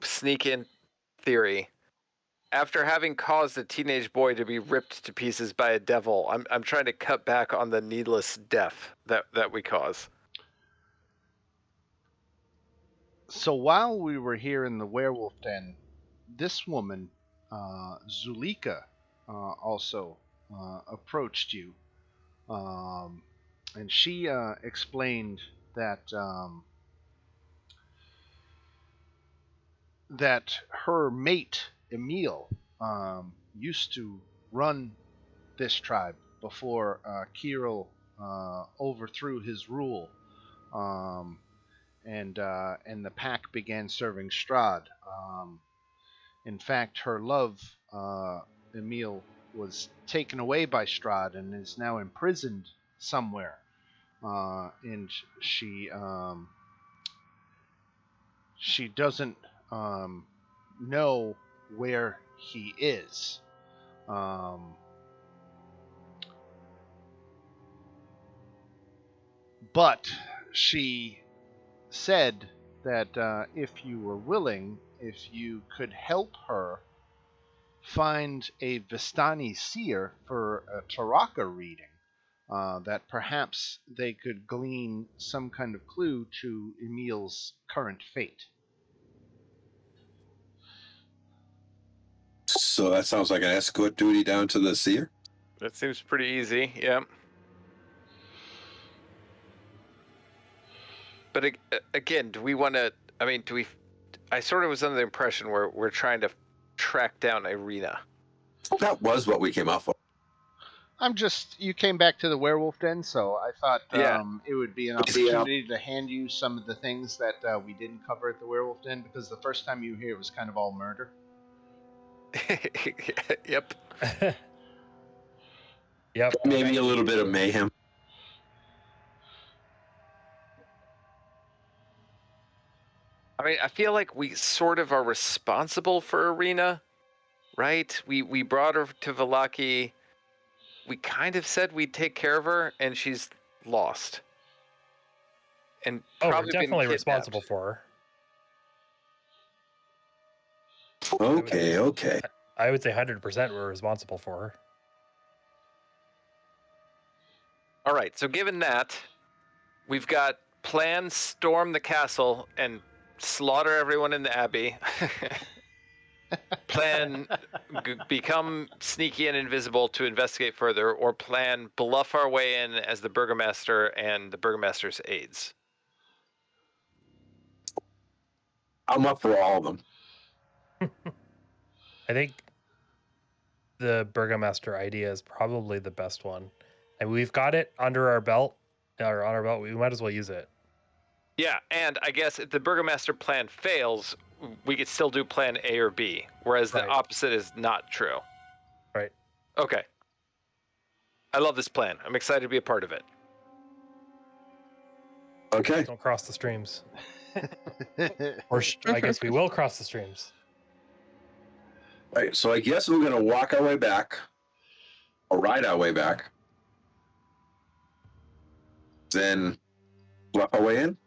sneak in theory. After having caused a teenage boy to be ripped to pieces by a devil, I'm trying to cut back on the needless death that we cause. So while we were here in the werewolf den, this woman, Zulika, also approached you, and she explained that that her mate Emil used to run this tribe before Kirill overthrew his rule, um, and the pack began serving Strahd. In fact, her love, Emil, was taken away by Strahd and is now imprisoned somewhere. And she doesn't know where he is. But she said that if you were willing, if you could help her find a Vistani seer for a Taraka reading, that perhaps they could glean some kind of clue to Emil's current fate. So that sounds like an escort duty down to the seer. That seems pretty easy. Yeah. But again, do we want to? I mean, do we? I sort of was under the impression we're trying to track down Irina. That was what we came up with. You came back to the werewolf den, so I thought Yeah. it would be an opportunity to hand you some of the things that we didn't cover at the werewolf den, because the first time you were here, it was kind of all murder. Yep. Yep. Maybe a little bit of mayhem. I mean, I feel like we sort of are responsible for Irina, right? We brought her to Valaki. We kind of said we'd take care of her, and she's lost. And Oh, we're probably been definitely kidnapped. responsible for her. Okay. I would say 100% we're responsible for her. All right, so given that, we've got plan storm the castle and slaughter everyone in the abbey. Plan become sneaky and invisible to investigate further, or plan bluff our way in as the burgomaster and the burgomaster's aides. I'm up for all of them. I think the burgomaster idea is probably the best one. And we've got it under our belt, or on our belt. We might as well use it. Yeah, and I guess if the burgomaster plan fails, we could still do plan A or B, whereas the Right. opposite is not true. Right. Okay. I love this plan. I'm excited to be a part of it. Okay. Don't cross the streams. Or I guess we will cross the streams. All right, so I guess we're going to walk our way back, or ride our way back, then bluff our way in.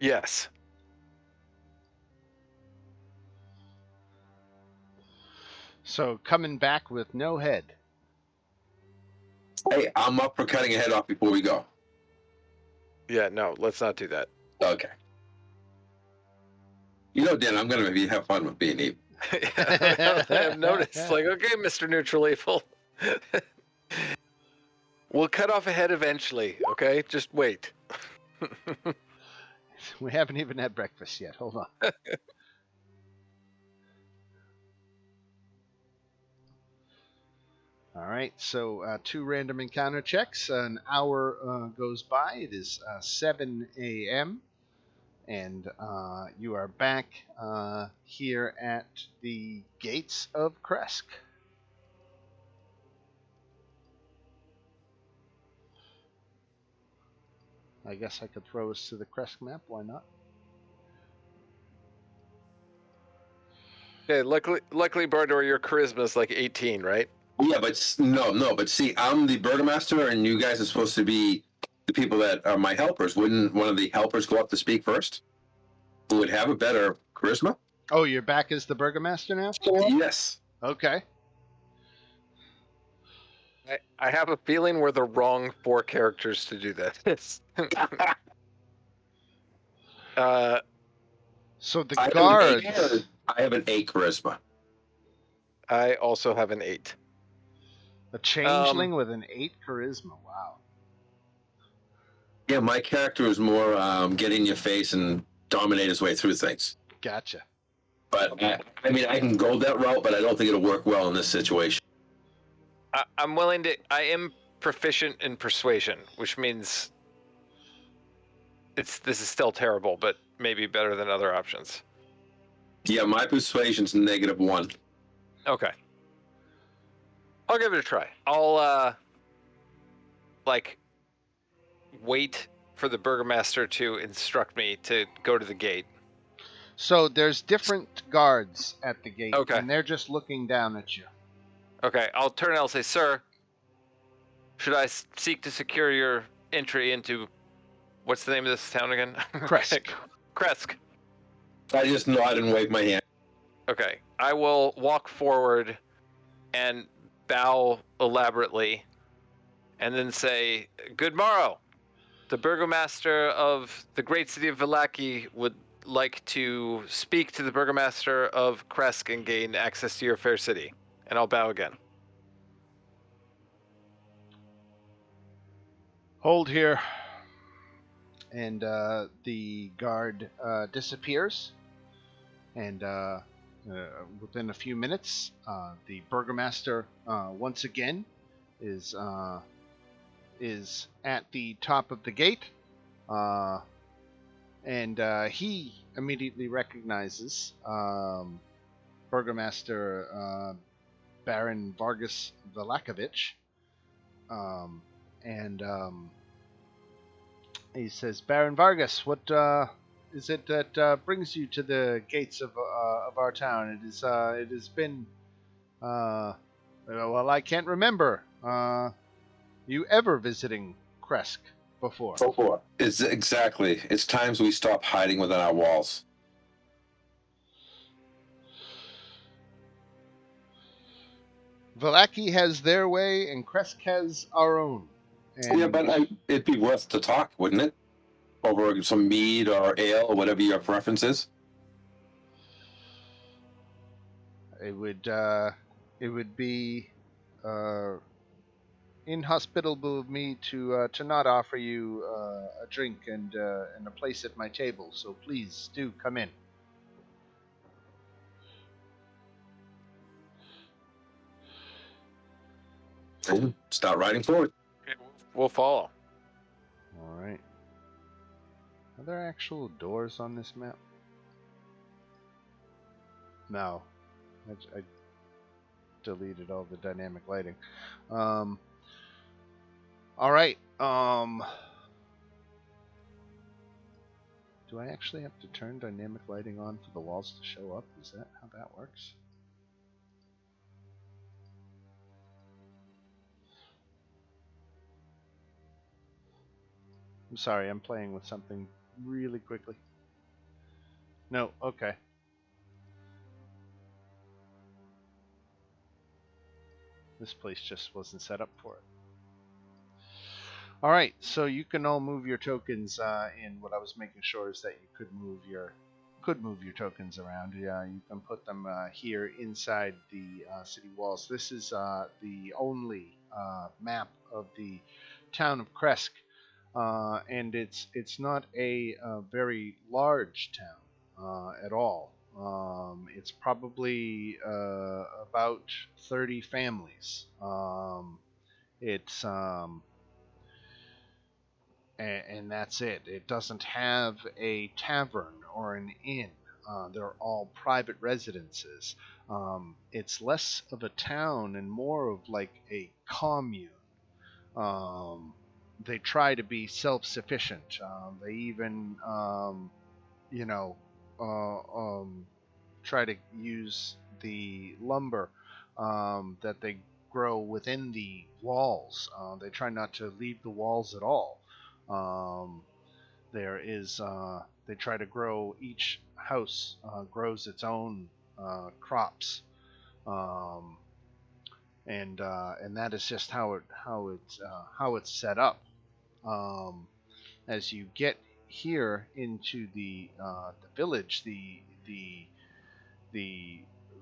Yes. So coming back with no head. Hey, I'm up for cutting a head off before we go. Yeah, no, let's not do that. Okay. You know, Dan, I'm going to have fun with being evil. I have noticed. Like, okay, Mr. Neutral Evil. We'll cut off a head eventually, okay? Just wait. We haven't even had breakfast yet. Hold on. All right, so 2 random encounter checks. An hour goes by. It is 7 a.m. And you are back here at the gates of Kresk. I guess I could throw us to the Kresk map. Why not? Okay, luckily, Bardor, your charisma is like 18, right? Yeah, but no. But see, I'm the burgomaster, and you guys are supposed to be the people that are my helpers. Wouldn't one of the helpers go up to speak first? Who would have a better charisma? Oh, you're back as the burgomaster now? Yes. Okay. I have a feeling we're the wrong 4 characters to do this. So the guards. I have an 8 charisma. I also have an 8. A changeling with an 8 charisma. Wow. Yeah, my character is more get in your face and dominate his way through things. Gotcha. But I mean, I can go that route, but I don't think it'll work well in this situation. I'm willing to. I am proficient in persuasion, which means this is still terrible, but maybe better than other options. Yeah, my persuasion's -1. Okay. I'll give it a try. I'll wait for the burgomaster to instruct me to go to the gate. So there's different guards at the gate, Okay. and they're just looking down at you. Okay, I'll turn and I'll say, "Sir, should I seek to secure your entry into what's the name of this town again?" Kresk. Kresk. I just nod and wave my hand. Okay, I will walk forward and bow elaborately, and then say, "Good morrow. The burgomaster of the great city of Vallaki would like to speak to the burgomaster of Kresk and gain access to your fair city." And I'll bow again. Hold here. And the guard disappears. And within a few minutes, the burgomaster once again is at the top of the gate. And he immediately recognizes Burgomaster Baron Vargas Velakovich. And he says, "Baron Vargas, what is it that brings you to the gates of our town? It has been well, I can't remember you ever visiting Kresk before." So forth. It's exactly. It's times we stop hiding within our walls. Vallaki has their way, and Kresk has our own. And Yeah, but it'd be worth to talk, wouldn't it? Over some mead or ale or whatever your preference is. it would be inhospitable of me to not offer you a drink and a place at my table. So please do come in. Start riding forward. We'll follow. All right. Are there actual doors on this map? No. I deleted all the dynamic lighting. All right. Do I actually have to turn dynamic lighting on for the walls to show up? Is that how that works? I'm sorry, I'm playing with something really quickly. No, okay. This place just wasn't set up for it. All right, so you can all move your tokens in. What I was making sure is that you could move your tokens around. Yeah, you can put them here inside the city walls. This is the only map of the town of Kresk, and it's not a very large town at all. It's probably about 30 families. It's and that's it. It doesn't have a tavern or an inn. They're all private residences. It's less of a town and more of like a commune. They try to be self-sufficient. They even, you know, try to use the lumber that they grow within the walls. They try not to leave the walls at all. There is they try to grow, each house grows its own crops, um, and that is just how it's set up. As you get here into the village, the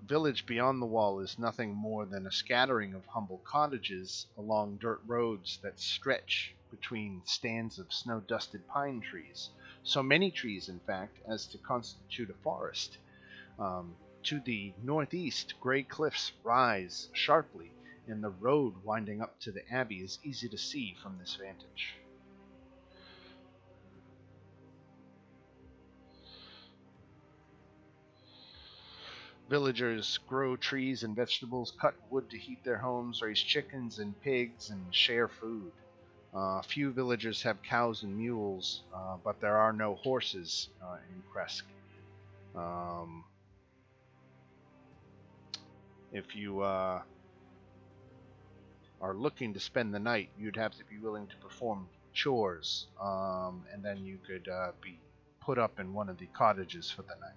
village beyond the wall is nothing more than a scattering of humble cottages along dirt roads that stretch between stands of snow-dusted pine trees. So many trees, in fact, as to constitute a forest. To the northeast, gray cliffs rise sharply, and the road winding up to the abbey is easy to see from this vantage. Villagers grow trees and vegetables, cut wood to heat their homes, raise chickens and pigs, and share food. Few villagers have cows and mules, but there are no horses in Kresk. If you are looking to spend the night, you'd have to be willing to perform chores, and then you could be put up in one of the cottages for the night.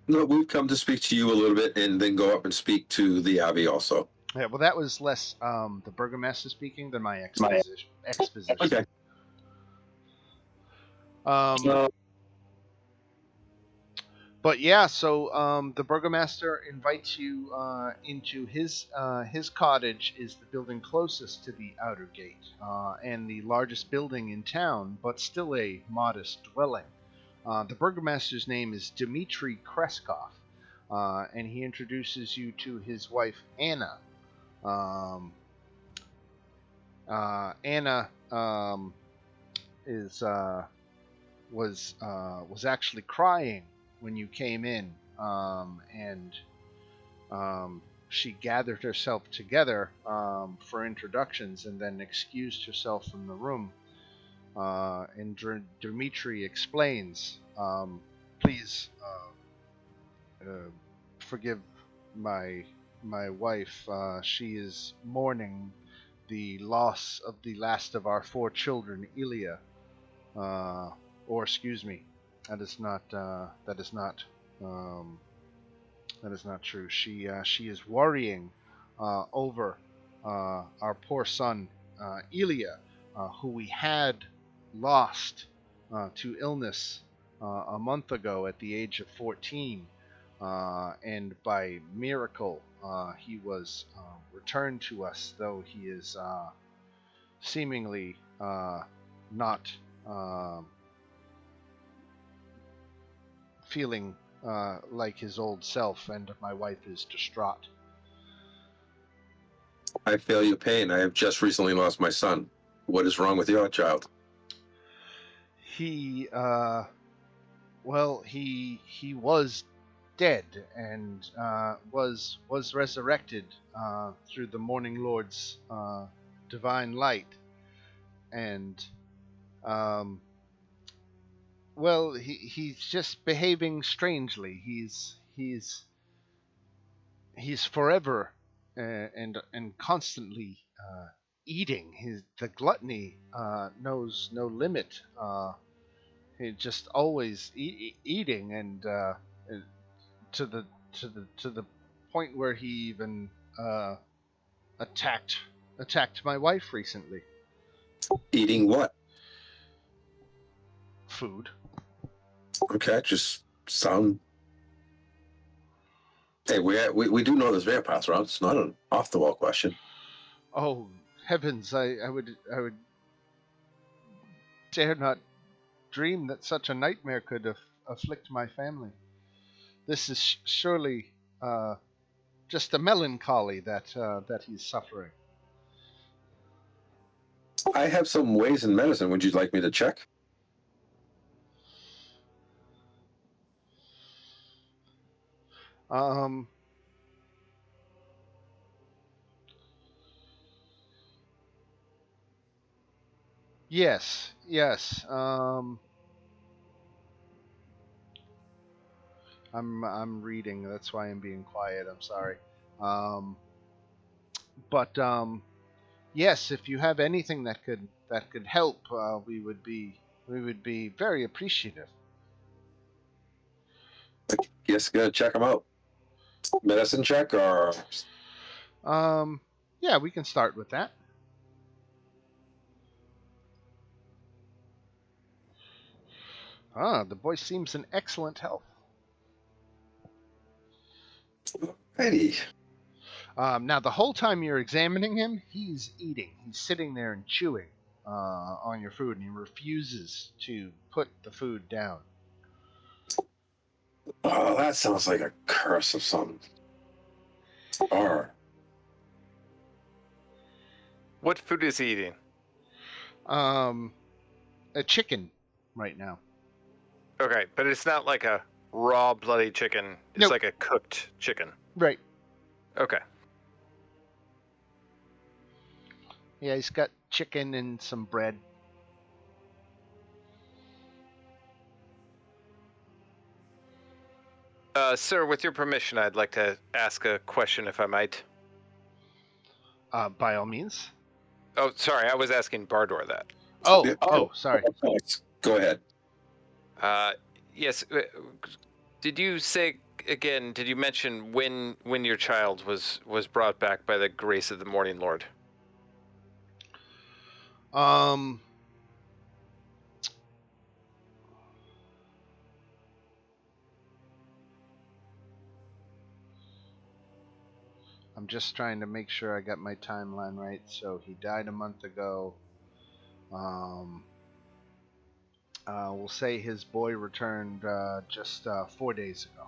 No, we've come to speak to you a little bit and then go up and speak to the abbey also. Yeah, well, that was less the burgomaster speaking than my exposition. Okay. But yeah, so the burgomaster invites you into his cottage. Is the building closest to the outer gate and the largest building in town, but still a modest dwelling. The burgomaster's name is Dmitry Kreskov, and he introduces you to his wife Anna. Anna was actually crying when you came in, and she gathered herself together for introductions, and then excused herself from the room. And Dmitry explains, "Please forgive my wife. She is mourning the loss of the last of our 4 children, Ilya. Or excuse me, that is not true. She is worrying over our poor son, Ilya, who we had lost to illness a month ago at the age of 14, and by miracle he was returned to us, though he is seemingly not feeling like his old self, and my wife is distraught." I feel your pain. I have just recently lost my son. What is wrong with your child? He was dead and was resurrected through the Morning Lord's divine light, and he's just behaving strangely. He's forever and constantly eating. The gluttony knows no limit. He just always eating, and to the point where he even attacked my wife recently. Eating what? Food. Okay, just sound. Hey, we do know there's vampires around. It's not an off the wall question. Oh heavens! I would dare not dream that such a nightmare could afflict my family. This is surely just a melancholy that he's suffering. I have some ways in medicine. Would you like me to check? Yes. I'm reading. That's why I'm being quiet. I'm sorry. But yes, if you have anything that could help, we would be very appreciative. Yes, gonna check them out. Medicine check or? Yeah, we can start with that. The boy seems in excellent health. Righty. Now, the whole time you're examining him, he's eating. He's sitting there and chewing on your food, and he refuses to put the food down. Oh, that sounds like a curse of some sort. What food is he eating? A chicken right now. Okay, but it's not like a raw bloody chicken. It's Nope. like a cooked chicken. Right. Okay. Yeah, he's got chicken and some bread. Sir, with your permission, I'd like to ask a question, if I might. By all means. Oh, sorry, I was asking Bardor that. Oh, sorry. Go ahead. Uh, yes. Did you say again? Did you mention when your child was brought back by the grace of the Morning Lord? Um, I'm just trying to make sure I got my timeline right. So he died a month ago. We'll say his boy returned just 4 days ago.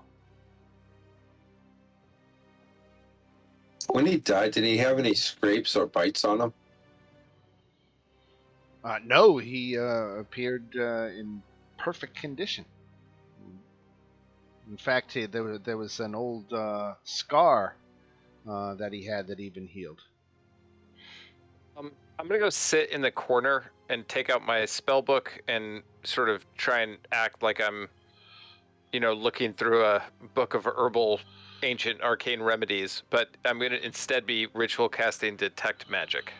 When he died, did he have any scrapes or bites on him? No, he appeared in perfect condition. In fact, there was an old scar that he had that even healed. I'm gonna go sit in the corner and take out my spell book and sort of try and act like I'm, looking through a book of herbal, ancient, arcane remedies. But I'm gonna instead be ritual casting detect magic.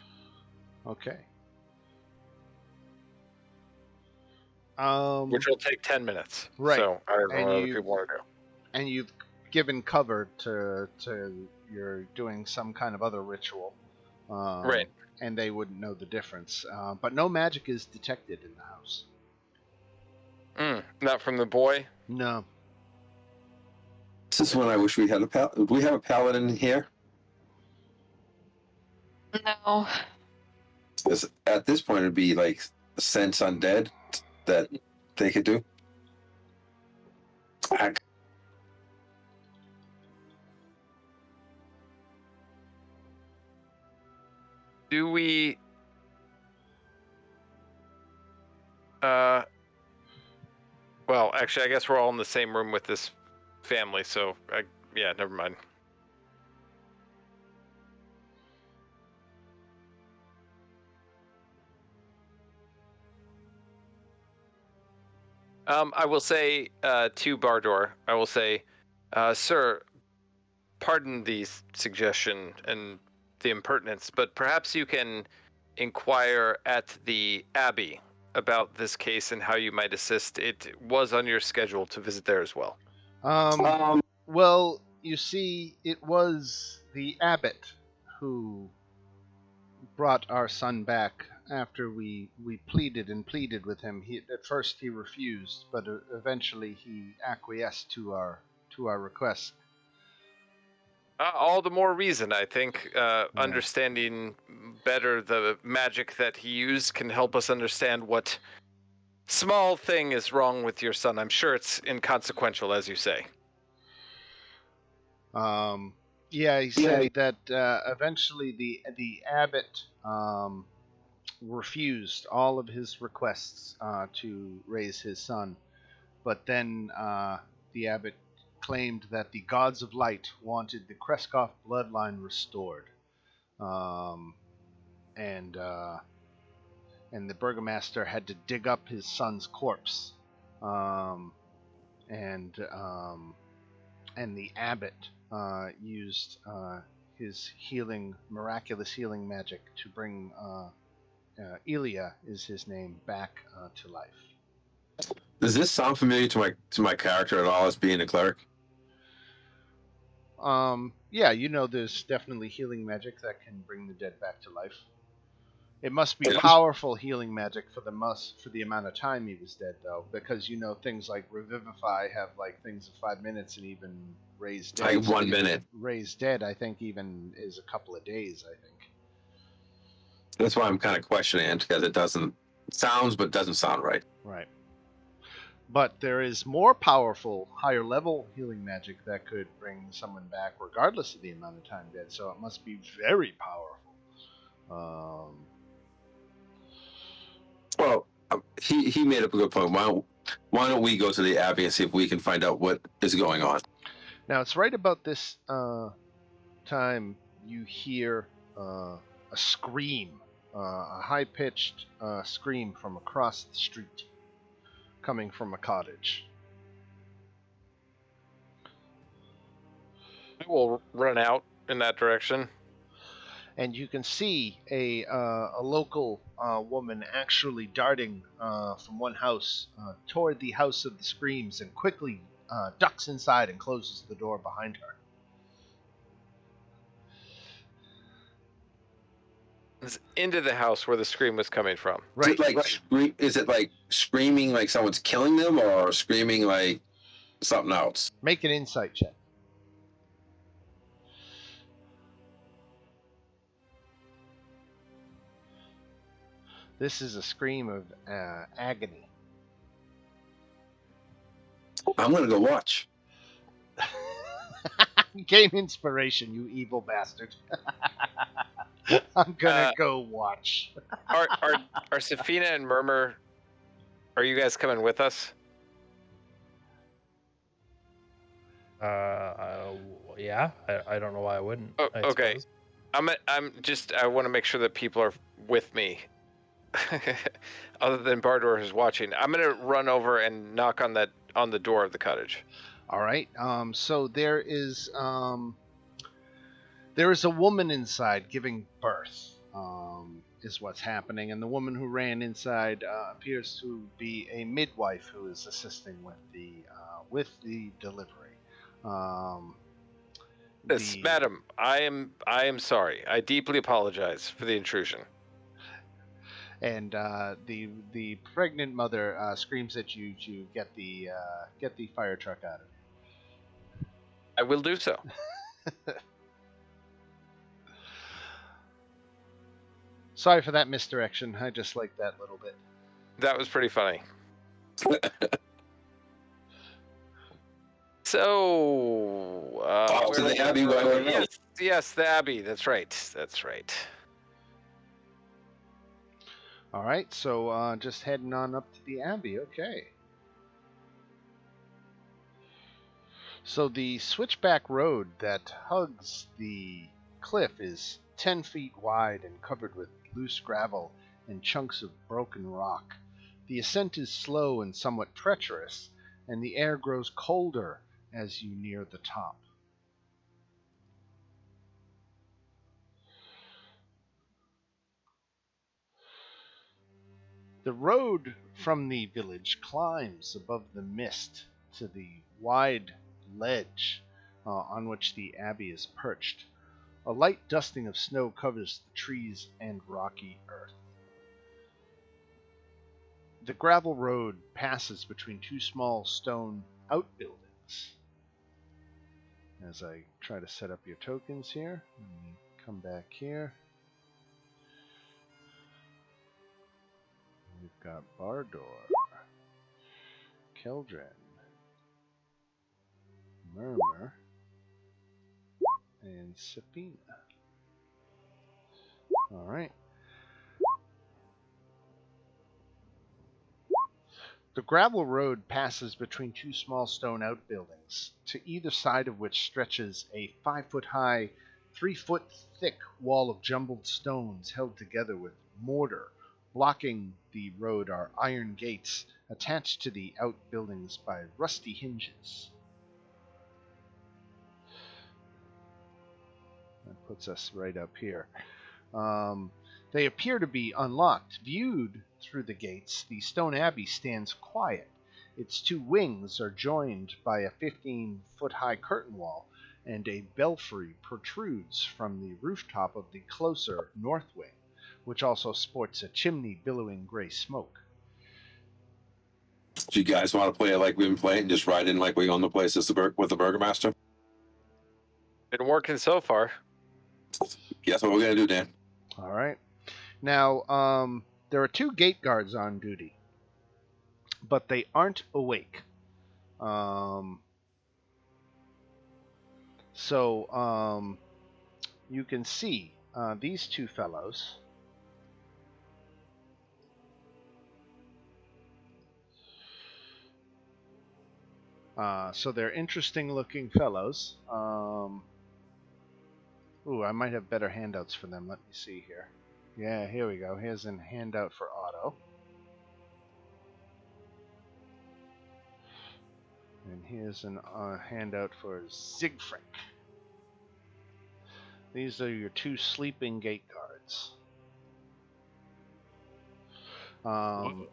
Okay. Which will take 10 minutes. Right. So I don't know And what other people want to do. And you've given cover to you're doing some kind of other ritual. Right. And they wouldn't know the difference. But no magic is detected in the house. Not from the boy? No. This is when I wish we had a Do we have a paladin here? No. Because at this point, it'd be like sense undead that they could do. Do we... Well, actually, I guess we're all in the same room with this family, so yeah, never mind. I will say to Bardor, I will say, sir, pardon the suggestion and the impertinence, but perhaps you can inquire at the Abbey about this case and how you might assist. It was on your schedule to visit there as well. Well, you see, it was the abbot who brought our son back after we pleaded and pleaded with him. At first he refused, but eventually he acquiesced to our request. All the more reason, I think. Understanding better the magic that he used can help us understand what small thing is wrong with your son. I'm sure it's inconsequential, as you say. Yeah, he said that eventually the abbot refused all of his requests to raise his son, but then the abbot claimed that the gods of light wanted the Kreskoff bloodline restored, um, and the burgomaster had to dig up his son's corpse, um, and the abbot used his miraculous healing magic to bring Ilya is his name back to life. Does this sound familiar to my character at all as being a cleric? Yeah, there's definitely healing magic that can bring the dead back to life. It must be powerful healing magic for the amount of time he was dead, though, because things like revivify have like things of 5 minutes, and even raise dead. Like 1 minute. Raise dead, I think, even is a couple of days. I think. That's why I'm kind of questioning it, because it sounds but doesn't sound right. Right. But there is more powerful, higher level healing magic that could bring someone back regardless of the amount of time dead, so it must be very powerful. Well, he made up a good point. Why don't we go to the Abbey and see if we can find out what is going on? Now, it's right about this time you hear a scream, a high pitched scream from across the street, coming from a cottage. I will run out in that direction. And you can see a local woman actually darting from one house toward the house of the screams and quickly ducks inside and closes the door behind her. It's into the house where the scream was coming from. Right. Is it like screaming like someone's killing them, or screaming like something else? Make an insight check. This is a scream of agony. I'm gonna go watch. Gain inspiration, you evil bastard. I'm gonna go watch. Are Safina and Murmur? Are you guys coming with us? Yeah. I don't know why I wouldn't. Oh, I okay. suppose. I want to make sure that people are with me. Other than Bardor who's watching. I'm gonna run over and knock on the door of the cottage. All right. So there is a woman inside giving birth. Is what's happening, and the woman who ran inside appears to be a midwife who is assisting with the delivery. Yes, madam, I am sorry. I deeply apologize for the intrusion. And the pregnant mother screams at you to get the fire truck out of here. I will do so. Sorry for that misdirection. I just like that little bit. That was pretty funny. So, Off to the Abbey. Yes, the Abbey. That's right. All right, so just heading on up to the Abbey. Okay. So the switchback road that hugs the cliff is 10 feet wide and covered with loose gravel and chunks of broken rock. The ascent is slow and somewhat treacherous, and the air grows colder as you near the top. The road from the village climbs above the mist to the wide ledge on which the abbey is perched. A light dusting of snow covers the trees and rocky earth. The gravel road passes between two small stone outbuildings. As I try to set up your tokens here, let me come back here. We've got Bardor, Keldrin, Murmur, and Safina. Alright. The gravel road passes between two small stone outbuildings, to either side of which stretches a 5-foot-high, 3-foot-thick wall of jumbled stones held together with mortar. Blocking the road are iron gates attached to the outbuildings by rusty hinges. That puts us right up here. They appear to be unlocked. Viewed through the gates, the stone abbey stands quiet. Its two wings are joined by a 15-foot-high curtain wall, and a belfry protrudes from the rooftop of the closer north wing, which also sports a chimney billowing gray smoke. Do you guys want to play it like we've been playing? Just ride in like we own the place with the Burgermaster? Been working so far. Guess what we're going to do, Dan? All right. Now, there are two gate guards on duty. but they aren't awake. So you can see these two fellows. So they're interesting looking fellows. Ooh, I might have better handouts for them. Let me see here. Yeah, here we go. Here's a handout for Otto. And here's a handout for Siegfried. These are your two sleeping gate guards.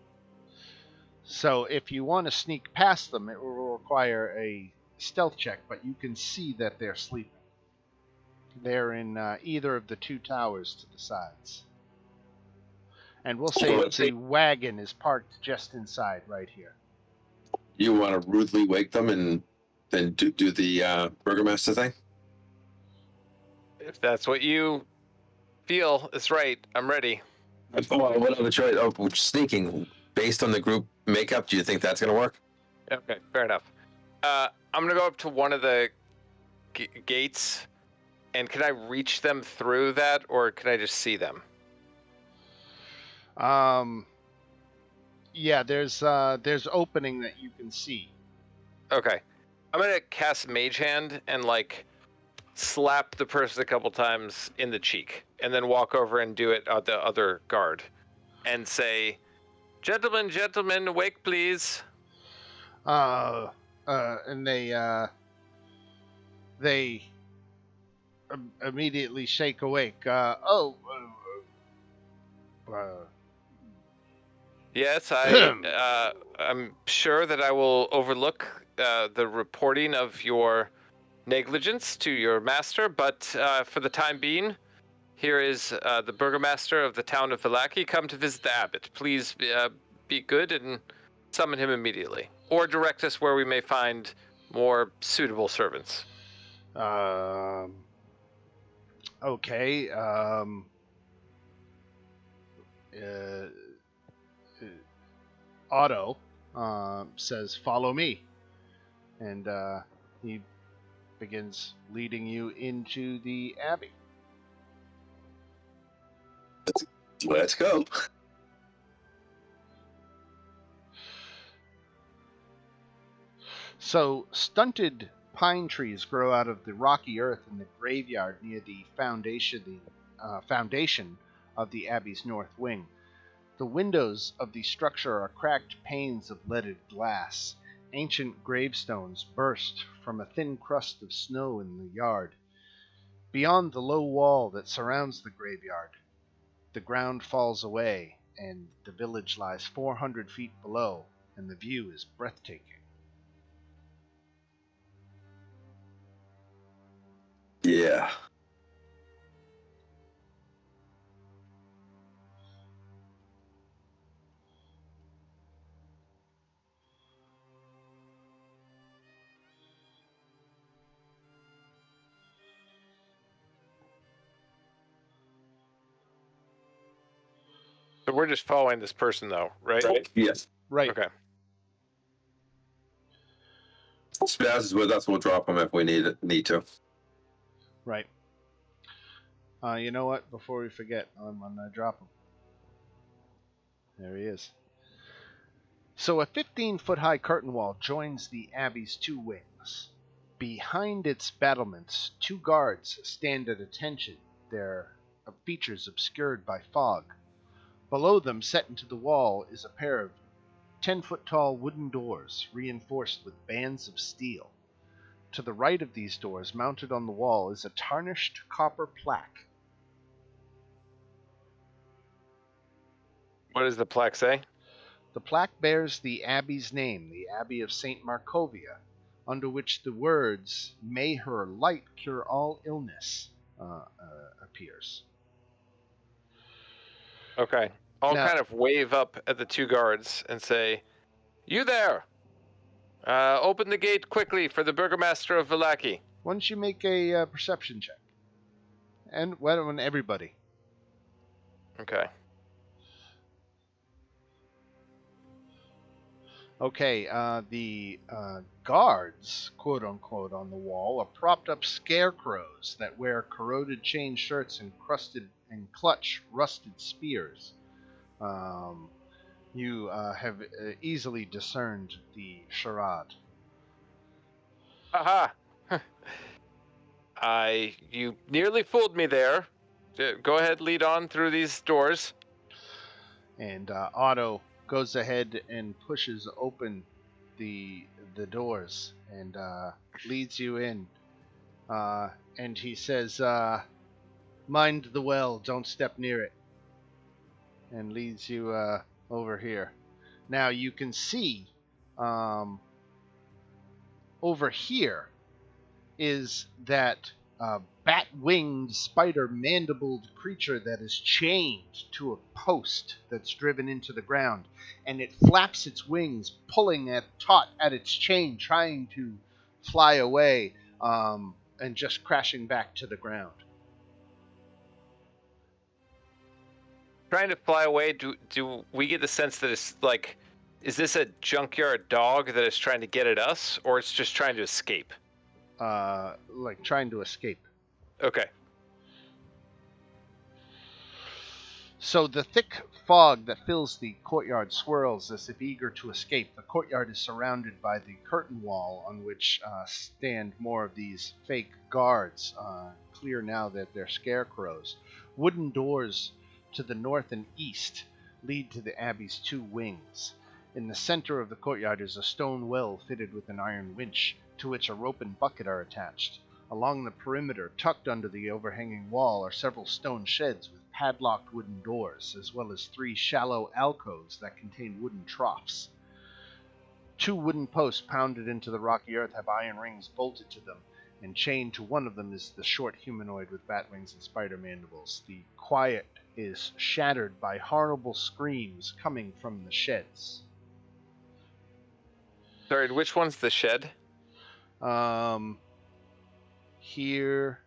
So if you want to sneak past them, it will require a stealth check, but you can see that they're sleeping. They're in either of the two towers to the sides. And we'll say the wagon is parked just inside right here. You want to rudely wake them and then do the burgomaster thing? If that's what you feel is right, I'm ready. What other choice? Oh, sneaking. Based on the group makeup, do you think that's going to work? Okay, fair enough. I'm gonna go up to one of the gates, and can I reach them through that, or can I just see them? Yeah, there's opening that you can see. Okay, I'm gonna cast Mage Hand and like slap the person a couple times in the cheek, and then walk over and do it at the other guard, and say, "Gentlemen, awake, please." And they immediately shake awake. Yes, I'm sure that I will overlook the reporting of your negligence to your master, but for the time being, here is the burgomaster of the town of Vallaki come to visit the abbot. Please be good and summon him immediately, or direct us where we may find more suitable servants. Okay. Otto says, "Follow me," and he begins leading you into the abbey. Let's go. So, stunted pine trees grow out of the rocky earth in the graveyard near the foundation of the abbey's north wing. The windows of the structure are cracked panes of leaded glass. Ancient gravestones burst from a thin crust of snow in the yard. Beyond the low wall that surrounds the graveyard, the ground falls away, and the village lies 400 feet below, and the view is breathtaking. Yeah. So we're just following this person, though, right? Yes. Right. Okay. Spaz is with us. We'll drop him if we need to. Right. You know what? Before we forget, I'm gonna drop him. There he is. So a 15-foot high curtain wall joins the abbey's two wings. Behind its battlements, two guards stand at attention, their features obscured by fog. Below them, set into the wall, is a pair of 10-foot tall wooden doors, reinforced with bands of steel. To the right of these doors, mounted on the wall, is a tarnished copper plaque. What does the plaque say? The plaque bears the abbey's name, the Abbey of St. Markovia, under which the words, "May her light cure all illness," appears. Okay. I'll Now- kind of wave up at the two guards and say, "You there! Open the gate quickly for the burgomaster of Vallaki." Why don't you make a perception check? And why don't everybody? Okay. Okay, the guards, quote unquote, on the wall are propped up scarecrows that wear corroded chain shirts and crusted and clutch rusted spears. Um, you have easily discerned the Strahd. Aha! You nearly fooled me there. Go ahead, lead on through these doors. And Otto goes ahead and pushes open the the doors and leads you in. And he says, "Mind the well, don't step near it," and leads you over here. Now you can see um, over here is that bat-winged, spider-mandibled creature that is chained to a post that's driven into the ground, and it flaps its wings, pulling taut at its chain, trying to fly away, and just crashing back to the ground. Trying to fly away. Do we get the sense that it's like, is this a junkyard dog that is trying to get at us, or it's just trying to escape? Like trying to escape. Okay. So the thick fog that fills the courtyard swirls as if eager to escape. The courtyard is surrounded by the curtain wall on which stand more of these fake guards, clear now that they're scarecrows. Wooden doors to the north and east lead to the abbey's two wings. In the center of the courtyard is a stone well fitted with an iron winch, to which a rope and bucket are attached. Along the perimeter, tucked under the overhanging wall, are several stone sheds with padlocked wooden doors, as well as 3 shallow alcoves that contain wooden troughs. 2 wooden posts pounded into the rocky earth have iron rings bolted to them, and chained to one of them is the short humanoid with bat wings and spider mandibles. The quiet is shattered by horrible screams coming from the sheds. Sorry, which one's the shed? Here,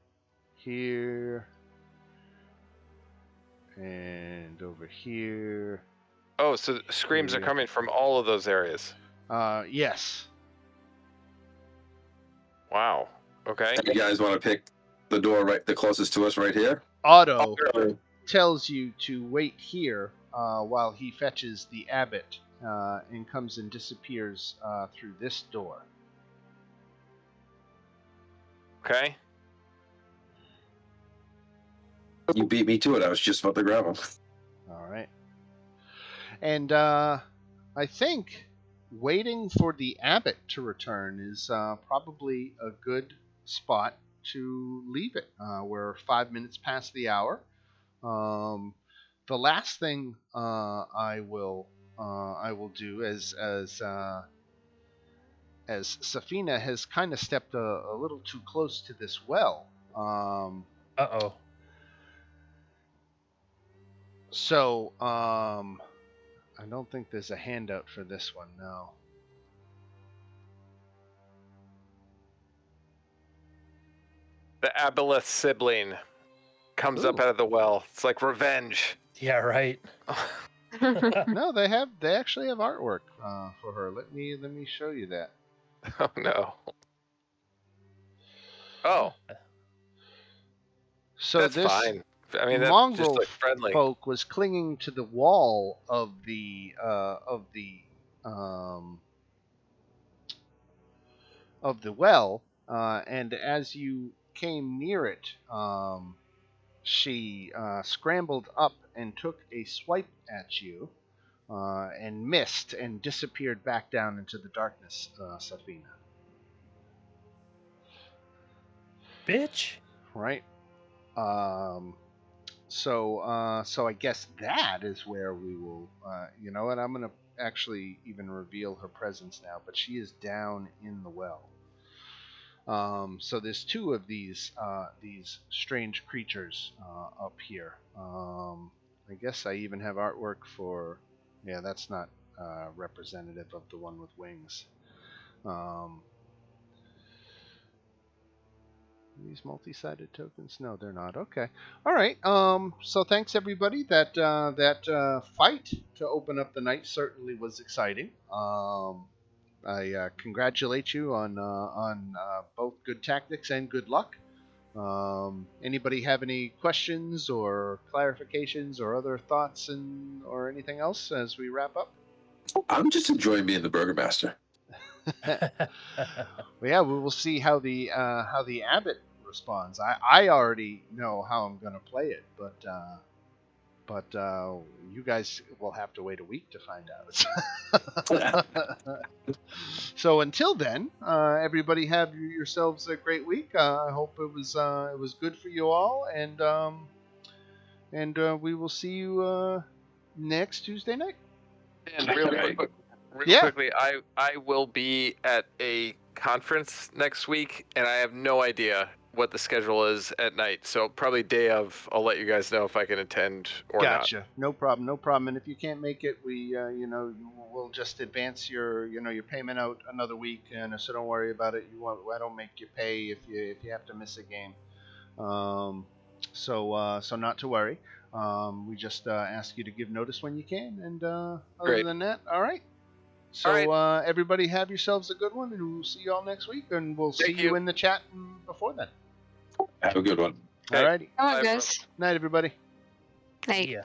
and over here. Oh, so screams are Here. coming from all of those areas. Yes. Wow. Okay. You guys want to pick the door the closest to us right here? Otto Or- tells you to wait here while he fetches the abbot and comes and disappears through this door. Okay. You beat me to it. I was just about to grab him. All right. And I think waiting for the abbot to return is probably a good spot to leave it. We're 5 minutes past the hour. The last thing I will do as Safina has kind of stepped a little too close to this well. Uh-oh. So I don't think there's a handout for this one, no. The aboleth sibling comes up Ooh. out of the well. It's like revenge. Yeah, right. No, they actually have artwork for her. Let me show you that. Oh no. Oh, So that's this fine. I mean, that's mongrel just like friendly. folk was clinging to the wall of the well, and as you came near it, she scrambled up and took a swipe at you, and missed and disappeared back down into the darkness, Safina. Bitch. Right? So I guess that is where we will. You know what? I'm gonna actually even reveal her presence now, but she is down in the well. So there's 2 of these strange creatures up here. I guess I even have artwork for. Yeah, that's not representative of the one with wings. these multi-sided tokens? No, they're not. Okay. All right. So thanks everybody. That fight to open up the night certainly was exciting. I congratulate you on both good tactics and good luck. Anybody have any questions or clarifications or other thoughts or anything else as we wrap up? I'm just enjoying being the burgomaster. Well, yeah, we will see how the abbot responds. I already know how I'm going to play it, but you guys will have to wait a week to find out. So until then, everybody have yourselves a great week. I hope it was good for you all, and we will see you next Tuesday night. And real Right. quick, real Yeah. quickly, I will be at a conference next week, and I have no idea what the schedule is at night. So probably day of, I'll let you guys know if I can attend or Gotcha. No problem. No problem. And if you can't make it, we'll just advance your payment out another week, and so don't worry about it. I don't make you pay if you have to miss a game. So not to worry. We just ask you to give notice when you can, and other Great. than that, all right. So everybody have yourselves a good one, and we'll see you all next week, and we'll see Thank you you. in the chat before then. Have a good one. Okay. All righty. Come on, Bye, guys. Night, everybody. Night. Yeah.